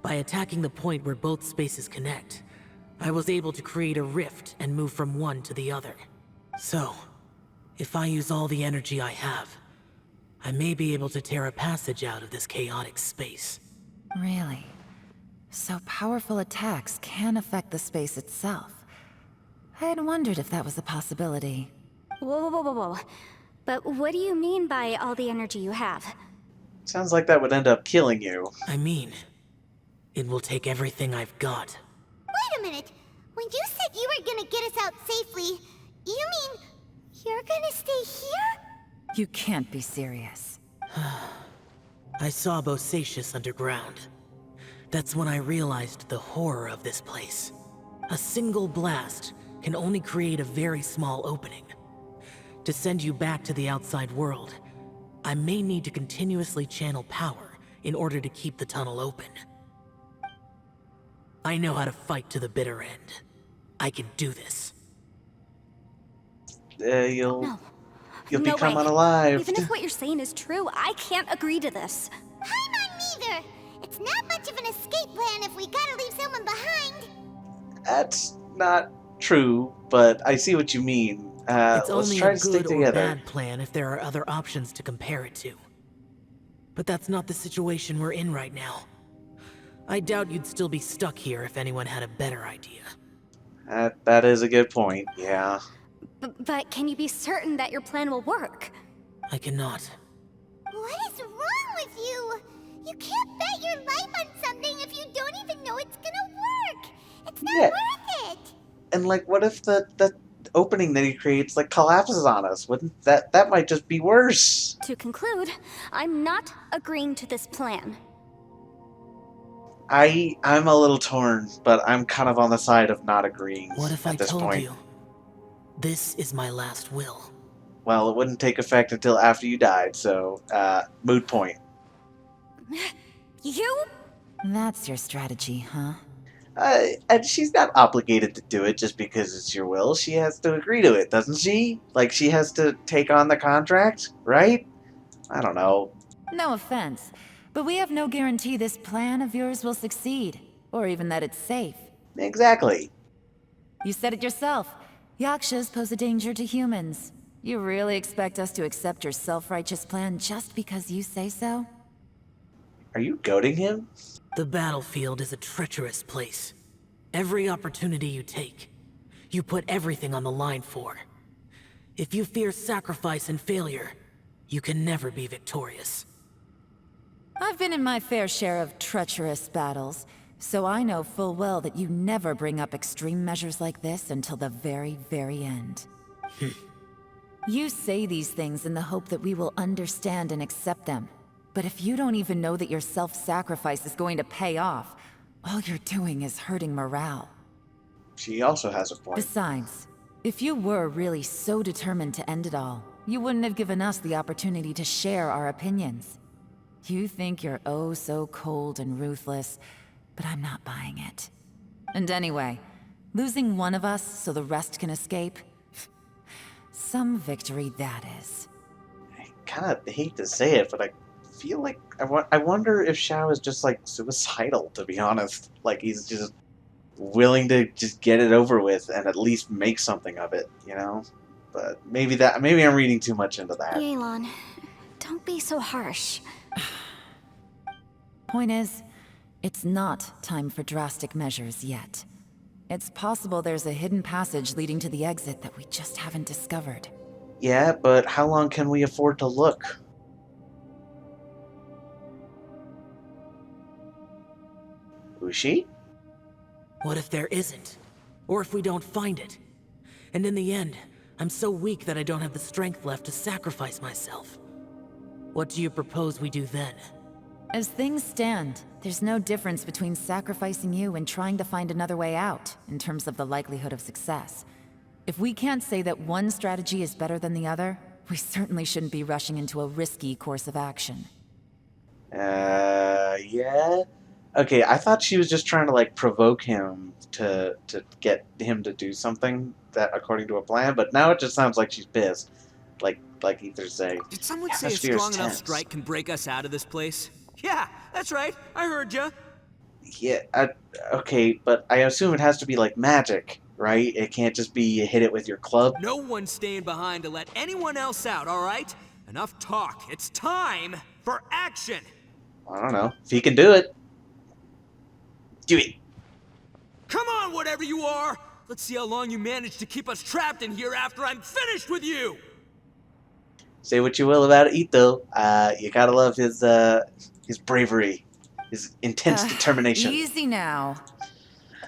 By attacking the point where both spaces connect, I was able to create a rift and move from one to the other. So, if I use all the energy I have, I may be able to tear a passage out of this chaotic space. Really? so powerful attacks can affect the space itself. I had wondered if that was a possibility. Whoa, whoa, whoa, whoa, whoa. But what do you mean by all the energy you have? Sounds like that would end up killing you. I mean, it will take everything I've got. Wait a minute. When you said you were gonna get us out safely, you mean you're gonna stay here? You can't be serious. I saw Bosacius underground. That's when I realized the horror of this place. A single blast can only create a very small opening. To send you back to the outside world, I may need to continuously channel power in order to keep the tunnel open. I know how to fight to the bitter end. I can do this. You'll No. you'll No become way. unalived. Even if what you're saying is true, I can't agree to this. I'm neither. It's not much of an escape plan if we gotta leave someone behind. That's not true, but I see what you mean. It's Let's only try a to stick good or together. bad plan if there are other options to compare it to. But that's not the situation we're in right now. I doubt you'd still be stuck here if anyone had a better idea. That is a good point, yeah. But can you be certain that your plan will work? I cannot. What is wrong with you? You can't bet your life on something if you don't even know it's gonna work. It's not Yeah. worth it. And like, what if the opening that he creates like collapses on us? Wouldn't that might just be worse? To conclude, I'm not agreeing to this plan. I'm a little torn, but I'm kind of on the side of not agreeing What if at I this told point. you? This is my last will. Well, it wouldn't take effect until after you died, so moot point. You? That's your strategy, huh? And she's not obligated to do it just because it's your will. She has to agree to it, doesn't she? Like, she has to take on the contract, right? I don't know. No offense, but we have no guarantee this plan of yours will succeed, or even that it's safe. Exactly. You said it yourself. Yakshas pose a danger to humans. You really expect us to accept your self-righteous plan just because you say so? Are you goading him? The battlefield is a treacherous place. Every opportunity you take, you put everything on the line for. If you fear sacrifice and failure, you can never be victorious. I've been in my fair share of treacherous battles, so I know full well that you never bring up extreme measures like this until the very, very end. You say these things in the hope that we will understand and accept them. But if you don't even know that your self-sacrifice is going to pay off, all you're doing is hurting morale. She also has a point. Besides, if you were really so determined to end it all, you wouldn't have given us the opportunity to share our opinions. You think you're oh so cold and ruthless, but I'm not buying it. And anyway, losing one of us so the rest can escape? Some victory that is. I kind of hate to say it, but I feel like I wonder if Shao is just like suicidal, to be honest. Like he's just willing to just get it over with and at least make something of it, you know? But maybe I'm reading too much into that. Yelan, don't be so harsh. Point is, it's not time for drastic measures yet. It's possible there's a hidden passage leading to the exit that we just haven't discovered. Yeah, but how long can we afford to look? Ushi? What if there isn't? Or if we don't find it? And in the end, I'm so weak that I don't have the strength left to sacrifice myself. What do you propose we do then? As things stand, there's no difference between sacrificing you and trying to find another way out, in terms of the likelihood of success. If we can't say that one strategy is better than the other, we certainly shouldn't be rushing into a risky course of action. Yeah? Okay, I thought she was just trying to, like, provoke him to get him to do something that according to a plan, but now it just sounds like she's pissed. Like Ether's saying. Did someone say a Atmosphere's strong enough tense. strike can break us out of this place? Yeah, that's right. I heard ya. Yeah, okay, but I assume it has to be like magic, right? It can't just be you hit it with your club. No one's staying behind to let anyone else out, all right? Enough talk. It's time for action. I don't know. If he can do it. Do it. Come on, whatever you are! Let's see how long you manage to keep us trapped in here after I'm finished with you! Say what you will about Ito, you gotta love his bravery, his intense determination. Easy now.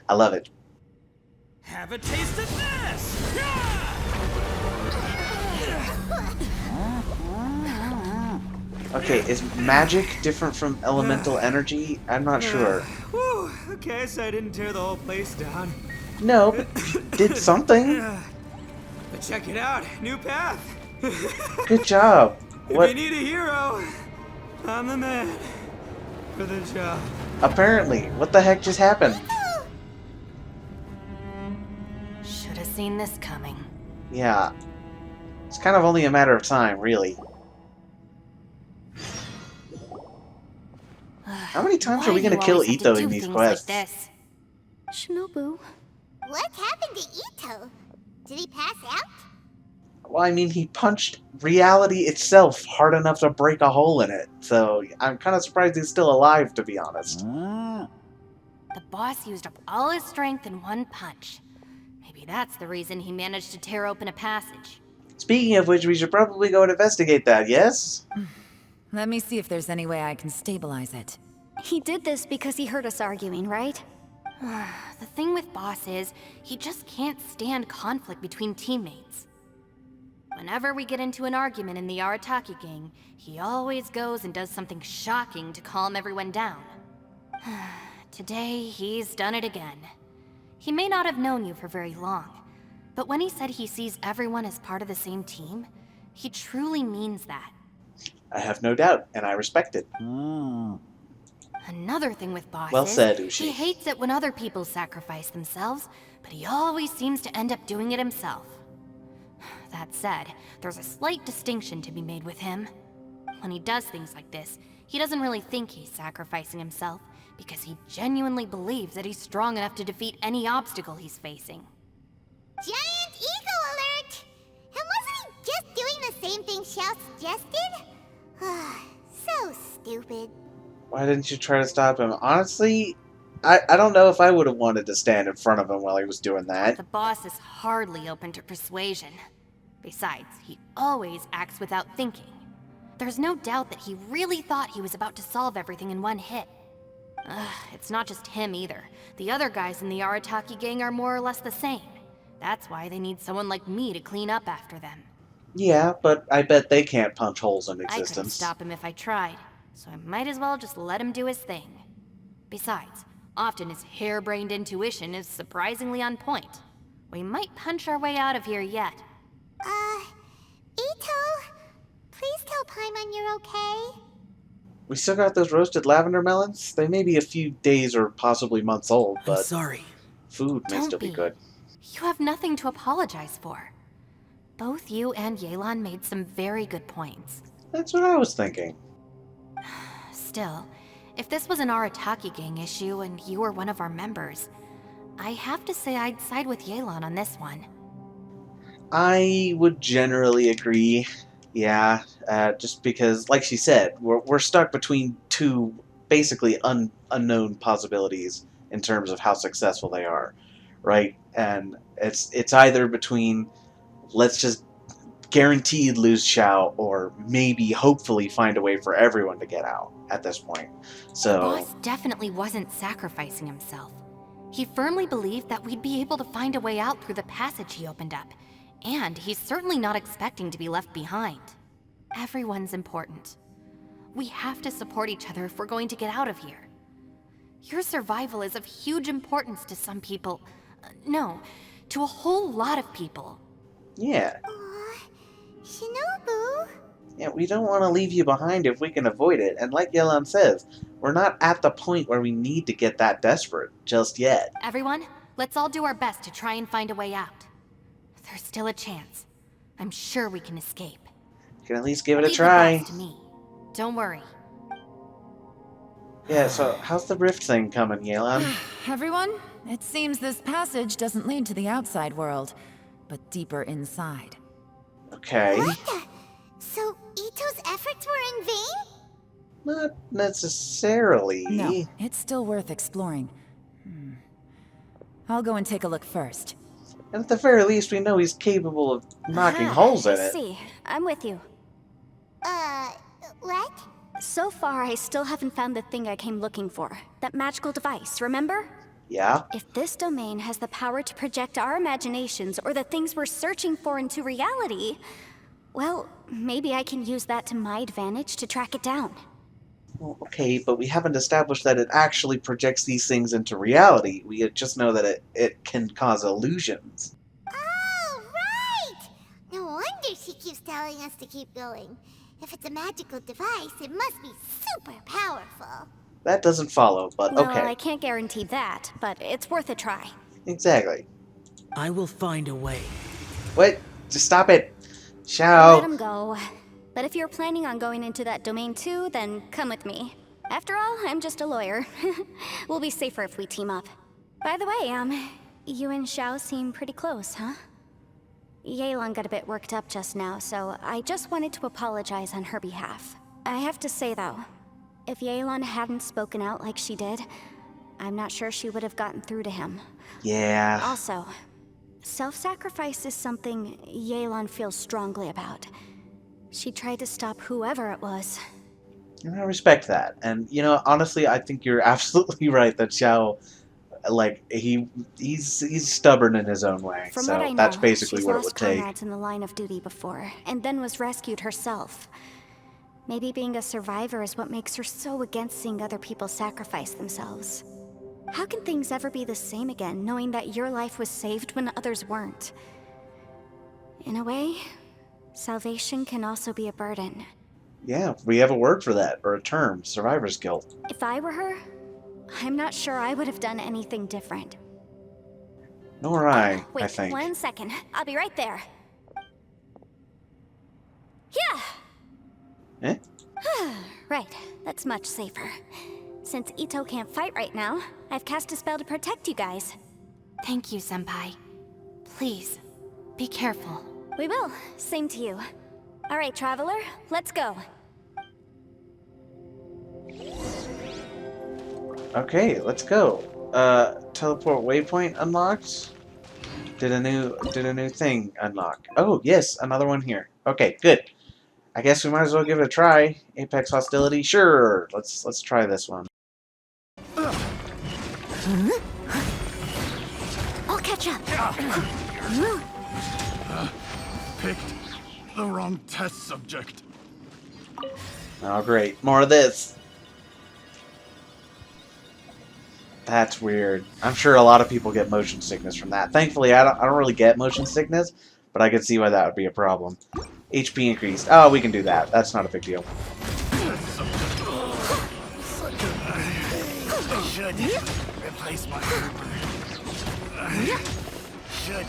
I love it. Have a taste of this! Yeah! Okay, is magic different from elemental energy? I'm not sure. Whew, okay, so I didn't tear the whole place down. No, but you did something. But check it out, new path. Good job. If What? you need a hero, I'm the man for the job. Apparently, what the heck just happened? Should have seen this coming. Yeah, it's kind of only a matter of time, really. How many times are we gonna kill Ito in these quests? Like this? Shinobu. What happened to Ito? Did he pass out? Well, I mean, he punched reality itself hard enough to break a hole in it. So I'm kind of surprised he's still alive, to be honest. The boss used up all his strength in one punch. Maybe that's the reason he managed to tear open a passage. Speaking of which, we should probably go and investigate that, yes? Let me see if there's any way I can stabilize it. He did this because he heard us arguing, right? The thing with Boss is, he just can't stand conflict between teammates. Whenever we get into an argument in the Arataki gang, he always goes and does something shocking to calm everyone down. Today, he's done it again. He may not have known you for very long, but when he said he sees everyone as part of the same team, he truly means that. I have no doubt, and I respect it. Another thing with Boss Well is, said, Ushi. he hates it when other people sacrifice themselves, but he always seems to end up doing it himself. That said, there's a slight distinction to be made with him. When he does things like this, he doesn't really think he's sacrificing himself, because he genuinely believes that he's strong enough to defeat any obstacle he's facing. Giant ego alert! And wasn't he just doing the same thing Xiao suggested? So stupid. Why didn't you try to stop him? Honestly, I don't know if I would have wanted to stand in front of him while he was doing that. The boss is hardly open to persuasion. Besides, he always acts without thinking. There's no doubt that he really thought he was about to solve everything in one hit. It's not just him either. The other guys in the Arataki gang are more or less the same. That's why they need someone like me to clean up after them. Yeah, but I bet they can't punch holes in I couldn't existence. stop him if I tried, so I might as well just let him do his thing. Besides, often his harebrained intuition is surprisingly on point. We might punch our way out of here yet. Ito? Please tell Paimon you're okay. We still got those roasted lavender melons? They may be a few days or possibly months old, I'm but sorry. food may Don't still be be. good. You have nothing to apologize for. Both you and Yelan made some very good points. That's what I was thinking. Still, if this was an Arataki gang issue and you were one of our members, I have to say I'd side with Yelan on this one. I would generally agree. Yeah, just because, like she said, we're stuck between two basically unknown possibilities in terms of how successful they are, right? And it's either between let's just guaranteed lose Xiao, or maybe hopefully find a way for everyone to get out at this point. So Boss definitely wasn't sacrificing himself. He firmly believed that we'd be able to find a way out through the passage he opened up, and he's certainly not expecting to be left behind. Everyone's important. We have to support each other if we're going to get out of here. Your survival is of huge importance to some people. No, to a whole lot of people. yeah, Aw, Shinobu? yeah, we don't want to leave you behind if we can avoid it. And like Yelan says, we're not at the point where we need to get that desperate just yet. Everyone, let's all do our best to try and find a way out. There's still a chance. I'm sure we can escape. You can at least give it a Leave the try. rest to me. Don't worry. Yeah, so how's the rift thing coming, Yelan? Everyone, it seems this passage doesn't lead to the outside world, but deeper inside. Okay. What the? So Ito's efforts were in vain? Not necessarily. No, it's still worth exploring. I'll go and take a look first. And at the very least, we know he's capable of knocking Ah, holes in I it. see. I'm with you. What? So far, I still haven't found the thing I came looking for. That magical device, remember? Yeah? If this domain has the power to project our imaginations or the things we're searching for into reality, well, maybe I can use that to my advantage to track it down. Well, okay, but we haven't established that it actually projects these things into reality. We just know that it can cause illusions. Oh, right! No wonder she keeps telling us to keep going. If it's a magical device, it must be super powerful. That doesn't follow, but Well, okay. I can't guarantee that, but it's worth a try. Exactly. I will find a way. Wait, just stop it. Let Xiao. him go. But if you're planning on going into that domain too, then come with me. After all, I'm just a lawyer. We'll be safer if we team up. By the way, you and Xiao seem pretty close, huh? Yelan got a bit worked up just now, so I just wanted to apologize on her behalf. I have to say though, if Yelan hadn't spoken out like she did, I'm not sure she would have gotten through to him. Yeah. Also, self-sacrifice is something Yelan feels strongly about. She tried to stop whoever it was. And I respect that. And, you know, honestly, I think you're absolutely right that Xiao, like, he's stubborn in his own way. From So what I know, that's basically she's what it lost would take. comrades in the line of duty before, and then was rescued herself. Maybe being a survivor is what makes her so against seeing other people sacrifice themselves. How can things ever be the same again, knowing that your life was saved when others weren't? In a way, salvation can also be a burden. Yeah, we have a word for that, or a term, survivor's guilt. If I were her, I'm not sure I would have done anything different. Nor I Wait, think. 1 second. I'll be right there. Yeah! Eh? Right, that's much safer. Since Ito can't fight right now, I've cast a spell to protect you guys. Thank you, Senpai. Please, be careful. We will. Same to you. Alright, Traveler, let's go. Okay, let's go. Teleport waypoint unlocked. Did a new thing unlock. Oh, yes, another one here. Okay, good. I guess we might as well give it a try. Apex hostility, sure. Let's try this one. I'll catch up. Picked the wrong test subject. Oh, great. More of this. That's weird. I'm sure a lot of people get motion sickness from that. Thankfully, I don't really get motion sickness, but I could see why that would be a problem. HP increased. Oh, we can do that. That's not a big deal. Should replace my hammer. Should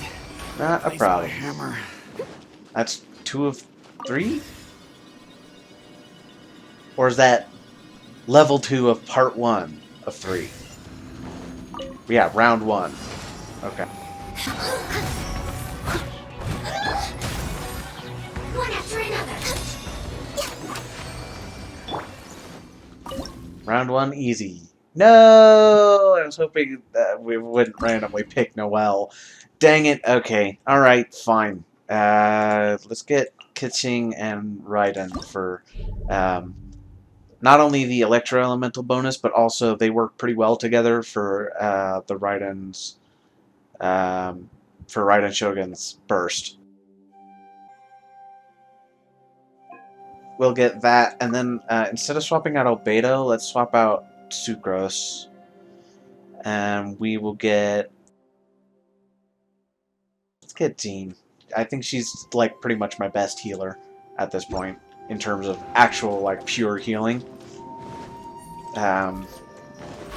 Not a replace my problem. hammer. That's 2 of 3? Or is that level 2 of part 1 of 3? Yeah, round 1. Okay. One after another. Round 1, easy. No! I was hoping that we wouldn't randomly pick Noelle. Dang it. Okay. Alright, fine. Let's get Kitching and Raiden for not only the Electro Elemental bonus, but also they work pretty well together for the Raiden's for Raiden Shogun's burst. We'll get that, and then instead of swapping out Albedo, let's swap out Sucrose. And we will get... Let's get Jean. I think she's, like, pretty much my best healer at this point, in terms of actual, like, pure healing.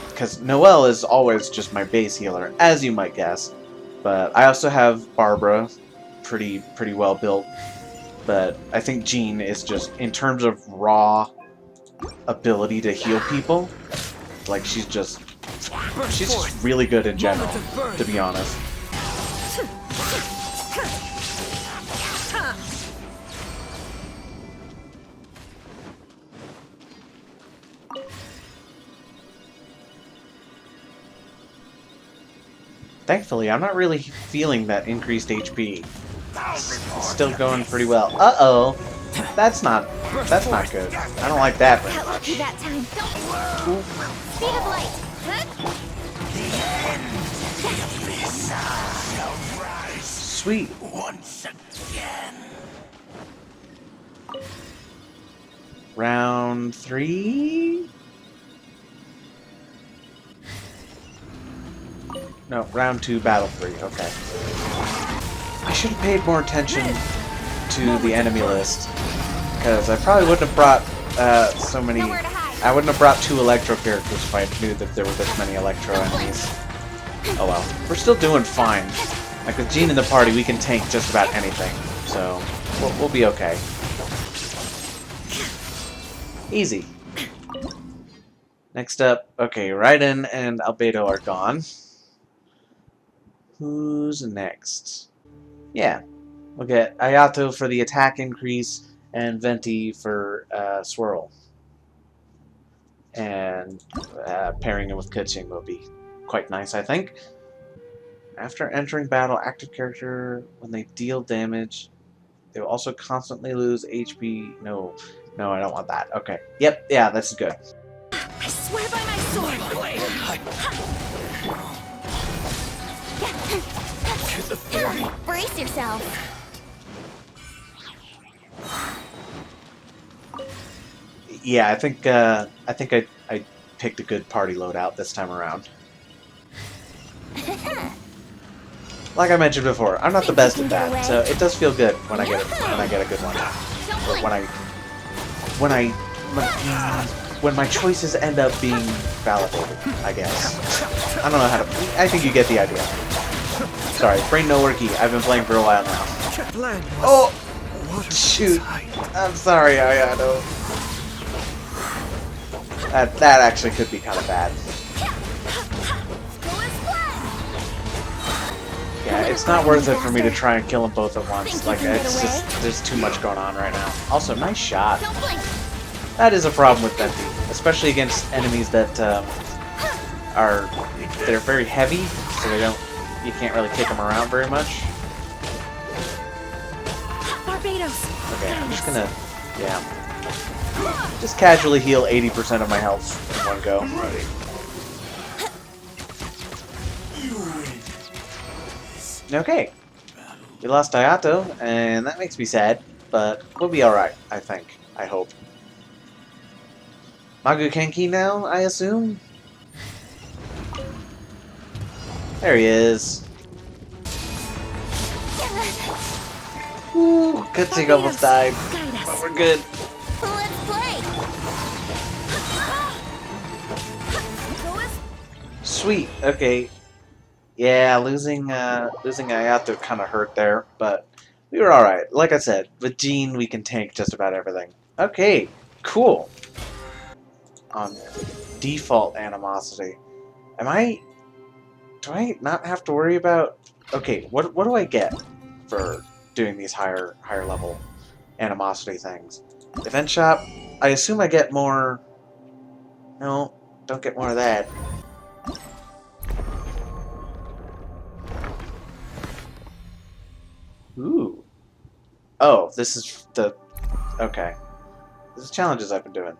Because Noelle is always just my base healer, as you might guess. But I also have Barbara, pretty well built. But I think Jean is just, in terms of raw ability to heal people, like she's just really good in general, to be honest. Thankfully, I'm not really feeling that increased HP. Still going pretty well. Uh-oh. That's not good. I don't like that very Got lucky much. that time. Don't. Speed of light. Sweet. Once again. Round 3? No, round 2, battle 3. Okay. I should have paid more attention to the enemy list, because I probably wouldn't have brought so many. I wouldn't have brought 2 Electro characters if I knew that there were this many Electro enemies. Oh well, we're still doing fine. Like with Jean in the party, we can tank just about anything, so we'll be okay. Easy. Next up, okay, Raiden and Albedo are gone. Who's next? Yeah, we'll get Ayato for the attack increase and Venti for swirl. And pairing him with Kuching will be quite nice, I think. After entering battle, active character, when they deal damage, they will also constantly lose HP. No, I don't want that. Okay. Yep, yeah, that's good. I swear by my sword. Brace yourself. Yeah, I think I picked a good party loadout this time around. Like I mentioned before, I'm not the best at that, so it does feel good when I get a good one. Or when my choices end up being validated, I guess. I don't know how to. I think you get the idea. Sorry, brain no worky. I've been playing for a while now. Oh, shoot! I'm sorry, Ayato. That actually could be kind of bad. Yeah, it's not worth it for me to try and kill them both at once. Like, it's just, there's too much going on right now. Also, nice shot. That is a problem with Venti, especially against enemies that they're very heavy, so you can't really kick them around very much. Barbados. Okay, I'm just gonna, just casually heal 80% of my health in one go. Okay, we lost Ayato, and that makes me sad, but we'll be alright, I think. I hope. Magu Kenki now, I assume? There he is. Woo, Kuching almost died, but we're good. Let's play. Sweet, okay. Yeah, losing Ayato kind of hurt there, but we were alright. Like I said, with Jean, we can tank just about everything. Okay, cool. On default animosity. Do I not have to worry about... Okay, what do I get for doing these higher level animosity things? Event shop, I assume I get more... No, don't get more of that. Ooh. Oh, this is the... Okay. This is challenges I've been doing.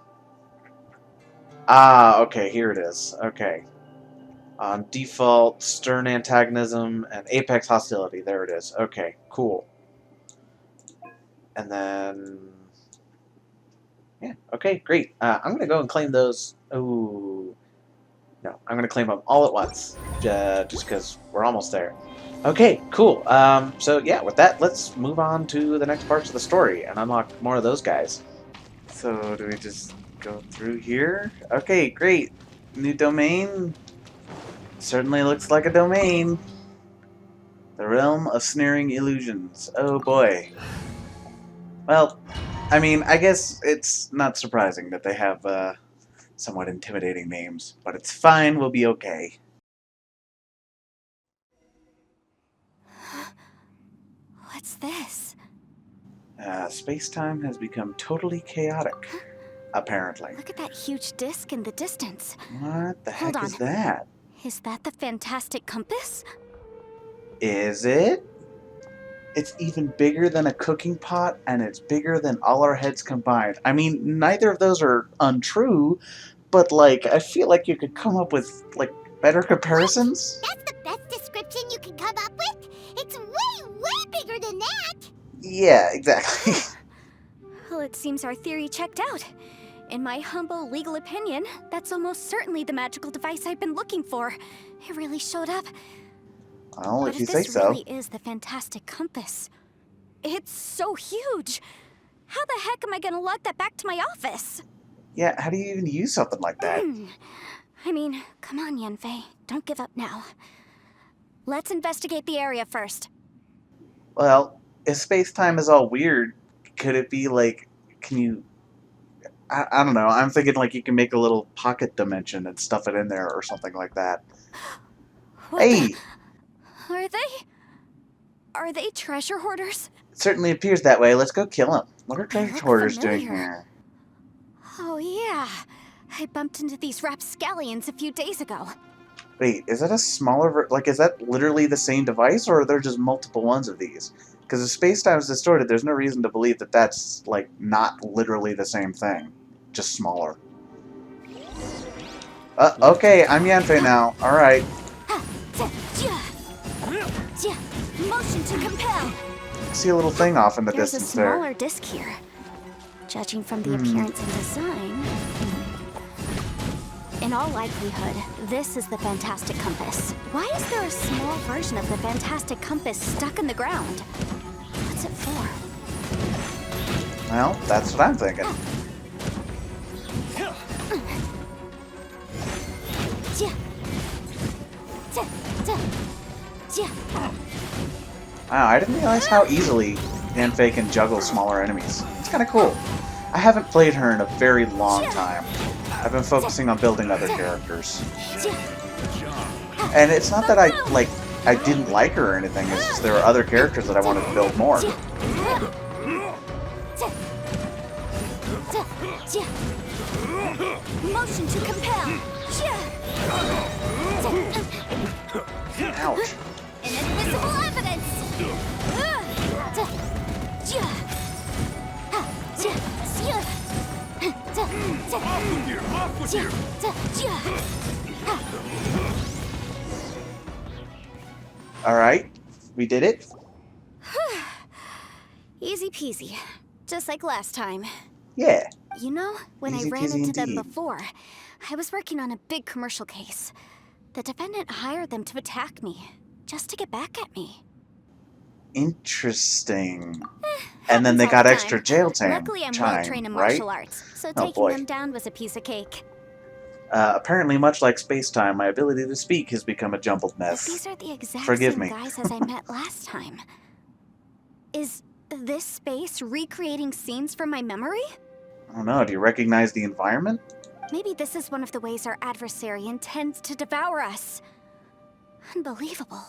Ah, okay, here it is. Okay. On default, stern antagonism, and apex hostility. There it is. Okay, cool. And then... Yeah, okay, great. I'm going to go and claim those... Ooh. No, I'm going to claim them all at once. Just because we're almost there. Okay, cool. So yeah, with that, let's move on to the next parts of the story and unlock more of those guys. So, do we just go through here? Okay, great. New domain. Certainly looks like a domain. The Realm of Sneering Illusions. Oh boy. Well, I mean, I guess it's not surprising that they have somewhat intimidating names, but it's fine, we'll be okay. What's this? Space-time has become totally chaotic, apparently. Look at that huge disc in the distance. What the Hold heck on. is that? Is that the fantastic compass? Is it? It's even bigger than a cooking pot, and it's bigger than all our heads combined. I mean, neither of those are untrue, but, like, I feel like you could come up with, like, better comparisons. That's the best description you can come up with? It's way, way bigger than that! Yeah, exactly. Well, it seems our theory checked out. In my humble legal opinion, that's almost certainly the magical device I've been looking for. It really showed up. Well, But if you if say this so. really is the fantastic compass, it's so huge. How the heck am I gonna lug that back to my office? Yeah, how do you even use something like that? I mean, come on, Yanfei. Don't give up now. Let's investigate the area first. Well, if space-time is all weird, could it be like, can you... I don't know, I'm thinking like you can make a little pocket dimension and stuff it in there or something like that. What Hey! Are they treasure hoarders? It certainly appears that way. Let's go kill them. What are They treasure look hoarders doing familiar. here? Oh yeah. I bumped into these rapscallions a few days ago. Wait, is that a smaller... like, is that literally the same device, or are there just multiple ones of these? Because if space-time is distorted, there's no reason to believe that that's, like, not literally the same thing. Just smaller. Okay, I'm Yanfei now. Alright. Motion to compel. See a little thing off in the There's a distance there. smaller disc here. Judging from the appearance and design, in all likelihood, this is the fantastic compass. Why is there a small version of the fantastic compass stuck in the ground? What's it for? Well, that's what I'm thinking. Wow, I didn't realize how easily Yanfei can juggle smaller enemies. It's kind of cool. I haven't played her in a very long time. I've been focusing on building other characters. And it's not that I didn't like her or anything, it's just there were other characters that I wanted to build more. Motion to compel. Ouch. Inadmissible evidence. Alright, we did it. Easy peasy. Just like last time. Yeah. You know, when Easy I ran peasy into them indeed. before, I was working on a big commercial case. The defendant hired them to attack me, just to get back at me. Interesting. And then they Happens all got the extra time. jail time, Luckily, I'm well trained in right? martial arts, so Oh, taking boy. them down was a piece of cake. Apparently, much like space-time, my ability to speak has become a jumbled But mess. these are the exact Forgive same me. guys as I met last time. Is this space recreating scenes from my memory? I don't know, do you recognize the environment? Maybe this is one of the ways our adversary intends to devour us. Unbelievable.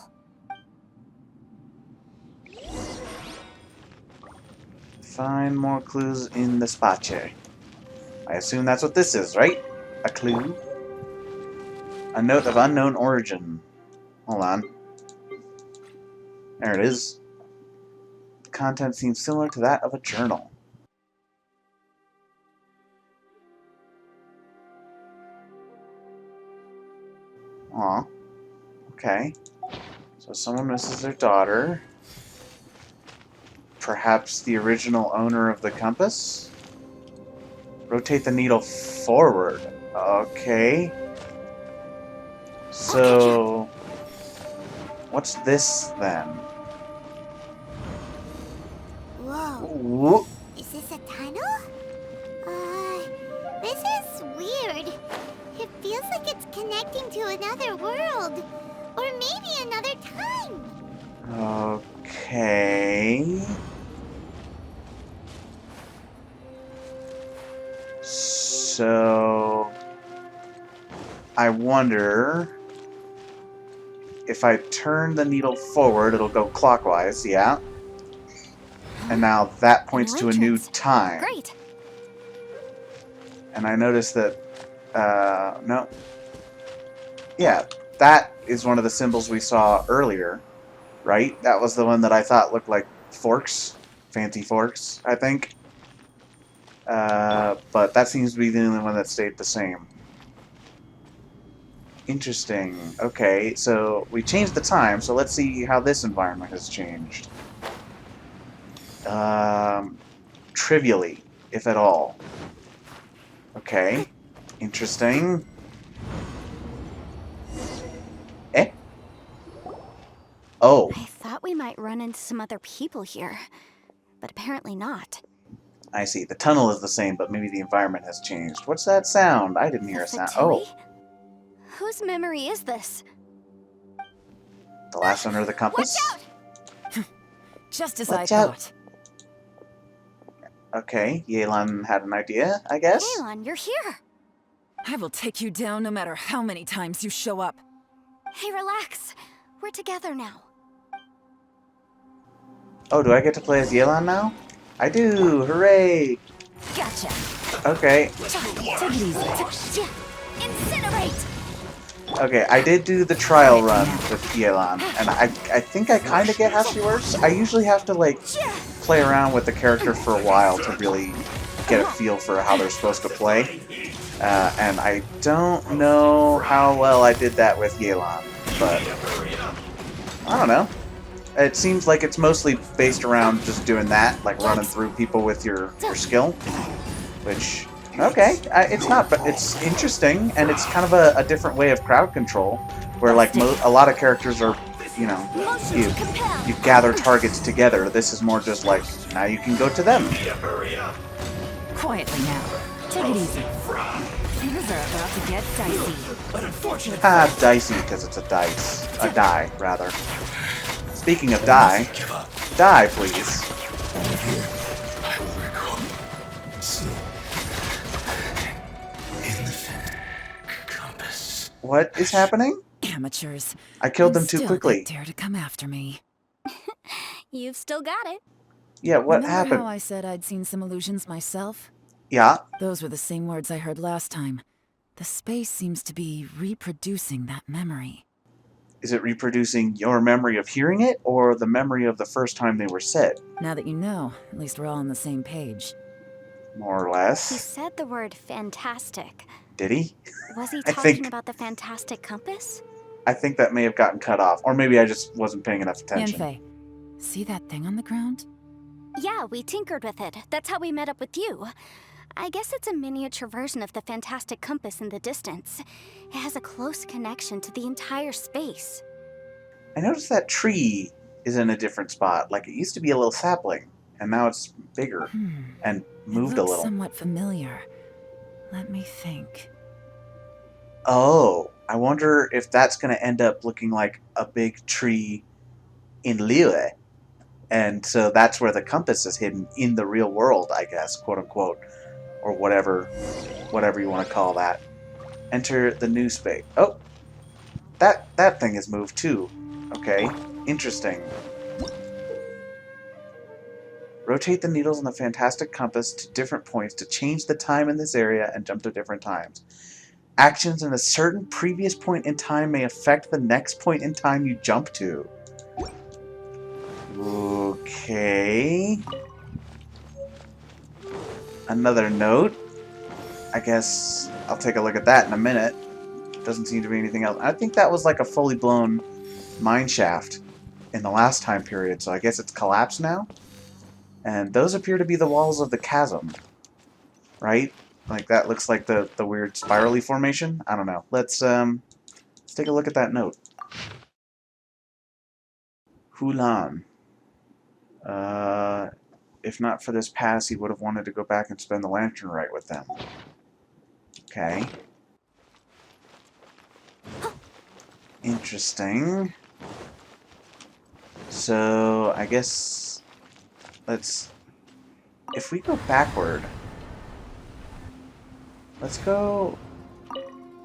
Find more clues in the space. I assume that's what this is, right? A clue? A note of unknown origin. Hold on. There it is. The content seems similar to that of a journal. Aw. Okay. So someone misses their daughter. Perhaps the original owner of the compass? Rotate the needle forward. Okay. So... what's this, then? Whoa. Whoop. Is this a tunnel? This is weird. It feels like it's connecting to another world. Or maybe another time. Okay. So... I wonder... if I turn the needle forward, it'll go clockwise, yeah? And now that points to a new entrance. time. Great. And I noticed that, no. Yeah, that is one of the symbols we saw earlier. right? That was the one that I thought looked like forks. Fancy forks, I think. But that seems to be the only one that stayed the same. Interesting. Okay, so we changed the time, so let's see how this environment has changed. Trivially, if at all. Okay. Interesting. Eh? Oh. I thought we might run into some other people here, but apparently not. I see. The tunnel is the same, but maybe the environment has changed. What's that sound? I didn't hear a sound. Oh. Whose memory is this? The last under the compass? Watch out! Just as Watch I out. thought. Okay, Yelan had an idea, I guess. Yelan, you're here! I will take you down no matter how many times you show up. Hey, relax. We're together now. Oh, do I get to play as Yelan now? I do! Hooray! Gotcha. Okay. Take it easy. Incinerate! Okay, I did do the trial run with Yelan, and I think I kind of get how she works. I usually have to, like, play around with the character for a while to really get a feel for how they're supposed to play. And I don't know how well I did that with Yelan, but I don't know. It seems like it's mostly based around just doing that, like running through people with your skill, which, okay, it's not, but it's interesting, and it's kind of a different way of crowd control, where like a lot of characters are, you know, you gather targets together. This is more just like, now you can go to them. Quietly now. Take it easy. Things are about to get dicey. Ah, dicey, because it's a dice. A die, rather. Speaking of die, please. What is happening? Amateurs. I killed them And too still quickly. they dare to come after me. You've still got it. Yeah, what Remember happened? how I said I'd seen some illusions myself? Yeah. Those were the same words I heard last time. The space seems to be reproducing that memory. Is it reproducing your memory of hearing it, or the memory of the first time they were said? Now that you know, at least we're all on the same page. More or He less. said the word fantastic. Did he? Was he I talking think- about the fantastic compass? I think that may have gotten cut off, or maybe I just wasn't paying enough attention. Yanfei, see that thing on the ground? Yeah, we tinkered with it. That's how we met up with you. I guess it's a miniature version of the fantastic compass in the distance. It has a close connection to the entire space. I noticed that tree is in a different spot. Like, it used to be a little sapling, and now it's bigger and moved it a looks little. somewhat familiar. Let me think. Oh, I wonder if that's going to end up looking like a big tree in Liyue. And so that's where the compass is hidden in the real world, I guess, quote unquote, or whatever you want to call that. Enter the new space. Oh, that thing has moved too. Okay, interesting. Rotate the needles on the fantastic compass to different points to change the time in this area and jump to different times. Actions in a certain previous point in time may affect the next point in time you jump to. Okay. Another note. I guess I'll take a look at that in a minute. Doesn't seem to be anything else. I think that was like a fully blown mine shaft in the last time period, so I guess it's collapsed now. And those appear to be the walls of the chasm. Right? Like that looks like the weird spirally formation. I don't know. Let's take a look at that note. Hulan. If not for this pass, he would have wanted to go back and spend the lantern rite with them. Okay. Interesting. So, I guess... If we go backward... Let's go...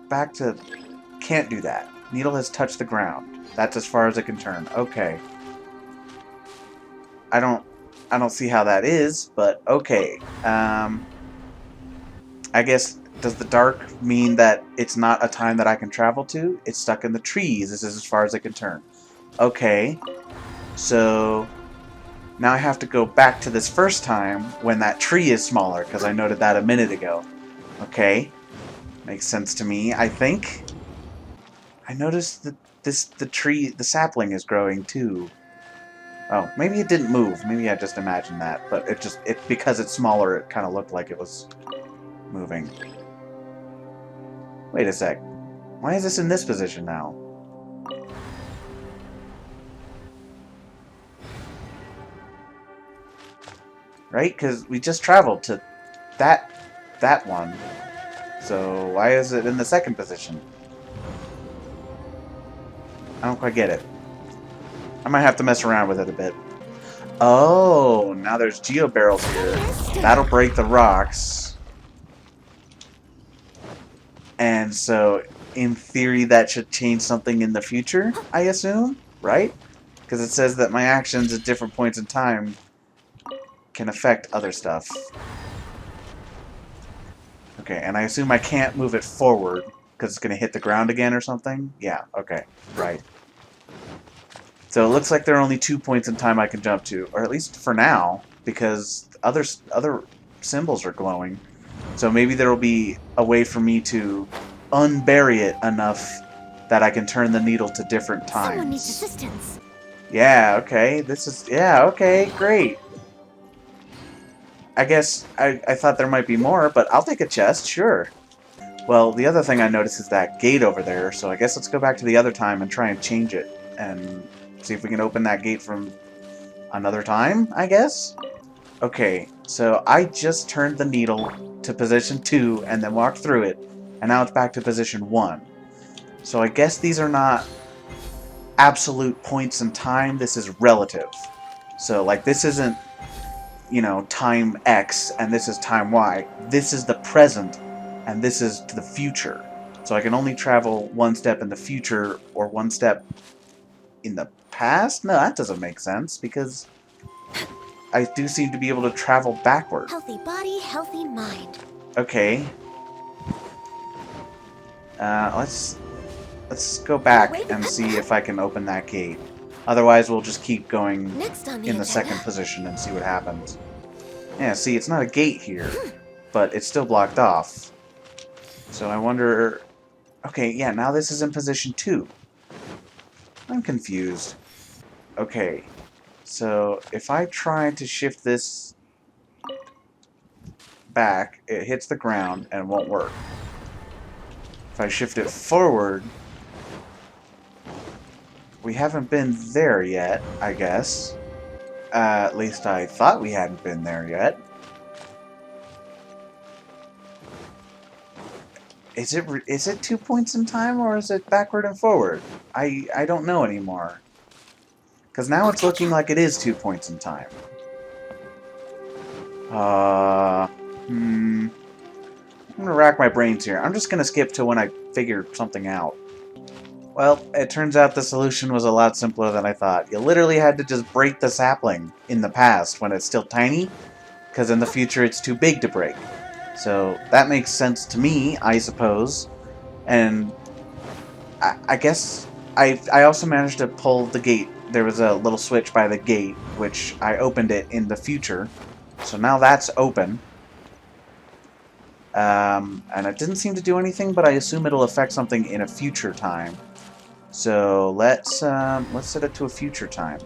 back to... Can't do that. Needle has touched the ground. That's as far as it can turn. Okay. I don't see how that is, but okay. I guess, does the dark mean that it's not a time that I can travel to? It's stuck in the trees. This is as far as it can turn. Okay. So now I have to go back to this first time when that tree is smaller, because I noted that a minute ago. Okay. Makes sense to me, I think. I noticed that the sapling is growing too. Oh, maybe it didn't move. Maybe I just imagined that. But because it's smaller, it kind of looked like it was moving. Wait a sec. Why is this in this position now? Right? Because we just traveled to that one. So why is it in the second position? I don't quite get it. I might have to mess around with it a bit. Oh, now there's geo barrels here. That'll break the rocks. And so, in theory, that should change something in the future, I assume? Right? Because it says that my actions at different points in time can affect other stuff. Okay, and I assume I can't move it forward because it's going to hit the ground again or something? Yeah, okay, right. So it looks like there are only 2 points in time I can jump to, or at least for now, because other symbols are glowing. So maybe there will be a way for me to unbury it enough that I can turn the needle to different times. Someone needs assistance. Yeah, okay. Yeah, okay, great. I guess I thought there might be more, but I'll take a chest, sure. Well, the other thing I noticed is that gate over there, so I guess let's go back to the other time and try and change it, and see if we can open that gate from another time, I guess? Okay, so I just turned the needle to position 2 and then walked through it, and now it's back to position 1. So I guess these are not absolute points in time, this is relative. So, like, this isn't, you know, time X and this is time Y. This is the present and this is to the future. So I can only travel one step in the future or one step in the past? No, that doesn't make sense because I do seem to be able to travel backward. Healthy body, healthy mind. Okay. Let's go back and see if I can open that gate. Otherwise, we'll just keep going in the second position and see what happens. Yeah, see, it's not a gate here, but it's still blocked off. So I wonder... Okay, yeah, now this is in position 2. I'm confused. Okay, so if I try to shift this back, it hits the ground and won't work. If I shift it forward... We haven't been there yet, I guess. At least I thought we hadn't been there yet. Is it 2 points in time, or is it backward and forward? I don't know anymore. Because now it's looking like it is 2 points in time. I'm gonna rack my brains here. I'm just gonna skip to when I figure something out. Well, it turns out the solution was a lot simpler than I thought. You literally had to just break the sapling in the past when it's still tiny, because in the future it's too big to break. So that makes sense to me, I suppose. And I guess I also managed to pull the gate. There was a little switch by the gate, which I opened it in the future. So now that's open. And it didn't seem to do anything, but I assume it'll affect something in a future time. So let's set it to a future time.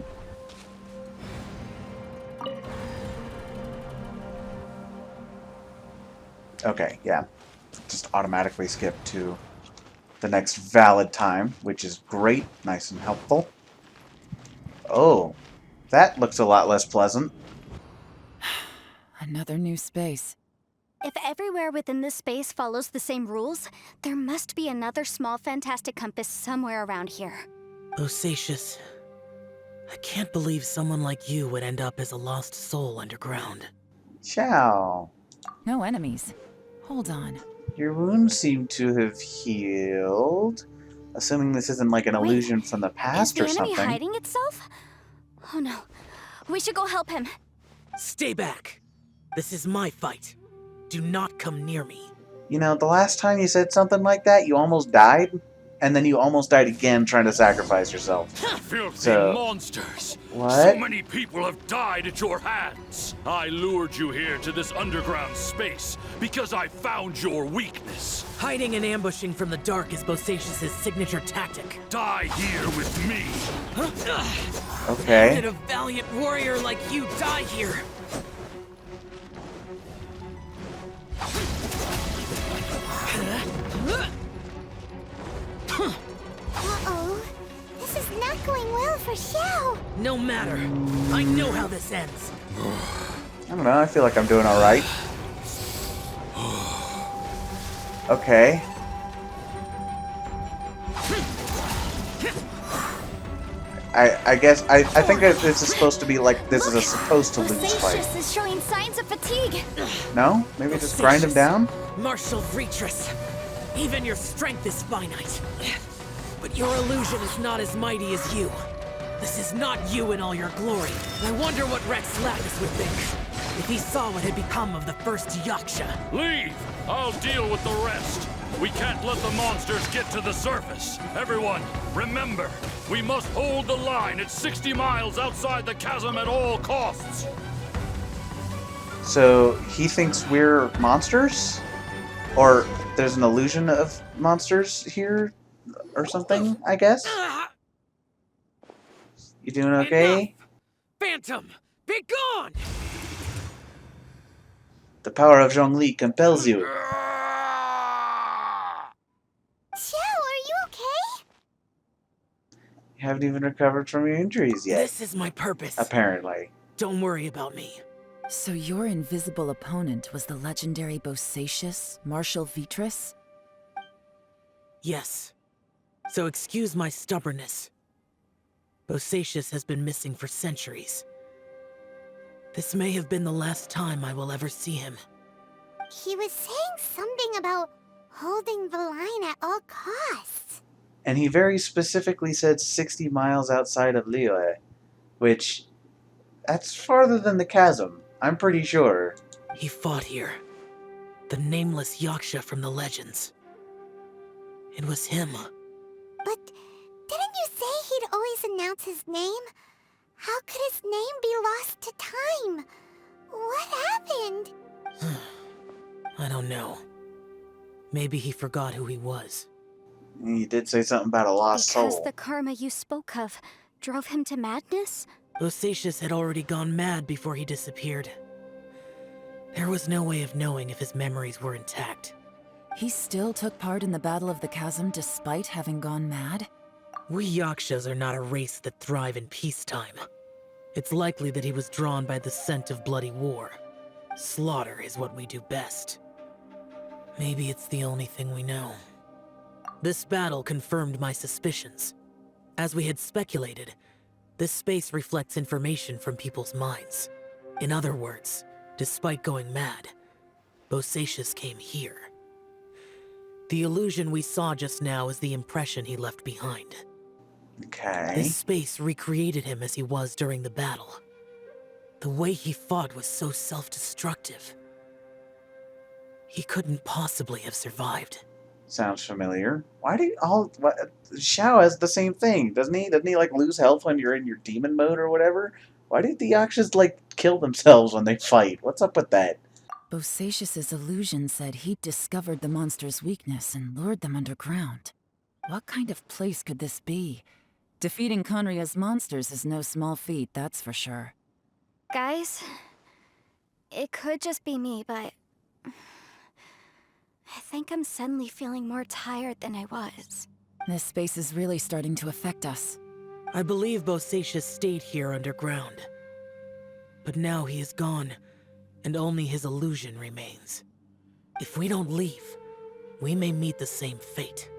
Okay, yeah. Just automatically skip to the next valid time, which is great, nice and helpful. Oh, that looks a lot less pleasant. Another new space. If everywhere within this space follows the same rules, there must be another small fantastic compass somewhere around here. Osatius, I can't believe someone like you would end up as a lost soul underground. Ciao. No enemies. Hold on. Your wounds seem to have healed. Assuming this isn't like an illusion from the past or Is the enemy something. hiding itself? Oh no. We should go help him. Stay back! This is my fight. Do not come near me. You know, the last time you said something like that, you almost died. and then you almost died again trying to sacrifice yourself. Filthy So, monsters! what? So many people have died at your hands. I lured you here to this underground space because I found your weakness. Hiding and ambushing from the dark is Bosacius' signature tactic. Die here with me. How Okay. did a valiant warrior like you die here? Uh-oh. This is not going well for Xiao. No matter. I know how this ends. I don't know, I feel like I'm doing alright. Okay. I guess, I think that this is supposed to be like, this is a supposed to lose fight. Bosacius is showing signs of fatigue. No? Maybe just grind him down? Martial Retris. Even your strength is finite. But your illusion is not as mighty as you. This is not you in all your glory. I wonder what Rex Lapis would think if he saw what had become of the first Yaksha. Leave! I'll deal with the rest. We can't let the monsters get to the surface. Everyone, remember, we must hold the line at 60 miles outside the chasm at all costs. So, he thinks we're monsters? Or there's an illusion of monsters here? Or something, I guess? You doing okay? Enough! Phantom, be gone! The power of Zhongli compels you. Xiao, are you okay? You haven't even recovered from your injuries yet. This is my purpose. Apparently. Don't worry about me. So your invisible opponent was the legendary Bosacius, Martial Vitris? Yes. So excuse my stubbornness. Bosacius has been missing for centuries. This may have been the last time I will ever see him. He was saying something about holding the line at all costs. And he very specifically said 60 miles outside of Liyue, which, that's farther than the chasm, I'm pretty sure. He fought here. The nameless Yaksha from the legends. It was him. But didn't you say he'd always announce his name? How could his name be lost to time? What happened? I don't know. Maybe he forgot who he was. He did say something about a lost Because soul. the karma you spoke of drove him to madness? Bosacius had already gone mad before he disappeared. There was no way of knowing if his memories were intact. He still took part in the Battle of the Chasm despite having gone mad? We Yakshas are not a race that thrive in peacetime. It's likely that he was drawn by the scent of bloody war. Slaughter is what we do best. Maybe it's the only thing we know. This battle confirmed my suspicions. As we had speculated, this space reflects information from people's minds. In other words, despite going mad, Bosacius came here. The illusion we saw just now is the impression he left behind. Okay. This space recreated him as he was during the battle. The way he fought was so self-destructive. He couldn't possibly have survived. Sounds familiar. Why do you all... What, Xiao has the same thing, doesn't he? Doesn't he, like, lose health when you're in your demon mode or whatever? Why did the Yakshas, like, kill themselves when they fight? What's up with that? Bosacius' illusion said he'd discovered the monster's weakness and lured them underground. What kind of place could this be? Defeating Conria's monsters is no small feat, that's for sure. Guys, it could just be me, but I think I'm suddenly feeling more tired than I was. This space is really starting to affect us. I believe Bosacius stayed here underground. But now he is gone, and only his illusion remains. If we don't leave, we may meet the same fate.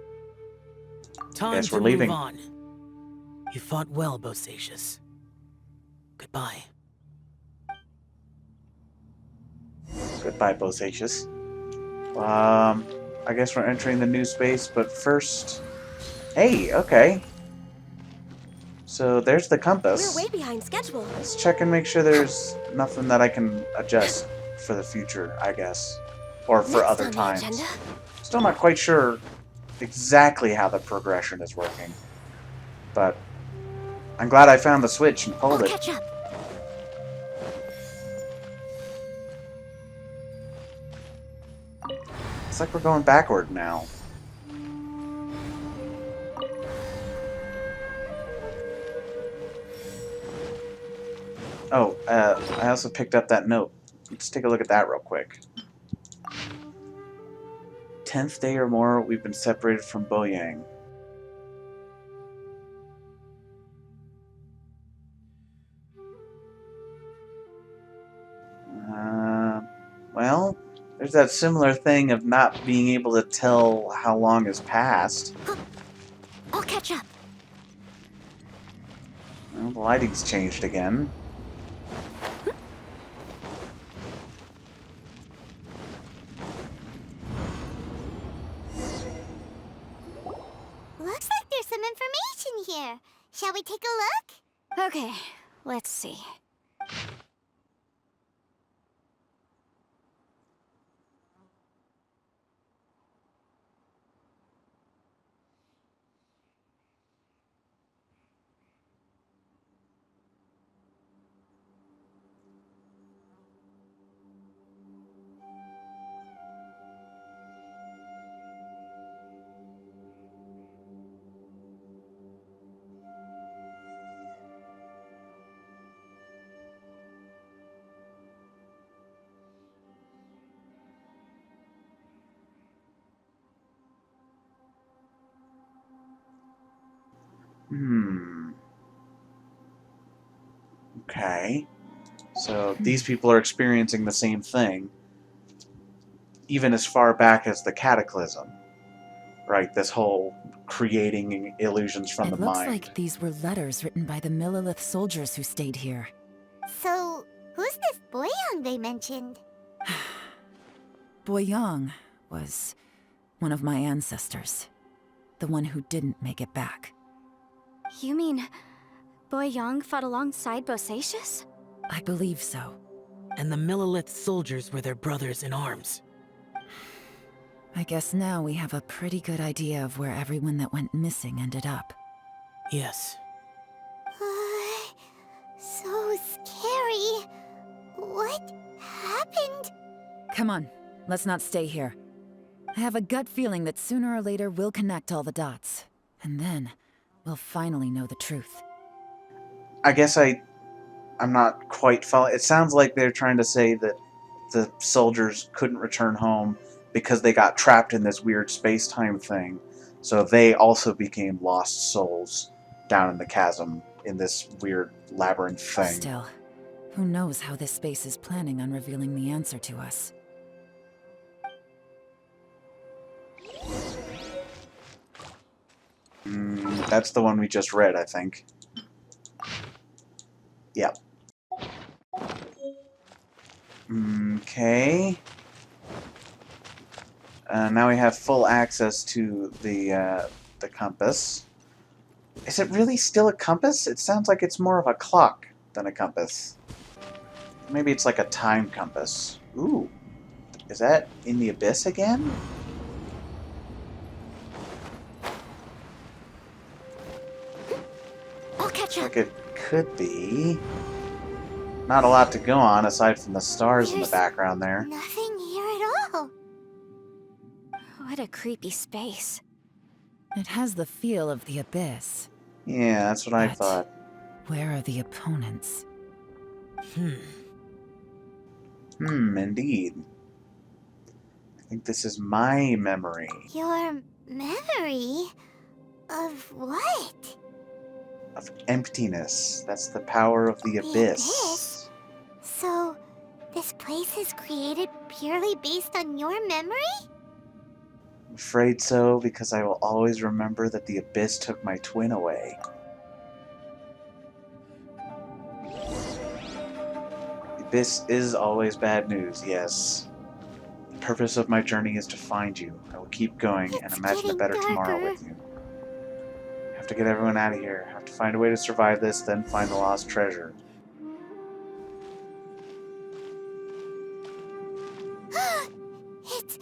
Time Guess to we're move leaving. on. You fought well, Bosacius. Goodbye. Goodbye, Bosacius. I guess we're entering the new space, but first... Hey, okay. So there's the compass. We're way behind schedule. Let's check and make sure there's nothing that I can adjust for the future, I guess. Or for Next other on the times. agenda. Still not quite sure exactly how the progression is working. But I'm glad I found the switch and I'll pulled it. catch up. It's like we're going backward now. Oh, I also picked up that note. Let's take a look at that real quick. 10th day or more, we've been separated from Boyang. Well, there's that similar thing of not being able to tell how long has passed. I'll catch up. Well, the lighting's changed again. Looks like there's some information here. Shall we take a look? Okay, let's see. Okay. So these people are experiencing the same thing, even as far back as the Cataclysm. Right, this whole creating illusions from the It looks mind. like these were letters written by the Millelith soldiers who stayed here. So, who's this Boyang they mentioned? Boyang was one of my ancestors. The one who didn't make it back. You mean Boyang fought alongside Bosacius? I believe so. And the Millelith soldiers were their brothers in arms. I guess now we have a pretty good idea of where everyone that went missing ended up. Yes. So scary. What happened? Come on, let's not stay here. I have a gut feeling that sooner or later we'll connect all the dots. And then, we'll finally know the truth. I guess I'm not quite following. It sounds like they're trying to say that the soldiers couldn't return home because they got trapped in this weird space-time thing. So they also became lost souls down in the chasm in this weird labyrinth thing. Still, who knows how this space is planning on revealing the answer to us. That's the one we just read, I think. Yep. Okay. Now we have full access to the compass. Is it really still a compass? It sounds like it's more of a clock than a compass. Maybe it's like a time compass. Ooh. Is that in the abyss again? I'll catch up. Like it could be. Not a lot to go on aside from the stars in the There's background there. Nothing here at all. What a creepy space. It has the feel of the abyss. Yeah, that's what I But thought. where are the opponents? Indeed. I think this is my memory. Your memory? Of what? Of emptiness. That's the power of the The abyss. So, this place is created purely based on your memory? I'm afraid so, because I will always remember that the abyss took my twin away. The abyss is always bad news, yes. The purpose of my journey is to find you. I will keep going and It's imagine a getting better tomorrow darker. with you. I have to get everyone out of here. I have to find a way to survive this, then find the lost treasure. It's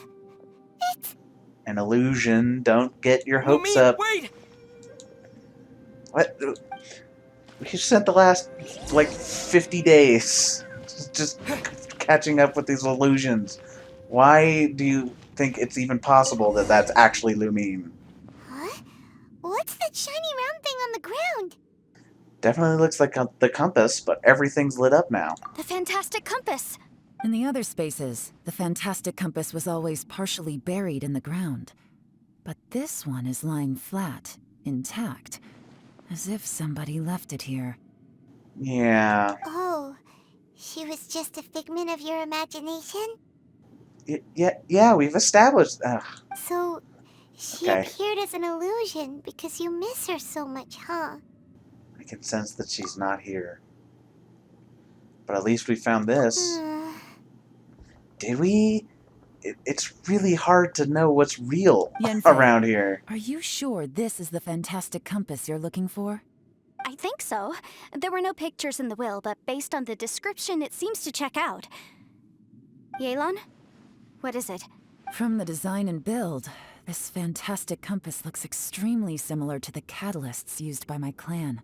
an illusion. Don't get your hopes Lumine, up. wait! What? We spent the last, like, 50 days just catching up with these illusions. Why do you think it's even possible that that's actually Lumine? Huh? What's that shiny round thing on the ground? Definitely looks like the compass, but everything's lit up now. The fantastic compass! In the other spaces, the fantastic compass was always partially buried in the ground. But this one is lying flat, intact, as if somebody left it here. Yeah. Oh, she was just a figment of your imagination? Yeah, we've established... So, she Okay. appeared as an illusion because you miss her so much, huh? I can sense that she's not here. But at least we found this. Did we? It's really hard to know what's real Yanfei, around here. are you sure this is the fantastic compass you're looking for? I think so. There were no pictures in the will, but based on the description, it seems to check out. Yelan? What is it? From the design and build, this fantastic compass looks extremely similar to the catalysts used by my clan.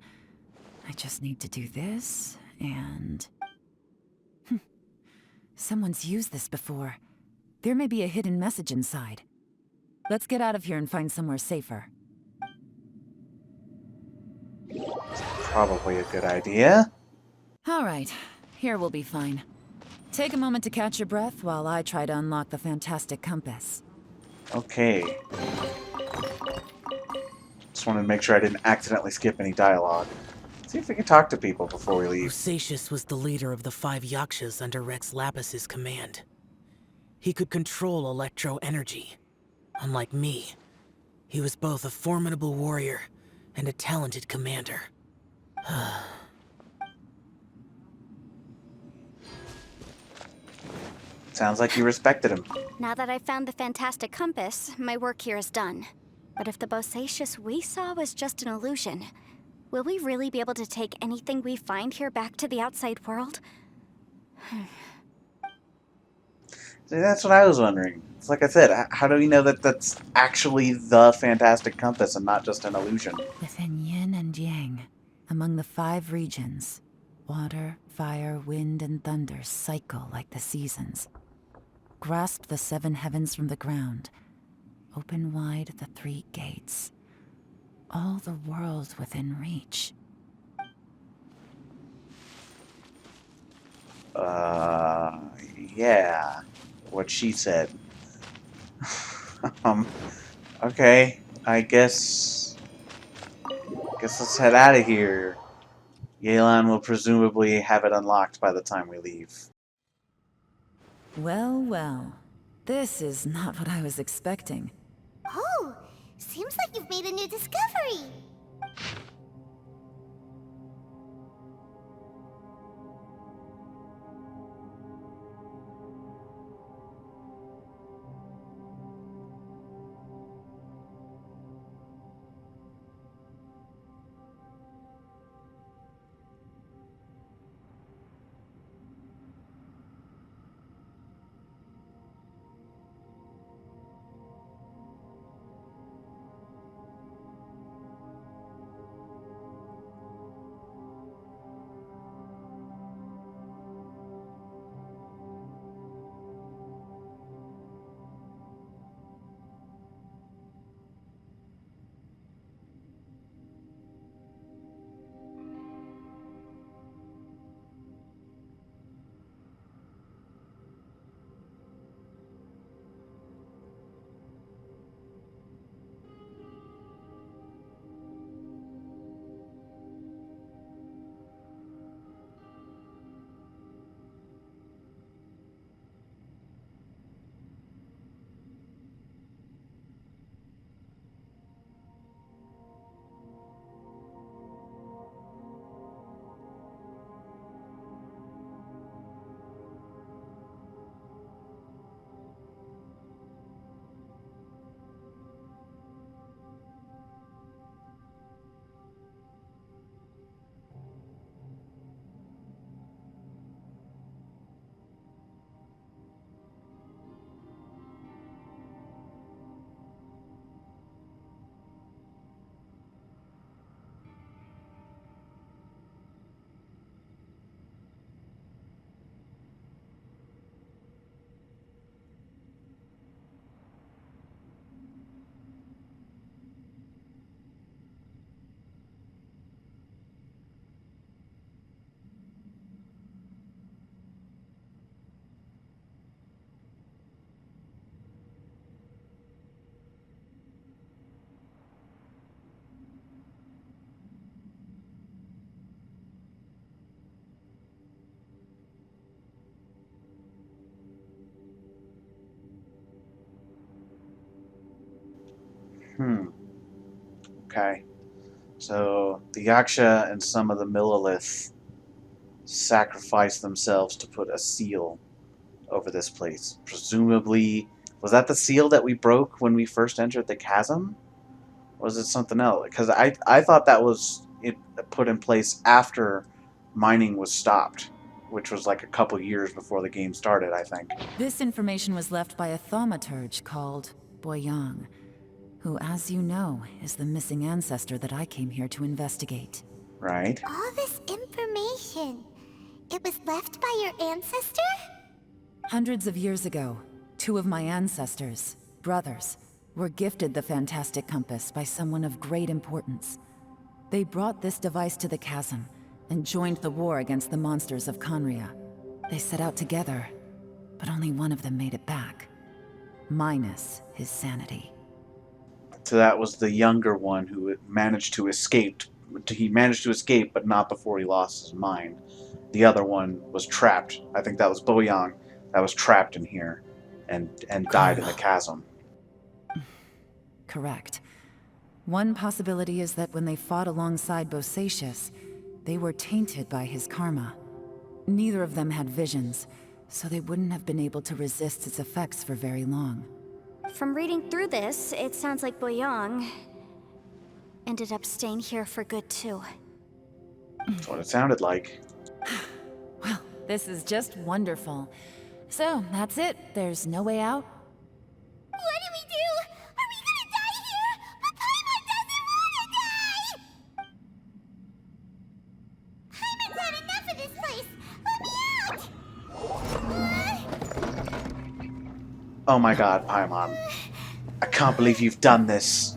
I just need to do this, and... Someone's used this before. There may be a hidden message inside. Let's get out of here and find somewhere safer. Probably a good idea. All right, here we'll be fine. Take a moment to catch your breath while I try to unlock the fantastic compass. Okay. Just wanted to make sure I didn't accidentally skip any dialogue. See if we can talk to people before we leave. Lusacius was the leader of the 5 Yakshas under Rex Lapis's command. He could control electro-energy. Unlike me, he was both a formidable warrior and a talented commander. Sounds like you respected him. Now that I've found the fantastic compass, my work here is done. But if the Bosacius we saw was just an illusion, will we really be able to take anything we find here back to the outside world? See, that's what I was wondering. It's like I said, how do we know that that's actually the fantastic compass and not just an illusion? Within yin and yang, among the 5 regions, water, fire, wind, and thunder cycle like the seasons. Grasp the 7 heavens from the ground. Open wide the 3 gates. All the world within reach. Yeah. What she said. Okay. I guess let's head out of here. Yelan will presumably have it unlocked by the time we leave. Well, well. This is not what I was expecting. Oh, seems like you've made a new discovery. Hmm. Okay. So the Yaksha and some of the Millilith sacrificed themselves to put a seal over this place. Presumably, was that the seal that we broke when we first entered the chasm? Or was it something else? Because I thought that was it put in place after mining was stopped, which was like a couple years before the game started, I think. This information was left by a thaumaturge called Boyang, who, as you know, is the missing ancestor that I came here to investigate. Right? All this information, it was left by your ancestor? Hundreds of years ago, two of my ancestors, brothers, were gifted the fantastic compass by someone of great importance. They brought this device to the chasm and joined the war against the monsters of Conria. They set out together, but only one of them made it back, minus his sanity. So that was the younger one who managed to escape. He managed to escape, but not before he lost his mind. The other one was trapped. I think that was Boyang that was trapped in here and died in the chasm. Correct. One possibility is that when they fought alongside Bosacius, they were tainted by his karma. Neither of them had visions, so they wouldn't have been able to resist its effects for very long. From reading through this, it sounds like Boyang ended up staying here for good too. That's what it sounded like. Well, this is just wonderful. So, that's it. There's no way out? What do we do? Are we gonna die here? But Paimon doesn't wanna die! Paimon's had enough of this place! Let me out! Oh my god, Paimon. I can't believe you've done this.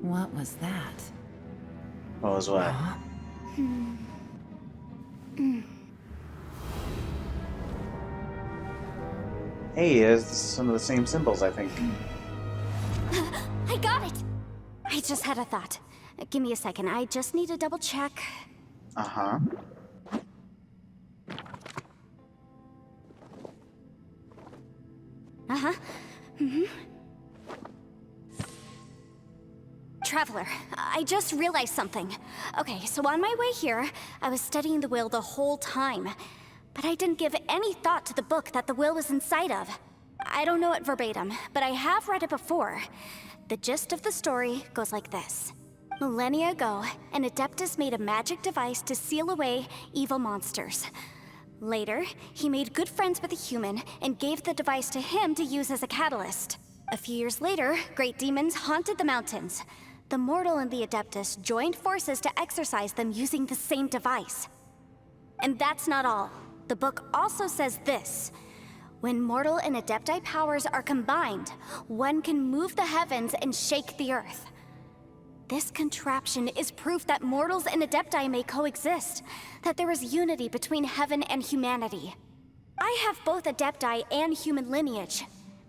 What was that? What was what? Hey, it's some of the same symbols, I think. I got it! I just had a thought. Give me a second, I just need to double check. Uh-huh. Uh-huh. Traveler, I just realized something. Okay, so on my way here, I was studying the will the whole time. But I didn't give any thought to the book that the will was inside of. I don't know it verbatim, but I have read it before. The gist of the story goes like this. Millennia ago, an Adeptus made a magic device to seal away evil monsters. Later, he made good friends with a human and gave the device to him to use as a catalyst. A few years later, great demons haunted the mountains. The mortal and the Adeptus joined forces to exorcise them using the same device. And that's not all. The book also says this. When mortal and Adepti powers are combined, one can move the heavens and shake the earth. This contraption is proof that mortals and Adepti may coexist, that there is unity between heaven and humanity. I have both Adepti and human lineage.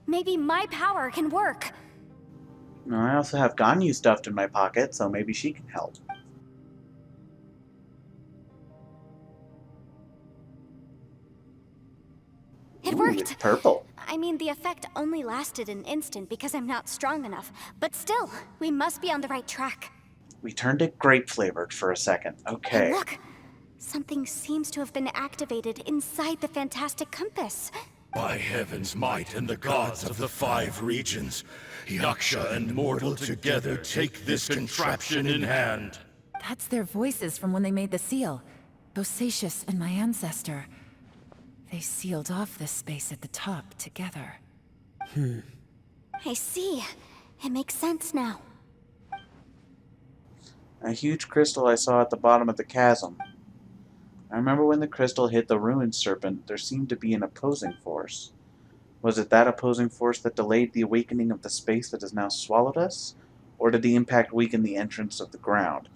Maybe my power can work. I also have Ganyu stuffed in my pocket, so maybe she can help. It Ooh, worked. it's purple. I mean, the effect only lasted an instant because I'm not strong enough. But still, we must be on the right track. We turned it grape-flavored for a second. Okay. And look! Something seems to have been activated inside the fantastic compass. By heaven's might and the gods of the 5 regions, Yaksha and mortal together take this contraption in hand. That's their voices from when they made the seal. Bosacius and my ancestor. They sealed off this space at the top together. I see. It makes sense now. A huge crystal I saw at the bottom of the chasm. I remember when the crystal hit the ruined serpent, there seemed to be an opposing force. Was it that opposing force that delayed the awakening of the space that has now swallowed us? Or did the impact weaken the entrance of the ground?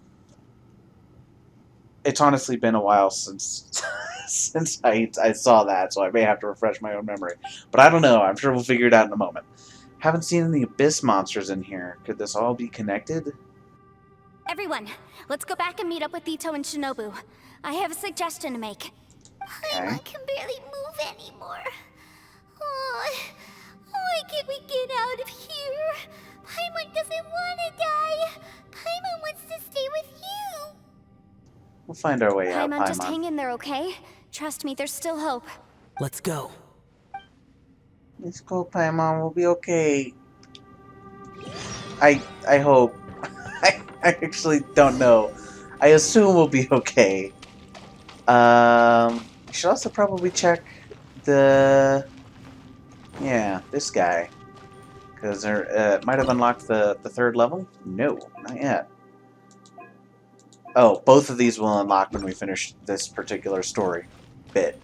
It's honestly been a while since since I saw that, so I may have to refresh my own memory. But I don't know. I'm sure we'll figure it out in a moment. Haven't seen any abyss monsters in here. Could this all be connected? Everyone, let's go back and meet up with Ito and Shinobu. I have a suggestion to make. Paimon can barely move anymore. Oh, why can't we get out of here? Paimon doesn't want to die. Paimon wants to stay with you. We'll find our way out, Paimon, just Paimon. hang in there, okay? Trust me, there's still hope. Let's go. Let's go, Paimon. We'll be okay. I hope. I actually don't know. I assume we'll be okay. We should also probably check this guy. Because it might have unlocked the third level? No, not yet. Oh, both of these will unlock when we finish this particular story bit.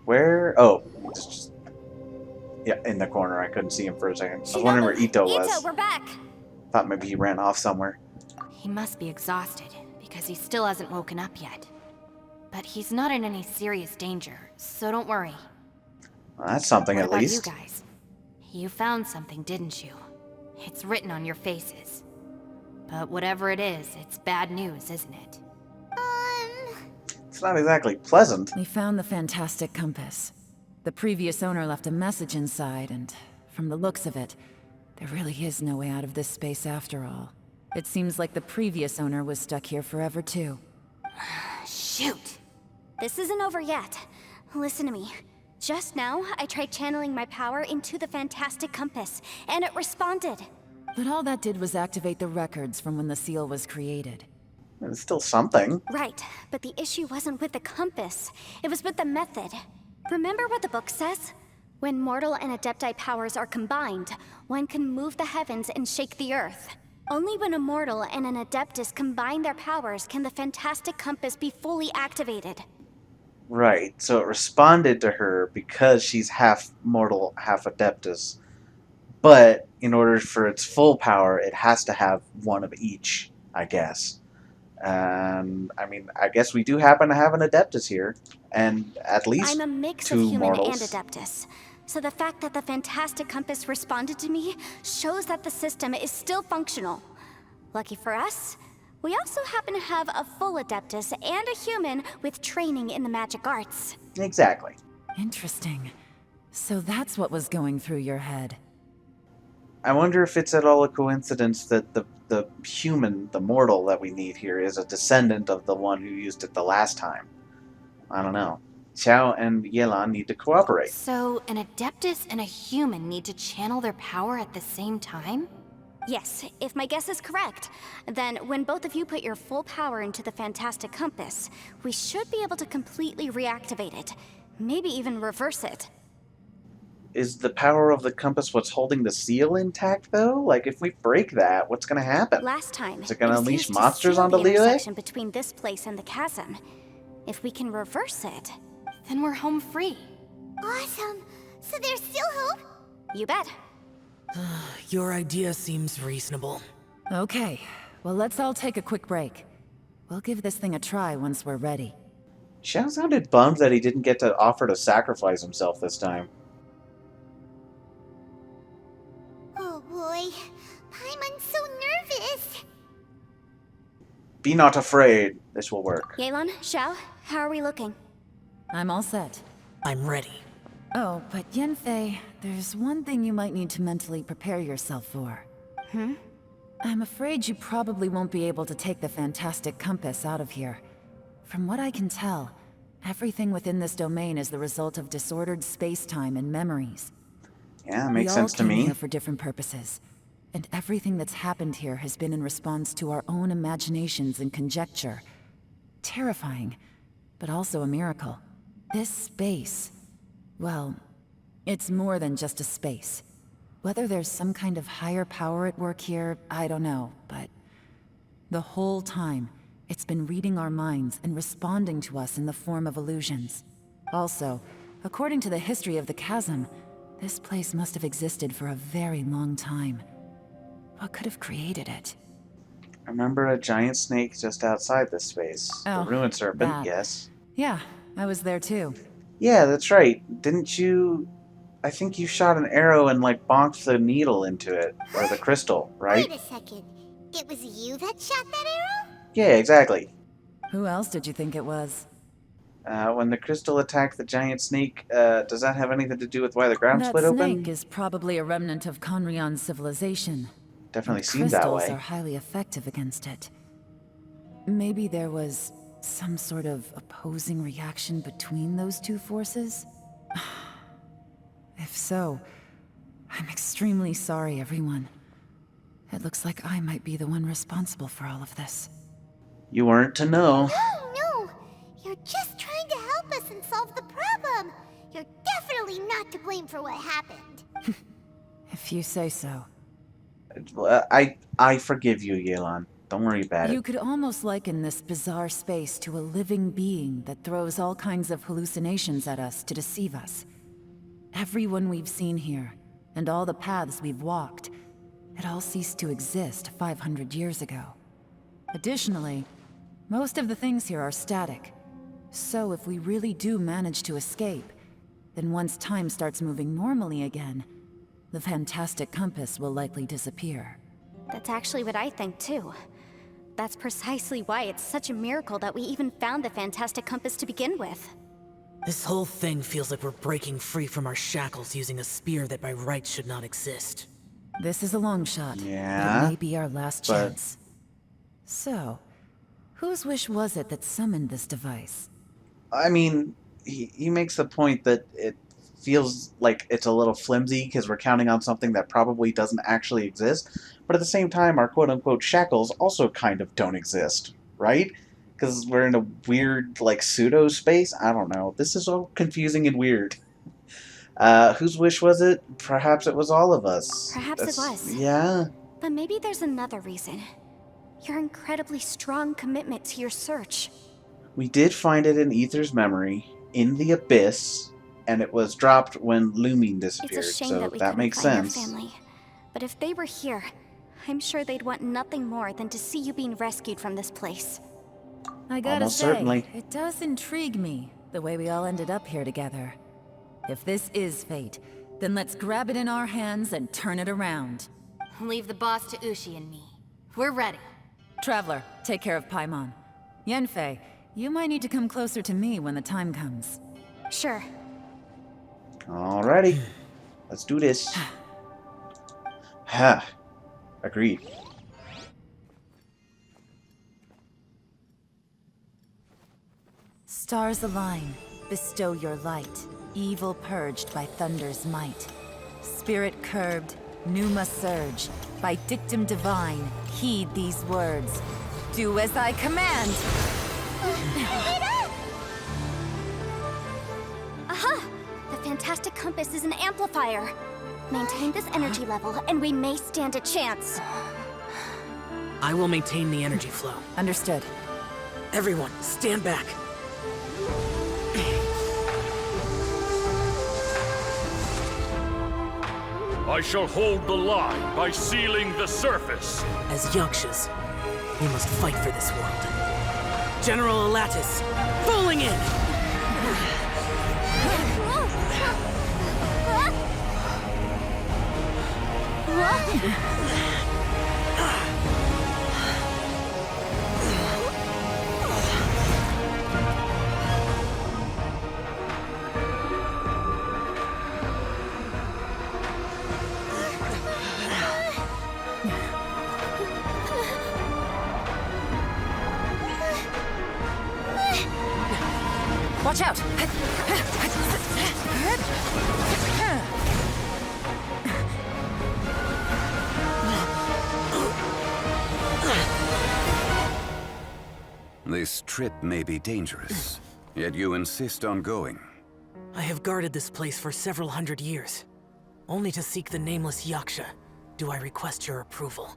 Where? Oh, just yeah, in the corner. I couldn't see him for a second. I was wondering where Ito was. Ito, we're back! Thought maybe he ran off somewhere. He must be exhausted, because he still hasn't woken up yet. But he's not in any serious danger, so don't worry. Well, that's something What at about least. you guys? You found something, didn't you? It's written on your faces. But whatever it is, it's bad news, isn't it? It's not exactly pleasant. We found the fantastic compass. The previous owner left a message inside, and from the looks of it, there really is no way out of this space after all. It seems like the previous owner was stuck here forever too. Shoot! This isn't over yet. Listen to me. Just now, I tried channeling my power into the fantastic compass, and it responded. But all that did was activate the records from when the seal was created. It's still something. Right, but the issue wasn't with the compass. It was with the method. Remember what the book says? When mortal and adepti powers are combined, one can move the heavens and shake the earth. Only when a mortal and an adeptus combine their powers can the fantastic compass be fully activated. Right, so it responded to her because she's half mortal, half adeptus. But in order for its full power, it has to have one of each, I guess. And I mean, I guess we do happen to have an adeptus here, and at least I'm a mix two of human mortals. and adeptus. So the fact that the fantastic compass responded to me shows that the system is still functional. Lucky for us, we also happen to have a full adeptus and a human with training in the magic arts. Exactly. Interesting. So that's what was going through your head. I wonder if it's at all a coincidence that the human, the mortal that we need here, is a descendant of the one who used it the last time. I don't know. Xiao and Yelan need to cooperate. So, an adeptus and a human need to channel their power at the same time? Yes, if my guess is correct, then when both of you put your full power into the fantastic compass, we should be able to completely reactivate it. Maybe even reverse it. Is the power of the compass what's holding the seal intact, though? Like, if we break that, what's going to happen? Last time, Is it going to was unleash used monsters seal onto the Liyue? intersection between this place and the chasm. If we can reverse it, Then we're home free. Awesome. So there's still hope? you bet. Your idea seems reasonable. Okay, well let's all take a quick break. We'll give this thing a try once we're ready. Xiao sounded bummed that he didn't get to offer to sacrifice himself this time. Oh boy. Paimon's so nervous. Be not afraid. This will work. Yelan, Xiao, how are we looking? I'm all set. I'm ready. Oh, but Yanfei, there's one thing you might need to mentally prepare yourself for. I'm afraid you probably won't be able to take the fantastic compass out of here. From what I can tell, everything within this domain is the result of disordered space-time and memories. Yeah, it makes We all sense to came me. here for different purposes, and everything that's happened here has been in response to our own imaginations and conjecture. Terrifying, but also a miracle. This space, well, it's more than just a space. Whether there's some kind of higher power at work here, I don't know, but the whole time, it's been reading our minds and responding to us in the form of illusions. Also, according to the history of the chasm, this place must have existed for a very long time. What could have created it? I remember a giant snake just outside this space. Oh, the ruined serpent, that. yes. Yeah, I was there too. Yeah, that's right. Didn't you... I think you shot an arrow and, like, bonked the needle into it. Or the crystal, right? Wait a second. It was you that shot that arrow? Yeah, exactly. Who else did you think it was? When the crystal attacked the giant snake, does that have anything to do with why the ground That split snake open? is probably a remnant of Conrion's civilization. Definitely And seemed that crystals way. are highly effective against it. Maybe there was some sort of opposing reaction between those two forces? If so, I'm extremely sorry, everyone. It looks like I might be the one responsible for all of this. You weren't to know. No! You're just trying to help us and solve the problem! You're definitely not to blame for what happened. If you say so. I forgive you, Yelan. Don't worry about You it. could almost liken this bizarre space to a living being that throws all kinds of hallucinations at us to deceive us. Everyone we've seen here, and all the paths we've walked, it all ceased to exist 500 years ago. Additionally, most of the things here are static. So if we really do manage to escape, then once time starts moving normally again, the fantastic compass will likely disappear. That's actually what I think too. That's precisely why it's such a miracle that we even found the fantastic compass to begin with. This whole thing feels like we're breaking free from our shackles using a spear that by rights should not exist. This is a long shot, Yeah, but it may be our last but- chance. So, whose wish was it that summoned this device? I mean, he makes the point that it feels like it's a little flimsy because we're counting on something that probably doesn't actually exist. But at the same time, our quote-unquote shackles also kind of don't exist, right? Because we're in a weird, like, pseudo-space? I don't know. This is all confusing and weird. Whose wish was it? Perhaps it was all of us. Perhaps it was. Yeah. But maybe there's another reason. Your incredibly strong commitment to your search. We did find it in Ether's memory, in the Abyss, and it was dropped when Lumine disappeared, It's a shame so that we that couldn't makes find sense. your family. But if they were here, I'm sure they'd want nothing more than to see you being rescued from this place. I gotta Almost say, certainly. it does intrigue me, the way we all ended up here together. If this is fate, then let's grab it in our hands and turn it around. Leave the boss to Ushi and me. We're ready. Traveler, take care of Paimon. Yanfei, you might need to come closer to me when the time comes. Sure. Alrighty. Let's do this. Ha. Agreed. Stars align, bestow your light, evil purged by thunder's might. Spirit curbed, pneuma surge, by dictum divine, heed these words. Do as I command! Aha! The fantastic compass is an amplifier. Maintain this energy level, and we may stand a chance. I will maintain the energy flow. Understood. Everyone, stand back. I shall hold the line by sealing the surface. As Yakshas, we must fight for this world. General Elatus, falling in! Watch out! This trip may be dangerous, yet you insist on going. I have guarded this place for several hundred years. Only to seek the nameless Yaksha, do I request your approval.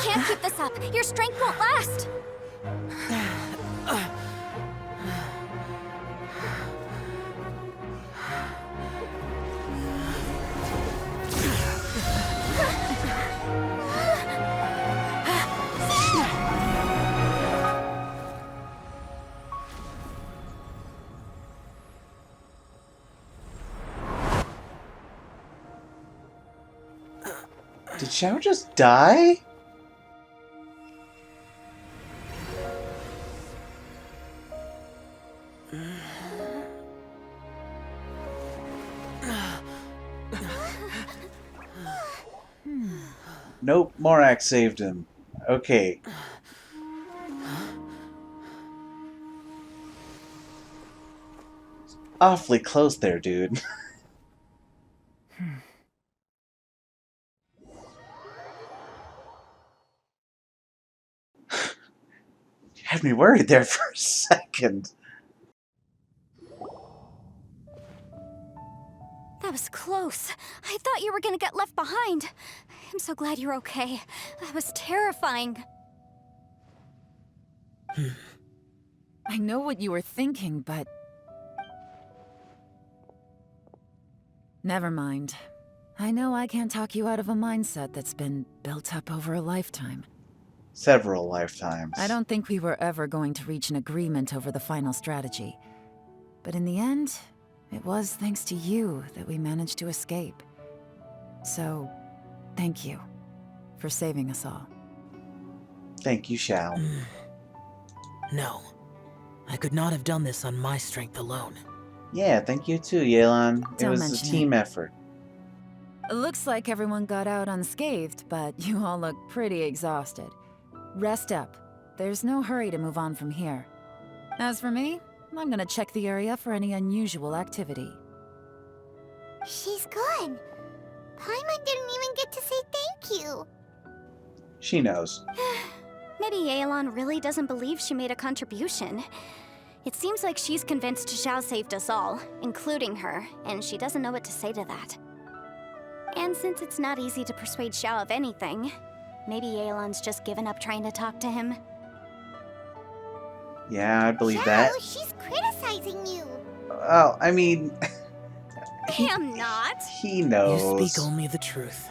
can't keep this up. Your strength won't last. Did Xiao just die? Nope, Morak saved him. Okay. Awfully close there, dude. Had me worried there for a second. That was close. I thought you were gonna get left behind. I'm so glad you're okay. That was terrifying. I know what you were thinking, but... Never mind. I know I can't talk you out of a mindset that's been built up over a lifetime. Several lifetimes. I don't think we were ever going to reach an agreement over the final strategy. But in the end, it was thanks to you that we managed to escape. So, thank you for saving us all. Thank you, Xiao. No. I could not have done this on my strength alone. Yeah, thank you too, Yelan. It Don't was a mention team effort. It looks like everyone got out unscathed, but you all look pretty exhausted. Rest up. There's no hurry to move on from here. As for me, I'm gonna check the area for any unusual activity. She's gone. Paimon didn't even get to say thank you. She knows. Maybe Yelan really doesn't believe she made a contribution. It seems like she's convinced Xiao saved us all, including her, and she doesn't know what to say to that. And since it's not easy to persuade Xiao of anything, maybe Yelan's just given up trying to talk to him. Yeah, I believe that. Xiao, she's criticizing you. Well, I mean... I am not. He knows. You speak only the truth.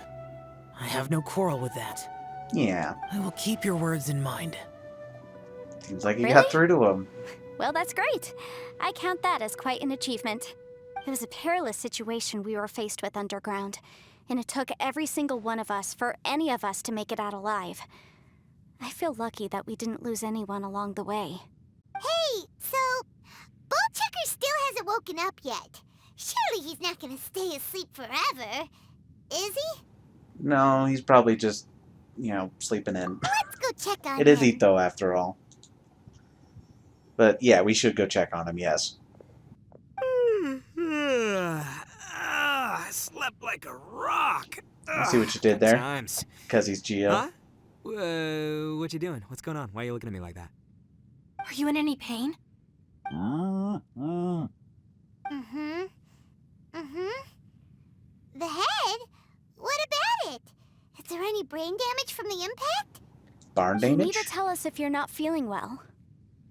I have no quarrel with that. Yeah. I will keep your words in mind. Seems like he Really? got through to him. Well, that's great. I count that as quite an achievement. It was a perilous situation we were faced with underground, and it took every single one of us for any of us to make it out alive. I feel lucky that we didn't lose anyone along the way. Hey, so Bullchecker still hasn't woken up yet. Surely he's not gonna stay asleep forever, is he? No, he's probably just, sleeping in. Let's go check on him. It is Ito, after all. But yeah, we should go check on him, yes. I slept like a rock. I see what you did there. Times. Because he's Geo. Huh? What you doing? What's going on? Why are you looking at me like that? Are you in any pain? Mm-hmm. The head? What about it? Is there any brain damage from the impact? Barn You damage? need to tell us if you're not feeling well.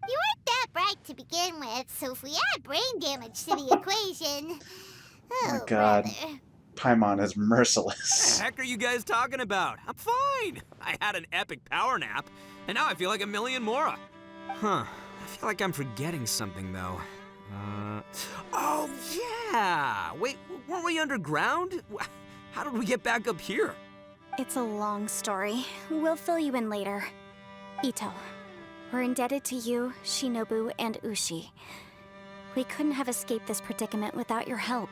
You weren't that bright to begin with, so if we add brain damage to the equation... Oh my god. brother. Paimon is What merciless. the heck are you guys talking about? I'm fine. I had an epic power nap, and now I feel like a million more. Huh. I feel like I'm forgetting something, though. Oh, yeah! Wait, weren't we underground? How did we get back up here? It's a long story. We'll fill you in later. Ito, we're indebted to you, Shinobu, and Ushi. We couldn't have escaped this predicament without your help.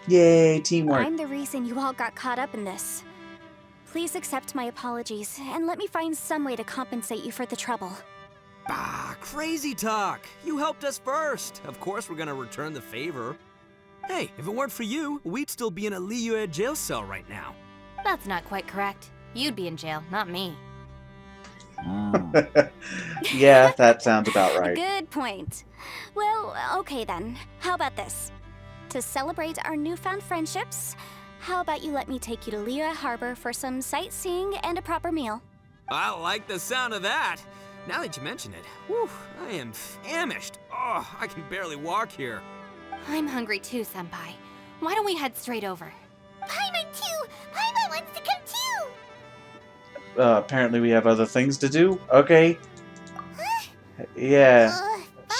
Yay, teamwork. I'm the reason you all got caught up in this. Please accept my apologies, and let me find some way to compensate you for the trouble. Bah, crazy talk. You helped us first. Of course we're gonna return the favor. Hey, if it weren't for you, we'd still be in a Liyue jail cell right now. That's not quite correct. You'd be in jail, not me. Yeah, that sounds about right. Good point. Well, okay then. How about this? To celebrate our newfound friendships, how about you let me take you to Liyue Harbor for some sightseeing and a proper meal? I like the sound of that. Now that you mention it, whew, I am famished. Oh, I can barely walk here. I'm hungry too, Senpai. Why don't we head straight over? Paimon too! Paimon wants to come too! Apparently we have other things to do. Okay. Yeah.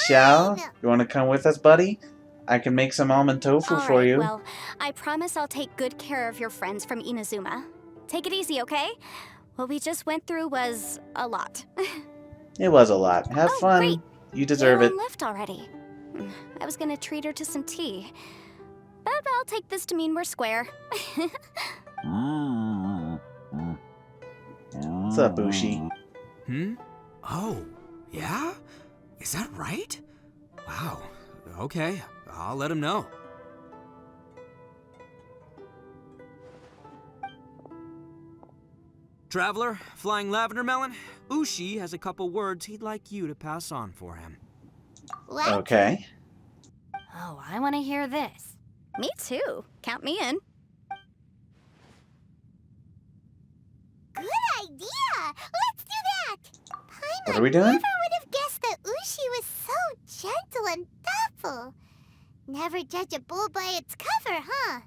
Xiao, Fine! you want to come with us, buddy? I can make some almond tofu All for right, you. well, I promise I'll take good care of your friends from Inazuma. Take it easy, okay? What we just went through was a lot. It was a lot. Have Oh, fun. great. You deserve it. Yaron left already. I was gonna treat her to some tea. But I'll take this to mean we're square. What's up, Bushi? Oh, yeah? Is that right? Wow. Okay, I'll let him know. Traveler, Flying Lavender Melon, Ushi has a couple words he'd like you to pass on for him. What? Okay. Oh, I want to hear this. Me too. Count me in. Good idea! Let's do that! Paimon What are we doing? never would have guessed that Ushi was so gentle and thoughtful. Never judge a bull by its cover, huh?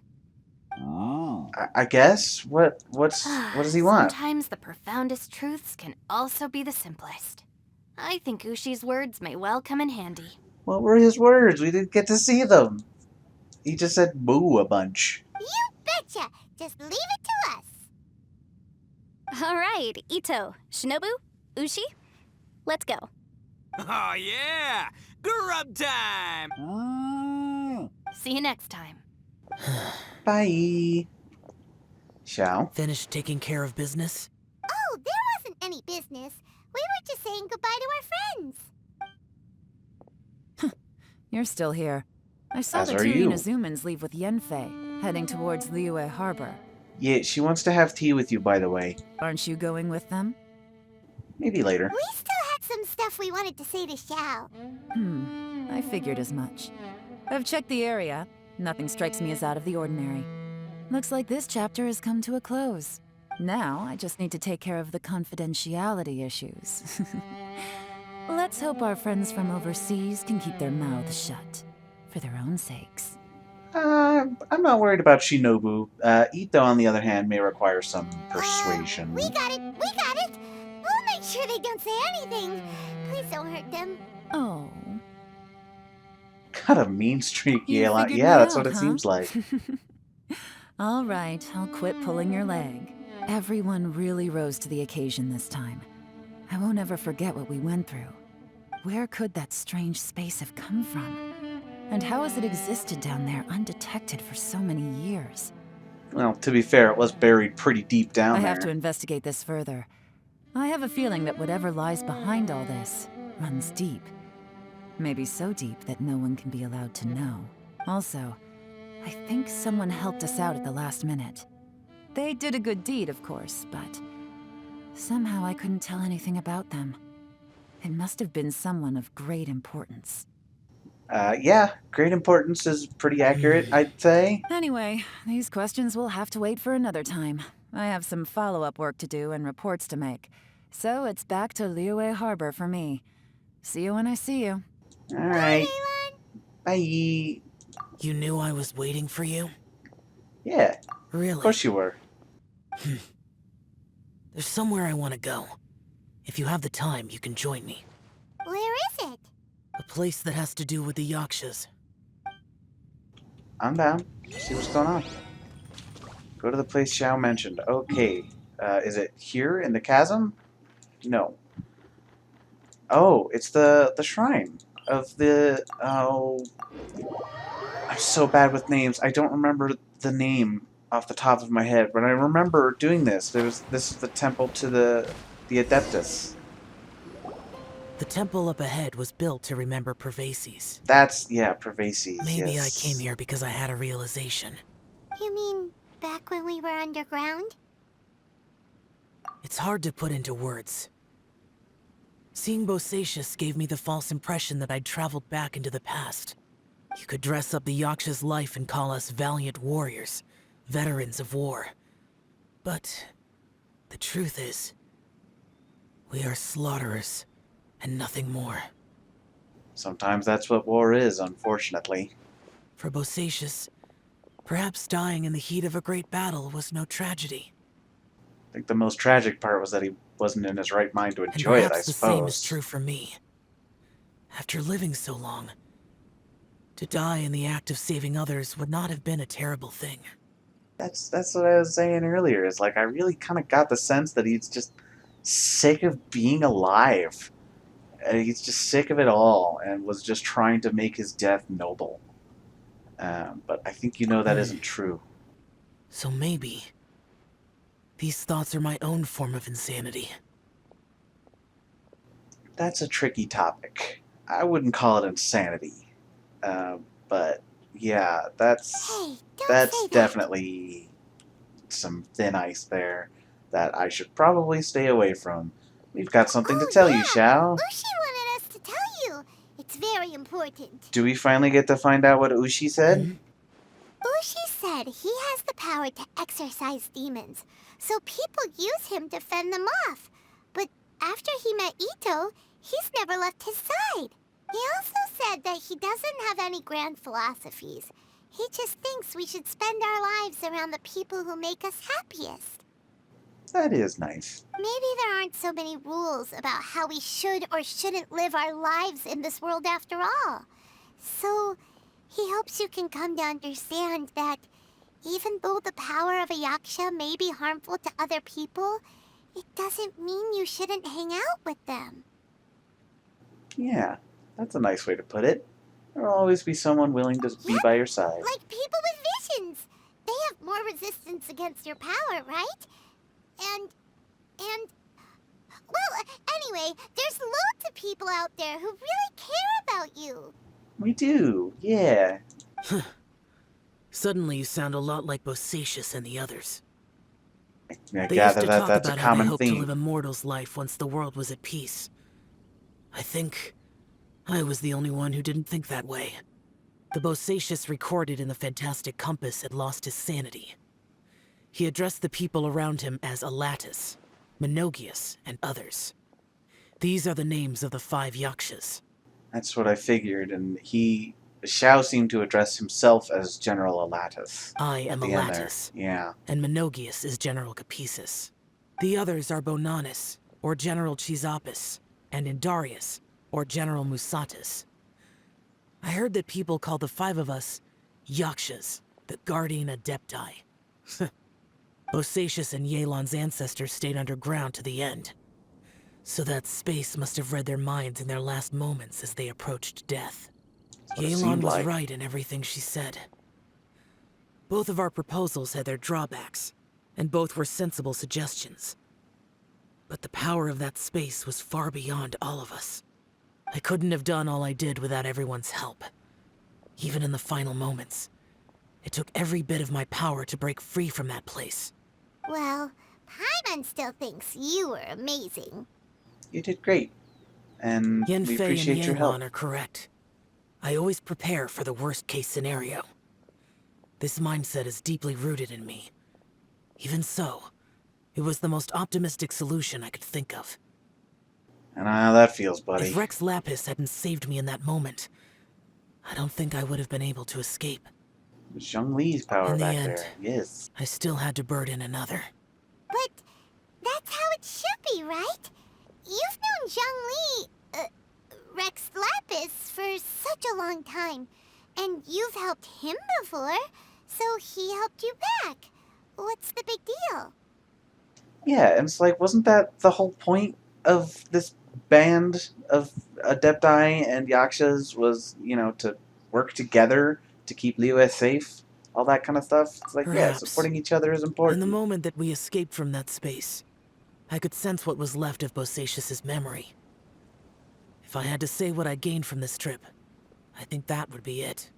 I guess. What does he want? Sometimes the profoundest truths can also be the simplest. I think Ushi's words may well come in handy. What were his words? We didn't get to see them. He just said boo a bunch. You betcha! Just leave it to us! All right, Ito, Shinobu, Ushi, let's go. Oh yeah! Grub time! See you next time. Bye. Xiao. Finished taking care of business? Oh, there wasn't any business. We were just saying goodbye to our friends. You're still here. I saw As the are two you. Inazumans leave with Yenfei, heading towards Liyue Harbor. Yeah, she wants to have tea with you, by the way. Aren't you going with them? Maybe later. We still had some stuff we wanted to say to Xiao. I figured as much. I've checked the area. Nothing strikes me as out of the ordinary. Looks like this chapter has come to a close. Now, I just need to take care of the confidentiality issues. Let's hope our friends from overseas can keep their mouths shut. For their own sakes. I'm not worried about Shinobu. Ito, on the other hand, may require some persuasion. We got it! We got it! We'll make sure they don't say anything. Please don't hurt them. Oh. Got a mean streak, You Yela. figured Yeah, me that's out, what it huh? seems like. All right, I'll quit pulling your leg. Everyone really rose to the occasion this time. I won't ever forget what we went through. Where could that strange space have come from? And how has it existed down there undetected for so many years? Well, to be fair, it was buried pretty deep down I there. have to investigate this further. I have a feeling that whatever lies behind all this runs deep. Maybe so deep that no one can be allowed to know. Also, I think someone helped us out at the last minute. They did a good deed, of course, but somehow I couldn't tell anything about them. It must have been someone of great importance. Yeah, great importance is pretty accurate, I'd say. Anyway, these questions will have to wait for another time. I have some follow-up work to do and reports to make. So it's back to Liyue Harbor for me. See you when I see you. Alright. Bye. You knew I was waiting for you? Yeah, Really? of course you were. There's somewhere I want to go. If you have the time, you can join me. Where is it? A place that has to do with the Yakshas. I'm down. See what's going on. Go to the place Xiao mentioned. Okay. Is it here in the chasm? No. Oh, it's the shrine of the... Oh... I'm so bad with names. I don't remember the name off the top of my head, but I remember doing this. This is the temple to the Adeptus. The temple up ahead was built to remember Pervases. That's, yeah, Pervases, Maybe yes. I came here because I had a realization. You mean back when we were underground? It's hard to put into words. Seeing Bosacius gave me the false impression that I'd traveled back into the past. You could dress up the Yaksha's life and call us valiant We are slaughterers, and nothing more. Sometimes that's what war is, unfortunately. For Bosacius, perhaps dying in the heat of a great battle was no tragedy. I think the most tragic part was that he wasn't in his right mind to And enjoy it, I perhaps the same is suppose. true for me. After living so long, to die in the act of saving others would not have been a terrible thing. That's what I was saying earlier. Is like I really kind of got the sense that he's just sick of being alive. He's just sick of it all, and was just trying to make his death noble. But I think you know that isn't true. So maybe these thoughts are my own form of insanity. That's a tricky topic. I wouldn't call it insanity. But yeah, that's Hey, don't that's say that. definitely some thin ice there that I should probably stay away from. We've got something to tell you, Xiao. Ushi wanted us to tell you. It's very important. Do we finally get to find out what Ushi said? Ushi said he has the power to exorcise demons, so people use him to fend them off. But after he met Ito, he's never left his side. He also said that he doesn't have any grand philosophies. He just thinks we should spend our lives around the people who make us happiest. That is nice. Maybe there aren't so many rules about how we should or shouldn't live our lives in this world after all. So, he hopes you can come to understand that even though the power of a yaksha may be harmful to other people, it doesn't mean you shouldn't hang out with them. Yeah, that's a nice way to put it. There will always be someone willing to be by your side. Like people with visions. They have more resistance against your power, right? And, well, anyway, there's loads of people out there who really care about you. We do, yeah. Suddenly you sound a lot like Bosacius and the others. I They gather used to that talk that's a about how they common hoped to theme. live a mortal's life once the world was at peace. I think I was the only one who didn't think that way. The Bosacius recorded in the Fantastic Compass had lost his sanity. He addressed the people around him as Alatus, Minogius, and others. These are the names of the 5 yakshas. That's what I figured, and Xiao seemed to address himself as General Alatus. I am at the end there. Alatus, Yeah. and Minogius is General Capisis. The others are Bonanis, or General Chisapis, and Indarius, or General Musatus. I heard that people call the 5 of us Yakshas, the Guardian Adepti. Bosacius and Yelan's ancestors stayed underground to the end. So that space must have read their minds in their last moments as they approached death. what it Yelan seemed was like. right in everything she said. Both of our proposals had their drawbacks, and both were sensible suggestions. But the power of that space was far beyond all of us. I couldn't have done all I did without everyone's help. Even in the final moments, it took every bit of my power to break free from that place. Well, Paimon still thinks you were amazing. You did great, and we Yanfei and appreciate your help. Yelan are correct. I always prepare for the worst-case scenario. This mindset is deeply rooted in me. Even so, it was the most optimistic solution I could think of. And how that feels, buddy. If Rex Lapis hadn't saved me in that moment, I don't think I would have been able to escape. It was Zhong Li's power In the back end, there. Yes. I still had to burden another. But that's how it should be, right? You've known Zhang Li, Rex Lapis, for such a long time. And you've helped him before, so he helped you back. What's the big deal? Yeah, and it's like, wasn't that the whole point of this band of Adepti and Yakshas was, to work together to keep Liyue safe? All that kind of stuff? It's like, yeah, Perhaps. supporting each other is In important. the moment that we escaped from that space, I could sense what was left of Bosacius's memory. If I had to say what I gained from this trip, I think that would be it.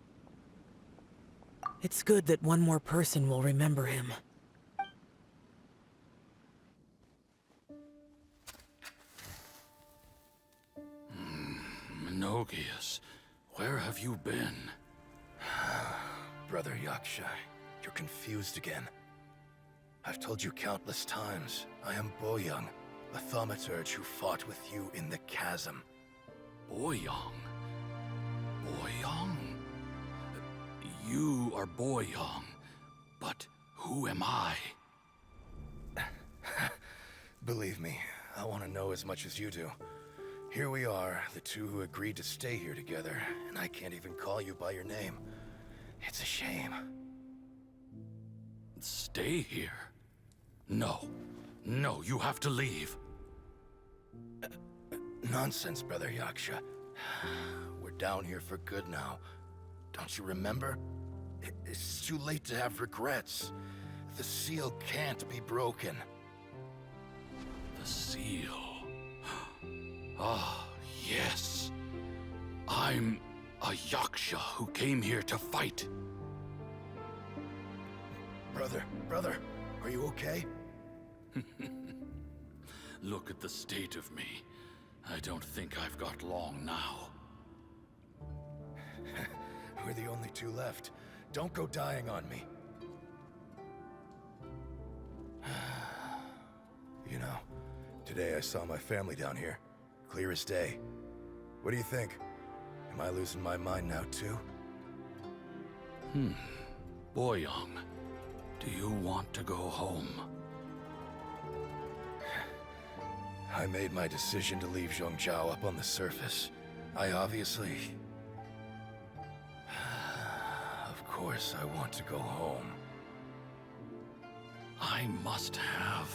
It's good that one more person will remember him. Minogius, where have you been? Brother Yaksha, you're confused again. I've told you countless times, I am Boyoung, a thaumaturge who fought with you in the chasm. Boyong? Boyong? You are Boyong, but who am I? Believe me, I want to know as much as you do. Here we are, the two who agreed to stay here together, and I can't even call you by your name. It's a shame. Stay here? No. No, you have to leave. Nonsense, Brother Yaksha. We're down here for good now. Don't you remember? It's too late to have regrets. The seal can't be broken. The seal. Ah, yes. I'm a Yaksha who came here to fight. Brother, are you okay? Look at the state of me. I don't think I've got long now. We're the only two left. Don't go dying on me. You know, today I saw my family down here. Clear as day. What do you think? Am I losing my mind now too? Boyong, do you want to go home? I made my decision to leave Zhongzhou up on the surface. I obviously... Of course I want to go home. I must have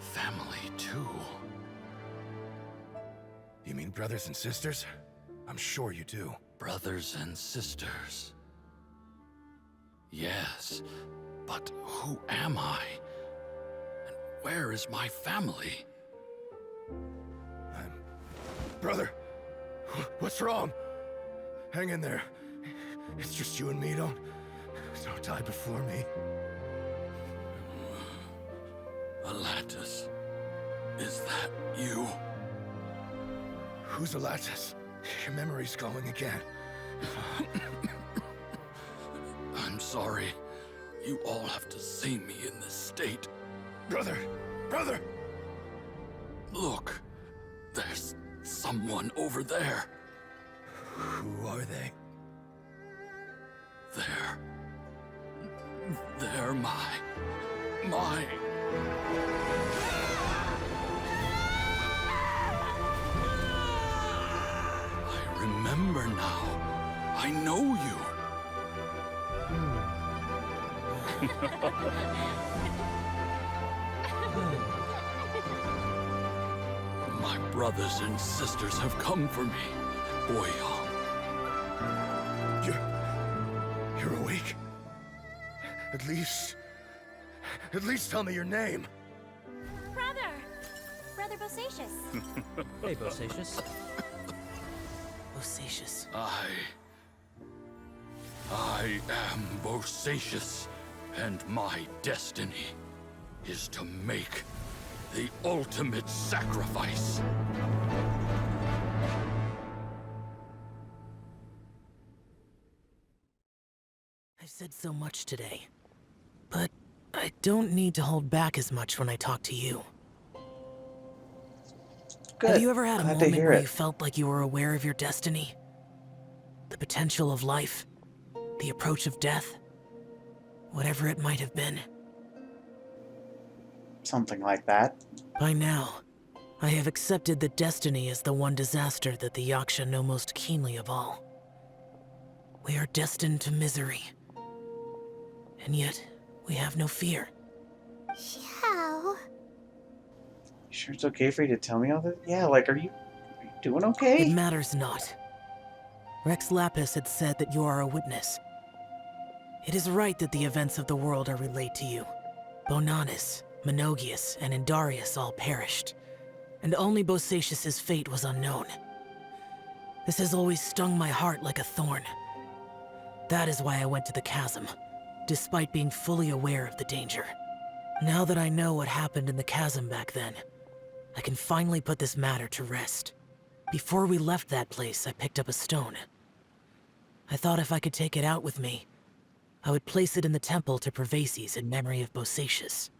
family too. You mean brothers and sisters? I'm sure you do. Brothers and sisters. Yes, but who am I? And where is my family? Brother, what's wrong? Hang in there. It's just you and me, don't die before me. Alatus, is that you? Who's Alatus? Your memory's going again. I'm sorry. You all have to see me in this state. Brother! Look, there's someone over there. Who are they? They're my... I remember now. I know you. My brothers and sisters have come for me, Boyong. You're awake? At least tell me your name. Brother Bosacius. Hey, Bosacius. Bosacius. I am Bosacius, and my destiny is to make the ultimate sacrifice. I've said so much today, but I don't need to hold back as much when I talk to you. Good. Have you ever had a Glad to moment hear where it. you felt like you were aware of your destiny? The potential of life? The approach of death? Whatever it might have been. Something like that. By now, I have accepted that destiny is the one disaster that the Yaksha know most keenly of all. We are destined to misery. And yet, we have no fear. Xiao. You sure it's okay for you to tell me all this? Yeah, like, are you doing okay? It matters not. Rex Lapis had said that you are a witness. It is right that the events of the world are relayed to you. Bonanis, Menogius, and Indarius all perished, and only Bosacius's fate was unknown. This has always stung my heart like a thorn. That is why I went to the chasm, despite being fully aware of the danger. Now that I know what happened in the chasm back then, I can finally put this matter to rest. Before we left that place, I picked up a stone. I thought if I could take it out with me, I would place it in the temple to Pervases in memory of Bosacius.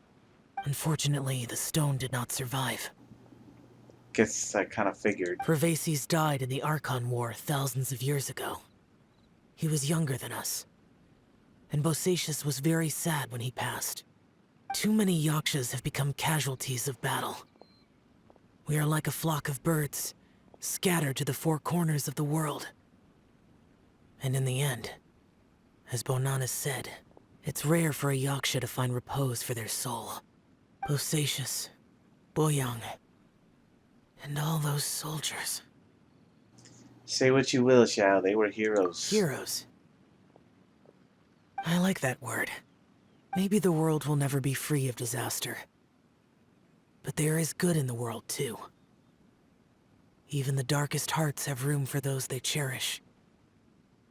Unfortunately, the stone did not survive. guess I kind of figured. Pervases died in the Archon War thousands of years ago. He was younger than us. And Bosacius was very sad when he passed. Too many Yakshas have become casualties of battle. We are like a flock of birds, scattered to the four corners of the world. And in the end, as Bonanas said, it's rare for a Yaksha to find repose for their soul. Bosacius, Boyang, and all those soldiers. Say what you will, Xiao, they were heroes. Heroes? I like that word. Maybe the world will never be free of disaster. But there is good in the world, too. Even the darkest hearts have room for those they cherish.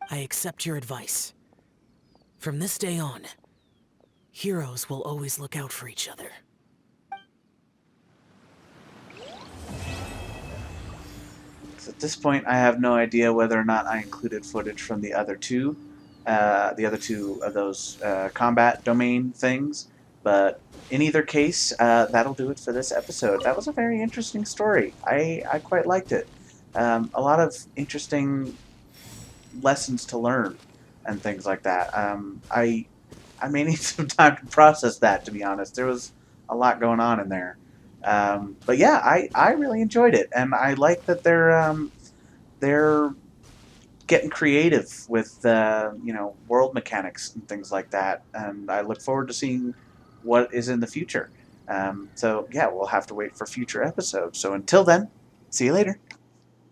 I accept your advice. From this day on, heroes will always look out for each other. So at this point, I have no idea whether or not I included footage from the other two of those combat domain things. But in either case, that'll do it for this episode. That was a very interesting story. I quite liked it. A lot of interesting lessons to learn and things like that. I may need some time to process that, to be honest. There was a lot going on in there. But yeah, I really enjoyed it, and I like that they're getting creative with world mechanics and things like that. And I look forward to seeing what is in the future. So yeah, we'll have to wait for future episodes. So until then, see you later.